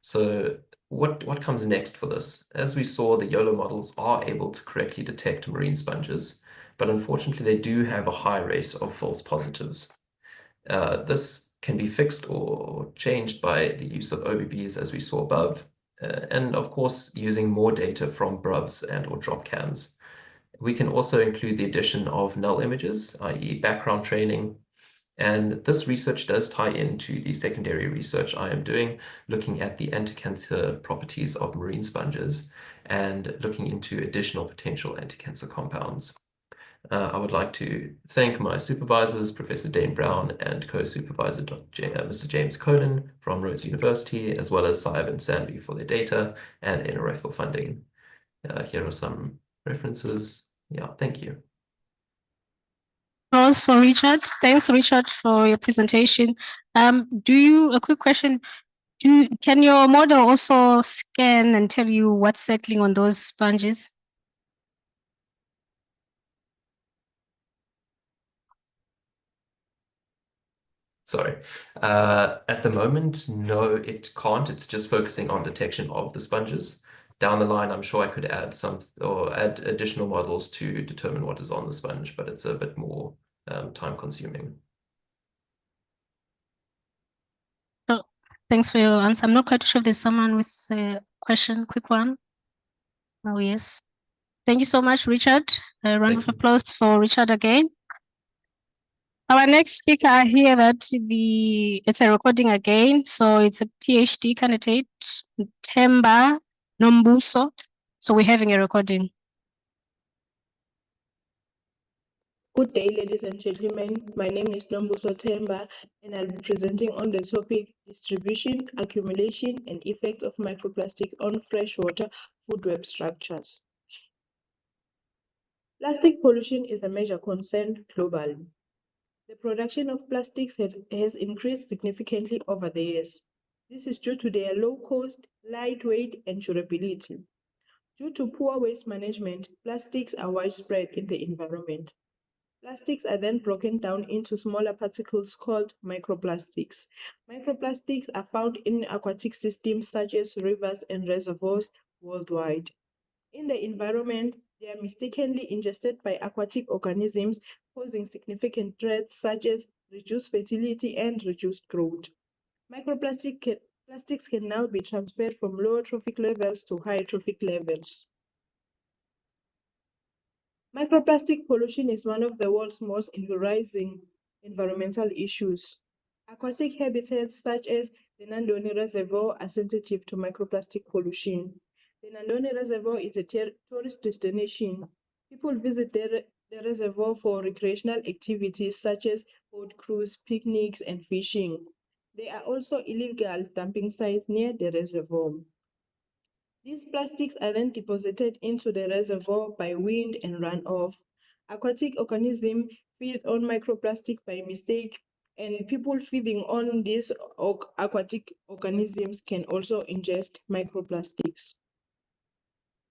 So what comes next for this? As we saw, the YOLO models are able to correctly detect marine sponges, but unfortunately they do have a high rate of false positives. This can be fixed or changed by the use of OBBs, as we saw above, and of course using more data from BRUVs and or drop cams. We can also include the addition of null images, i.e. background training. And this research does tie into the secondary research I am doing, looking at the anti-cancer properties of marine sponges and looking into additional potential anti-cancer compounds. I would like to thank my supervisors, Professor Dane Brown and co-supervisor Mr. James Colin from Rhodes University, as well as SAIAB and SANBI for their data and NRF for funding. Here are some references. Yeah, thank you. Applause for Richard. Thanks, Richard, for your presentation. A quick question. Can your model also scan and tell you what's settling on those sponges? Sorry. At the moment, no, it can't. It's just focusing on detection of the sponges. Down the line, I'm sure I could add add additional models to determine what is on the sponge, but it's a bit more time consuming. Oh, thanks for your answer. I'm not quite sure if there's someone with a question, quick one. Oh, yes. Thank you so much, Richard. A round of applause for Richard again. Our next speaker, I hear that it's a recording again. So it's a PhD candidate, Themba Nombuso. So we're having a recording. Good day, ladies and gentlemen. My name is Nombuso Themba, and I'll be presenting on the topic distribution, accumulation, and effects of microplastic on freshwater food web structures. Plastic pollution is a major concern globally. The production of plastics has increased significantly over the years. This is due to their low cost, lightweight, and durability. Due to poor waste management, plastics are widespread in the environment. Plastics are then broken down into smaller particles called microplastics. Microplastics are found in aquatic systems such as rivers and reservoirs worldwide. In the environment, they are mistakenly ingested by aquatic organisms, posing significant threats such as reduced fertility and reduced growth. Plastics can now be transferred from lower trophic levels to high trophic levels. Microplastic pollution is one of the world's most enduring environmental issues. Aquatic habitats such as the Nandoni Reservoir are sensitive to microplastic pollution. The Nandoni Reservoir is a tourist destination. People visit the reservoir for recreational activities such as boat cruise, picnics, and fishing. There are also illegal dumping sites near the reservoir. These plastics are then deposited into the reservoir by wind and runoff. Aquatic organisms feed on microplastic by mistake, and people feeding on these aquatic organisms can also ingest microplastics.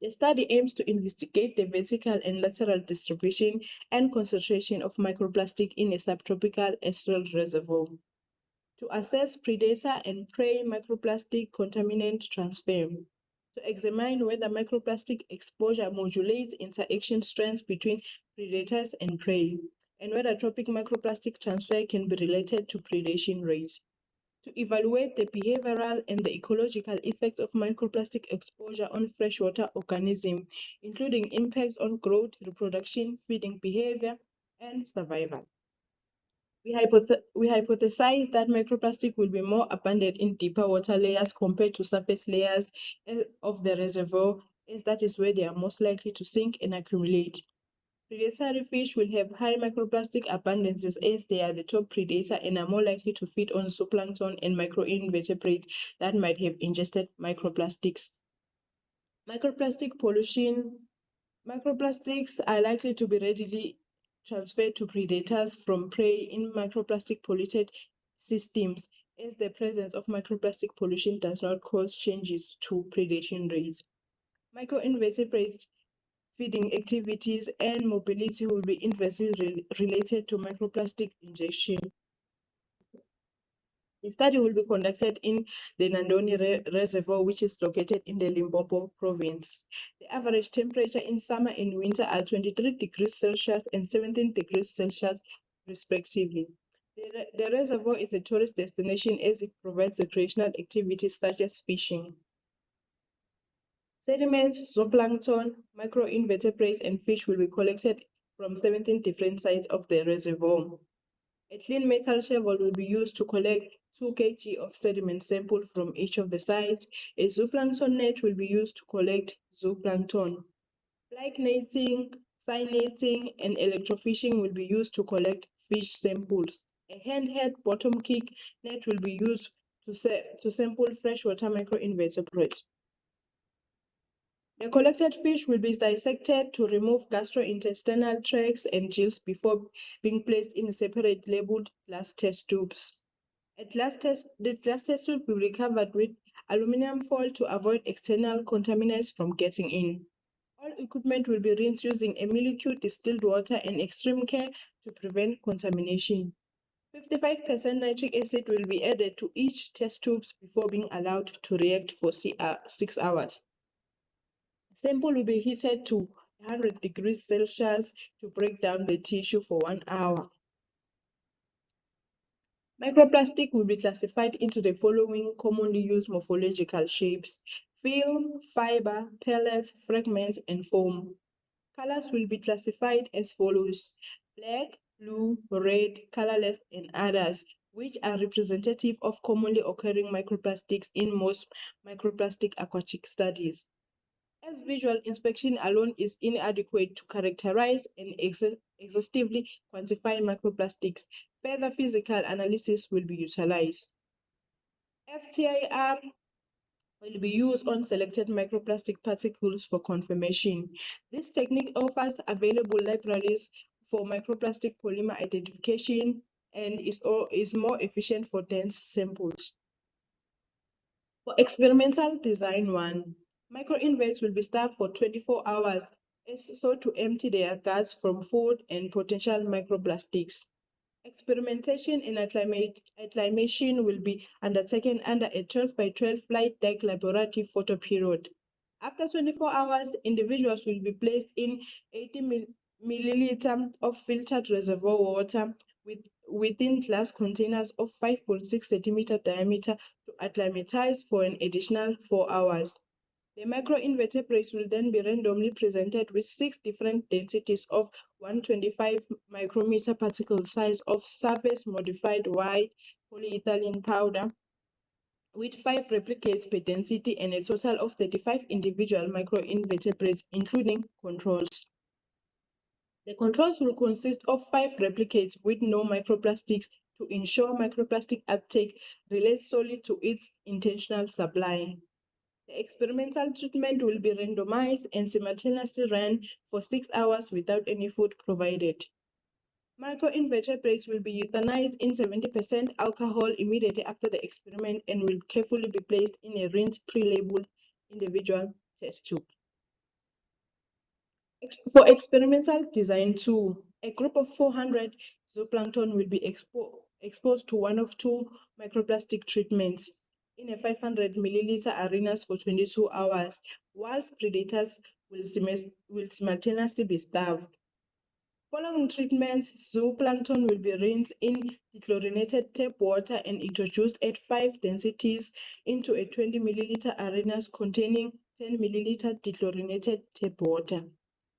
The study aims to investigate the vertical and lateral distribution and concentration of microplastic in a subtropical estuarine reservoir, to assess predator and prey microplastic contaminant transfer, to examine whether microplastic exposure modulates interaction strengths between predators and prey, and whether tropic microplastic transfer can be related to predation rates, to evaluate the behavioral and the ecological effects of microplastic exposure on freshwater organisms, including impacts on growth, reproduction, feeding behavior, and survival. We hypothesize that microplastic will be more abundant in deeper water layers compared to surface layers of the reservoir, as that is where they are most likely to sink and accumulate. Predatory fish will have high microplastic abundances as they are the top predator and are more likely to feed on zooplankton and microinvertebrates that might have ingested microplastics. Microplastic pollution. Microplastics are likely to be readily transferred to predators from prey in microplastic polluted systems, as the presence of microplastic pollution does not cause changes to predation rates. Microinvertebrates feeding activities and mobility will be inversely related to microplastic ingestion. The study will be conducted in the Nandoni Reservoir, which is located in the Limpopo province. The average temperature in summer and winter are 23 degrees Celsius and 17 degrees Celsius, respectively. The reservoir is a tourist destination as it provides recreational activities such as fishing. Sediments, zooplankton, microinvertebrates, and fish will be collected from 17 different sites of the reservoir. A clean metal shovel will be used to collect 2 kg of sediment sample from each of the sites. A zooplankton net will be used to collect zooplankton. Fly netting, netting, and electrofishing will be used to collect fish samples. A handheld bottom kick net will be used to sample freshwater microinvertebrates. The collected fish will be dissected to remove gastrointestinal tracts and gills before being placed in separate labeled glass test tubes. The glass test tube will be covered with aluminum foil to avoid external contaminants from getting in. All equipment will be rinsed using a molecule distilled water and extreme care to prevent contamination. 55% nitric acid will be added to each test tube before being allowed to react for 6 hours. Sample will be heated to 100 degrees Celsius to break down the tissue for 1 hour. Microplastic will be classified into the following commonly used morphological shapes: film, fiber, pellets, fragments, and foam. Colors will be classified as follows: black, blue, red, colorless, and others, which are representative of commonly occurring microplastics in most microplastic aquatic studies. As visual inspection alone is inadequate to characterize and exhaustively quantify microplastics, further physical analysis will be utilized. FTIR will be used on selected microplastic particles for confirmation. This technique offers available libraries for microplastic polymer identification and is more efficient for dense samples. For experimental design 1, microinverts will be staffed for 24 hours so to empty their gas from food and potential microplastics. Experimentation and acclimation will be undertaken under a 12 by 12 flight deck laboratory photo period. After 24 hours, individuals will be placed in 80 milliliter of filtered reservoir water within glass containers of 5.6 centimeter diameter to acclimatize for an additional 4 hours. The microinvertebrates will then be randomly presented with 6 different densities of 125 micrometer particle size of surface modified white polyethylene powder with 5 replicates per density and a total of 35 individual microinvertebrates, including controls. The controls will consist of 5 replicates with no microplastics to ensure microplastic uptake relates solely to its intentional supply. The experimental treatment will be randomized and simultaneously run for 6 hours without any food provided. Microinvertebrates will be euthanized in 70% alcohol immediately after the experiment and will carefully be placed in a rinsed pre-labeled individual test tube. For experimental design 2, a group of 400 zooplankton will be exposed to one of 2 microplastic treatments in a 500 milliliter arenas for 22 hours, whilst predators will simultaneously be starved. Following treatments, zooplankton will be rinsed in dechlorinated tap water and introduced at 5 densities into a 20 milliliter arenas containing 10 milliliter dechlorinated tap water.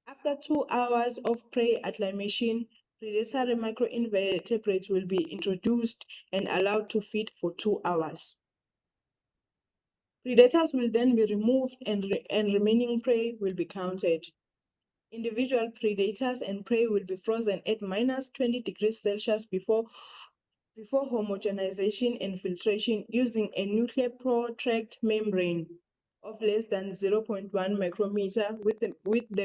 After 2 hours of prey acclimation, predatory microinvertebrates will be introduced and allowed to feed for 2 hours. Predators will then be removed and remaining prey will be counted. Individual predators and prey will be frozen at -20 degrees Celsius before homogenization and filtration using a nuclear protract membrane of less than 0.1 micrometer with the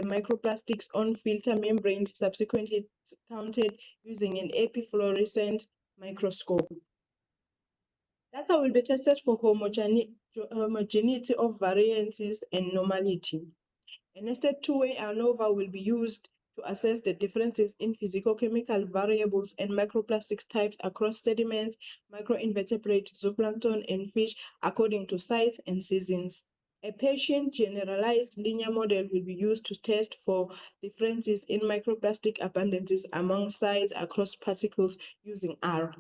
microplastics on filter membranes subsequently counted using an epifluorescent microscope. Data will be tested for homogeneity of variances and normality. A nested two-way ANOVA will be used to assess the differences in physicochemical variables and microplastics types across sediments, microinvertebrate, zooplankton, and fish according to sites and seasons. A patient generalized linear model will be used to test for differences in microplastic abundances among sites across particles using R.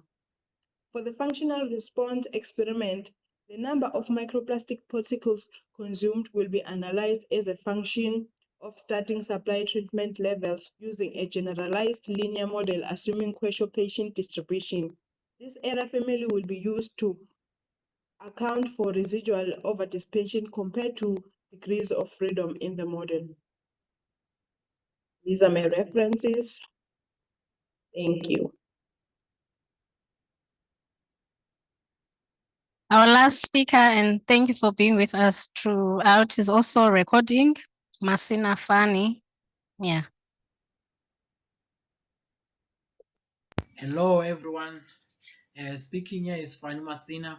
For the functional response experiment, the number of microplastic particles consumed will be analyzed as a function of starting supply treatment levels using a generalized linear model assuming Quasho patient distribution. This error family will be used to account for residual overdispersion compared to degrees of freedom in the model. These are my references. Thank you. Our last speaker, and thank you for being with us throughout, is also recording, Masina Fani. Yeah. Hello, everyone. Speaking here is Fani Masina.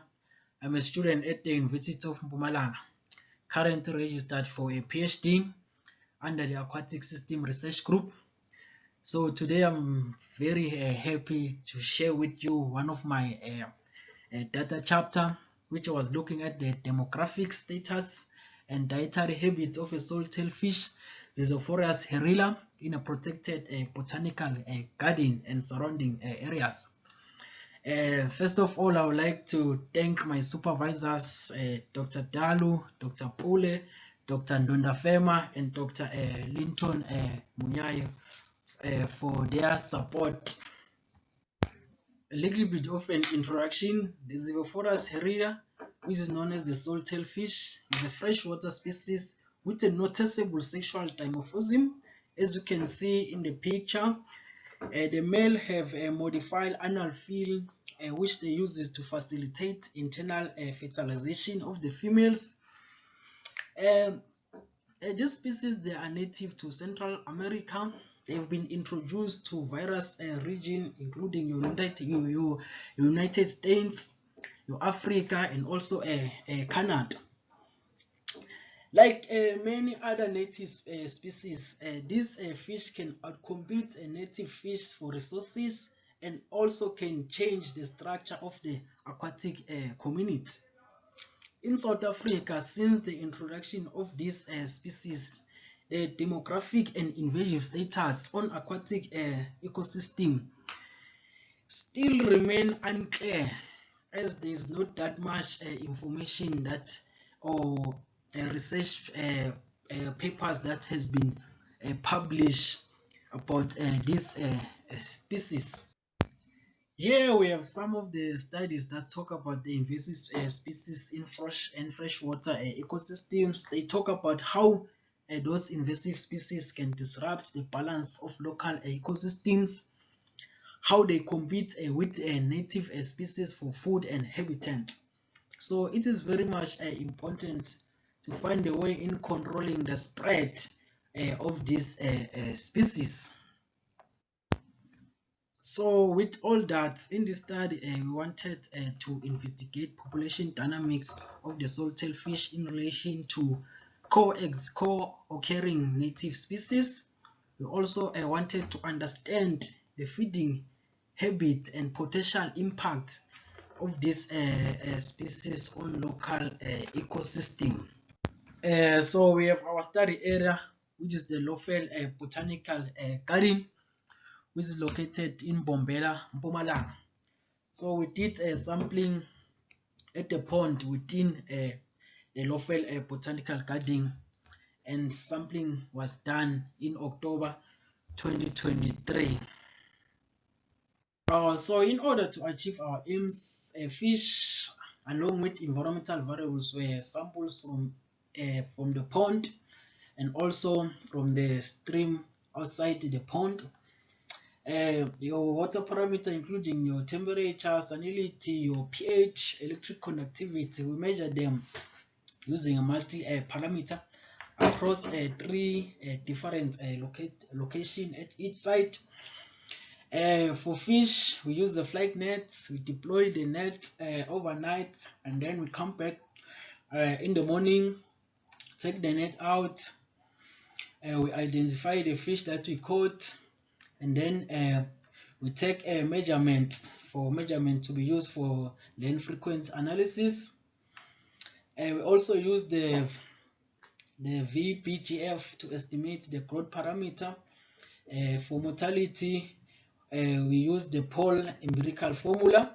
I'm a student at the University of Mpumalanga, currently registered for a PhD under the Aquatic System Research Group. So today I'm very happy to share with you one of my data chapter, which was looking at the demographic status and dietary habits of a salttail fish, Zizophorus herilla, in a protected botanical garden and surrounding areas. First of all, I would like to thank my supervisors, Dr. Dalu, Dr. Pule, Dr. Ndondafema, and Dr. Linton Munyayo for their support a little bit of an introduction. The Xiphophorus herida, which is known as the swordtail fish, is a freshwater species with a noticeable sexual dimorphism. As you can see in the picture, the male have a modified anal fill, which they use to facilitate internal fertilization of the females. These species, they are native to Central America. They've been introduced to various regions, including United States, Africa, and also Canada. Like many other native species, these fish can outcompete native fish for resources and also can change the structure of the aquatic community. In South Africa, since the introduction of these species, the demographic and invasive status on aquatic ecosystem still remain unclear, as there is not that much information that or research papers that has been published about this species. Here we have some of the studies that talk about the invasive species in freshwater ecosystems. They talk about how those invasive species can disrupt the balance of local ecosystems, how they compete with native species for food and habitat. So it is very much important to find a way in controlling the spread of these species. So with all that, in this study, we wanted to investigate population dynamics of the swordtail fish in relation to co-occurring native species. We also wanted to understand the feeding habit and potential impact of this species on local ecosystem. So we have our study area, which is the Lofel Botanical Garden, which is located in Bombela, Mpumalanga. So we did a sampling at the pond within the Lofel Botanical Garden, and sampling was done in October 2023. So in order to achieve our aims, fish along with environmental variables were samples from the pond and also from the stream outside the pond. Your water parameter, including your temperature, salinity, your pH, electric conductivity, we measure them using a multi-parameter across 3 different locations at each site. For fish, we use the flight nets. We deploy the net overnight, and then we come back in the morning, take the net out. We identify the fish that we caught, and then we take a measurement to be used for land frequency analysis. We also use the VBGF to estimate the growth parameter. For mortality, we use the Paul empirical formula.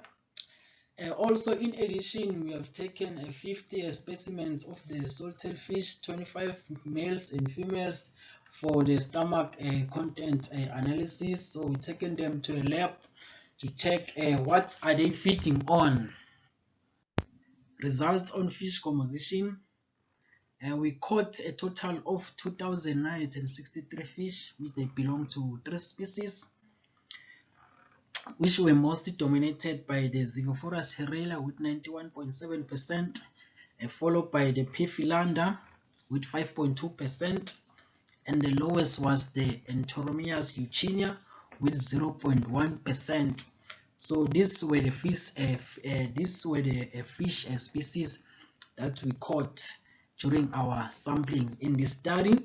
Also, in addition, we have taken 50 specimens of the swordtail fish, 25 males and females, for the stomach content analysis. So we've taken them to the lab to check what are they feeding on. Results on fish composition. We caught a total of 2,963 fish, which they belong to 3 species, which were mostly dominated by the Xiphophorus herrera with 91.7%, followed by the P. filanda with 5.2%, and the lowest was the Enteromias eugenia with 0.1%. So these were the fish species that we caught during our sampling in this study.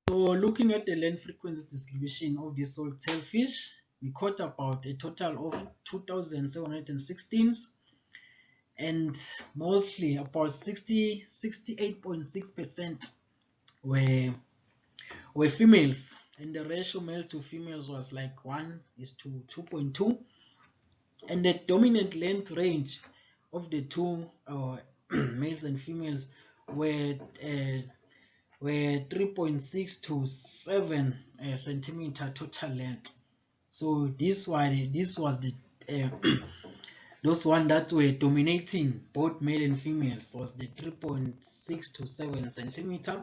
So looking at the land frequency distribution of the swordtail fish, we caught about a total of 2,716, and mostly about 68.6% were females, and the ratio male to females was like 1:2.2, and the dominant length range of the two males and females were 3.6 to 7 centimeter total length. So this was the those one that were dominating both male and females was the 3.6 to 7 centimeter.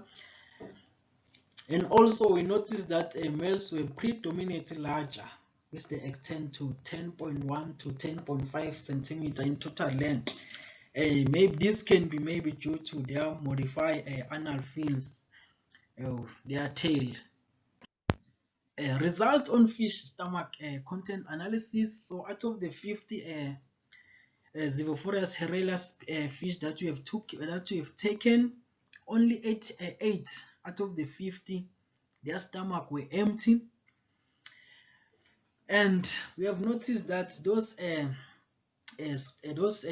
And also we noticed that males were predominantly larger, which they extend to 10.1 to 10.5 centimeter in total length. Maybe this can be maybe due to their modified anal fins, their tail. Results on fish stomach content analysis. So out of the 50 Zivophorus herellus fish that we have taken, only 8 out of the 50, their stomach were empty. And we have noticed that those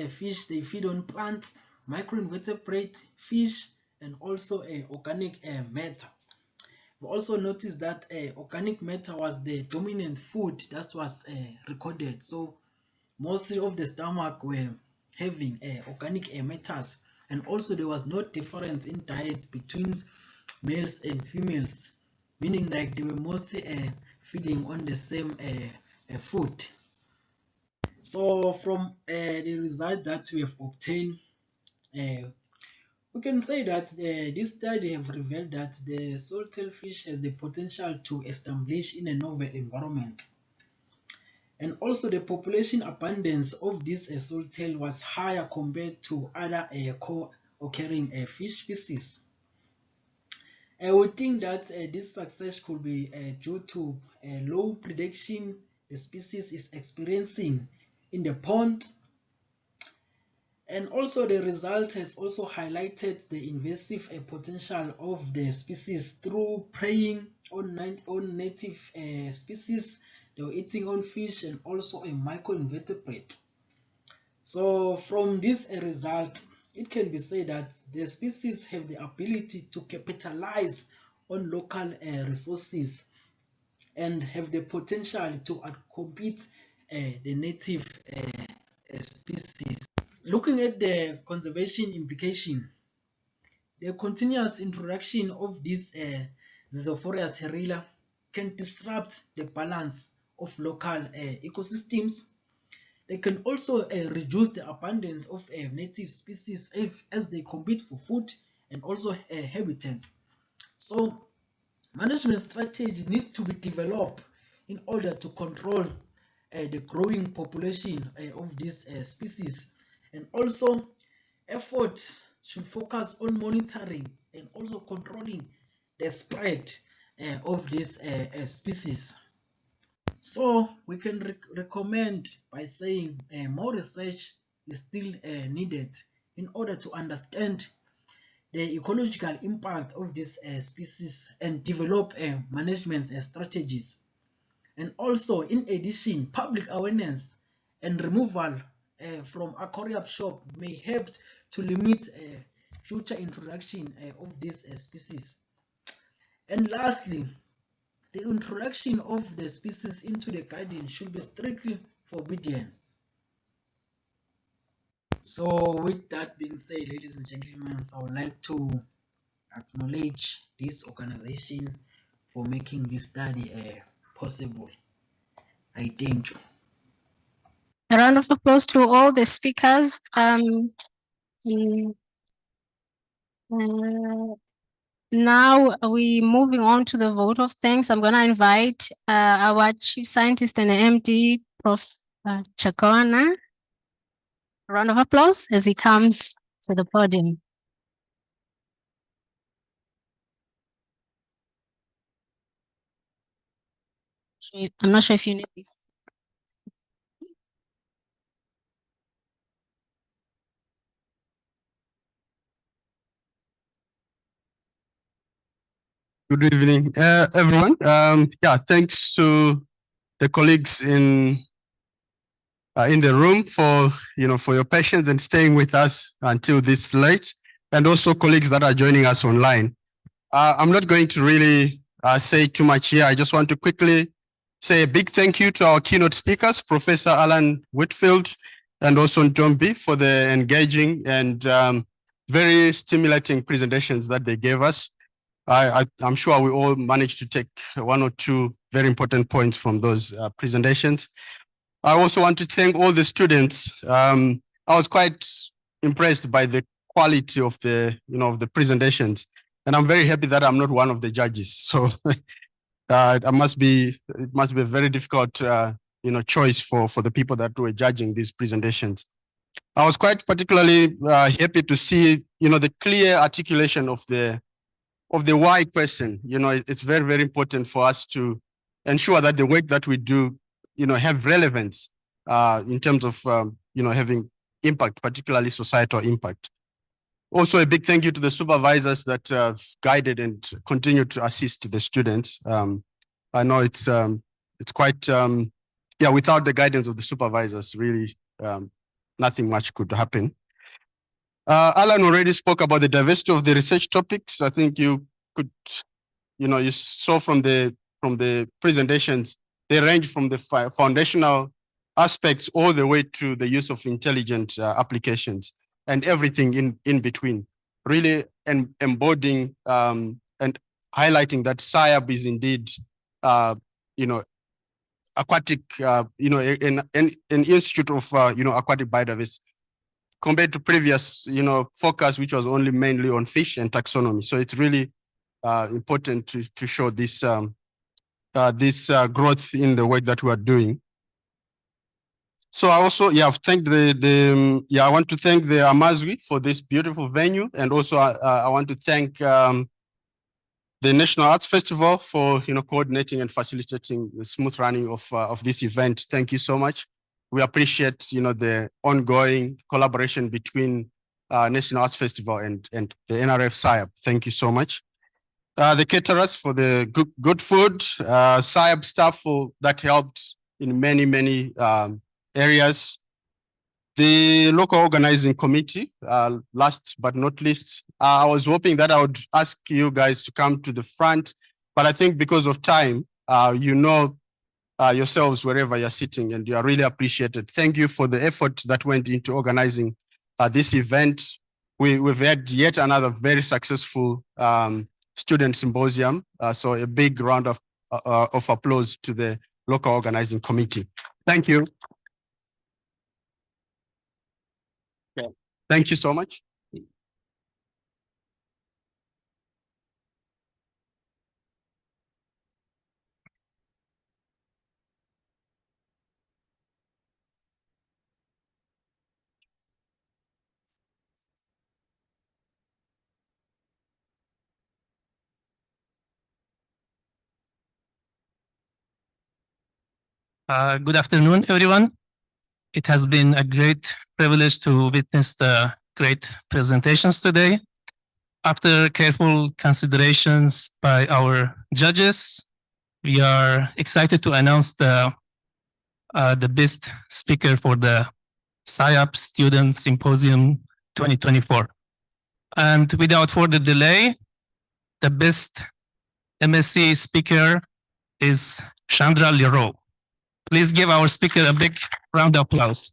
fish, they feed on plants, microinvertebrate fish, and also organic matter. We also noticed that organic matter was the dominant food that was recorded. So mostly of the stomach were having organic matters, and also there was no difference in diet between males and females, meaning like they were mostly feeding on the same food. So from the result that we have obtained, we can say that this study have revealed that the salttail fish has the potential to establish in a novel environment. And also the population abundance of this salttail was higher compared to other co-occurring fish species. We think that this success could be due to low predation the species is experiencing in the pond. And also the result has also highlighted the invasive potential of the species through preying on native species. They were eating on fish and also a microinvertebrate. So from this result, it can be said that the species have the ability to capitalize on local resources and have the potential to outcompete the native species. Looking at the conservation implication, the continuous introduction of this Zivophorus herella can disrupt the balance of local ecosystems. They can also reduce the abundance of native species as they compete for food and also habitats. So management strategies need to be developed in order to control the growing population of these species. And also effort should focus on monitoring and also controlling the spread of these species. So we can recommend by saying more research is still needed in order to understand the ecological impact of this species and develop management strategies. And also, in addition, public awareness and removal from aquarium shop may help to limit future introduction of this species. And lastly, the introduction of the species into the garden should be strictly forbidden. So with that being said, ladies and gentlemen, I would like to acknowledge this organization for making this study possible. I thank you. A round of applause to all the speakers. Now we're moving on to the vote of thanks. I'm going to invite our Chief Scientist and MD, Prof. Chakwana. A round of applause as he comes to the podium. I'm not sure if you need this. Good evening, everyone. Yeah, thanks to the colleagues in the room for for your patience and staying with us until this late, and also colleagues that are joining us online. I'm not going to really say too much here. I just want to quickly say a big thank you to our keynote speakers, Professor Alan Whitfield and also Njombi, for the engaging and very stimulating presentations that they gave us. I'm sure we all managed to take one or two very important points from those presentations. I also want to thank all the students. I was quite impressed by the quality of the, of the presentations, and I'm very happy that I'm not one of the judges. So it must be a very difficult, choice for the people that were judging these presentations. I was quite particularly happy to see, the clear articulation of the why question. It's very, very important for us to ensure that the work that we do, have relevance in terms of, having impact, particularly societal impact. Also, a big thank you to the supervisors that have guided and continue to assist the students. I know it's quite, without the guidance of the supervisors, really, nothing much could happen. Alan already spoke about the diversity of the research topics. I think you could, you saw from the presentations, they range from the foundational aspects all the way to the use of intelligent applications and everything in between, really embodying and highlighting that SAIAB is indeed, aquatic, an institute of, aquatic biodiversity, compared to previous, focus, which was only mainly on fish and taxonomy. So it's really important to show this growth in the work that we are doing. So I also, thank I want to thank the Amazwi for this beautiful venue, and also I want to thank the National Arts Festival for coordinating and facilitating the smooth running of this event. Thank you so much. We appreciate the ongoing collaboration between National Arts Festival and the NRF-SAIAB. Thank you so much. The caterers for the good food, SAIAB staff that helped in many areas. The local organizing committee, last but not least, I was hoping that I would ask you guys to come to the front, but I think because of time, yourselves wherever you're sitting, and you are really appreciated. Thank you for the effort that went into organizing this event. We've had yet another very successful student symposium, so a big round of applause to the local organizing committee. Thank you. Okay. Thank you so much. Good afternoon, everyone. It has been a great privilege to witness the great presentations today. After careful considerations by our judges, we are excited to announce the best speaker for the SAIAB Student Symposium 2024. And without further delay, the best MSc speaker is Chandra Leroux. Please give our speaker a big round of applause.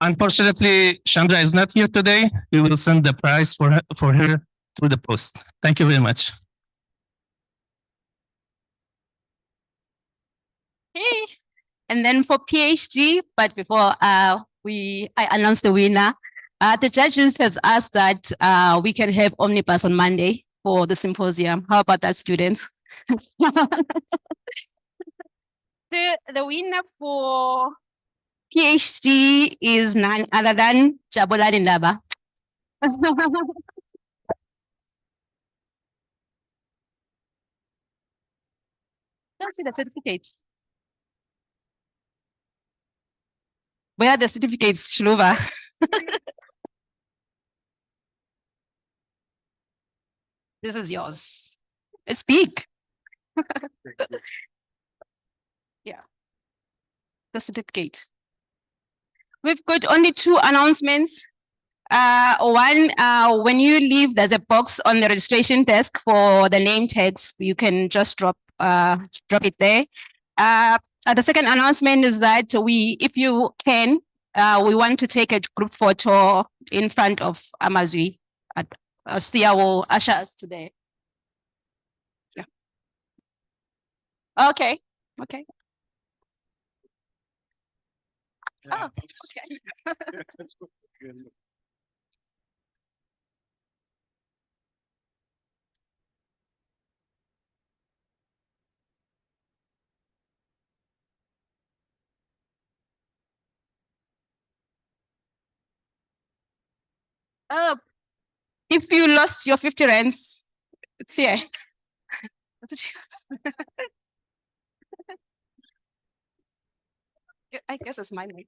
Unfortunately, Chandra is not here today. We will send the prize for her through the post. Thank you very much. Okay. And then for PhD, but before I announce the winner, the judges have asked that we can have omnibus on Monday for the symposium. How about that, students? The winner for PhD is none other than Jabulani Ndaba. Don't see the certificates. Where are the certificates, Shluva? This is yours. It's big. Yeah. The certificate. We've got only two announcements. One, when you leave, there's a box on the registration desk for the name tags. You can just drop it there. The second announcement is that if you can, we want to take a group photo in front of Amazwi. Sia will usher us today. Yeah. Okay. Okay. Oh, okay. If you lost your 50 rands, it's here. I guess it's my name.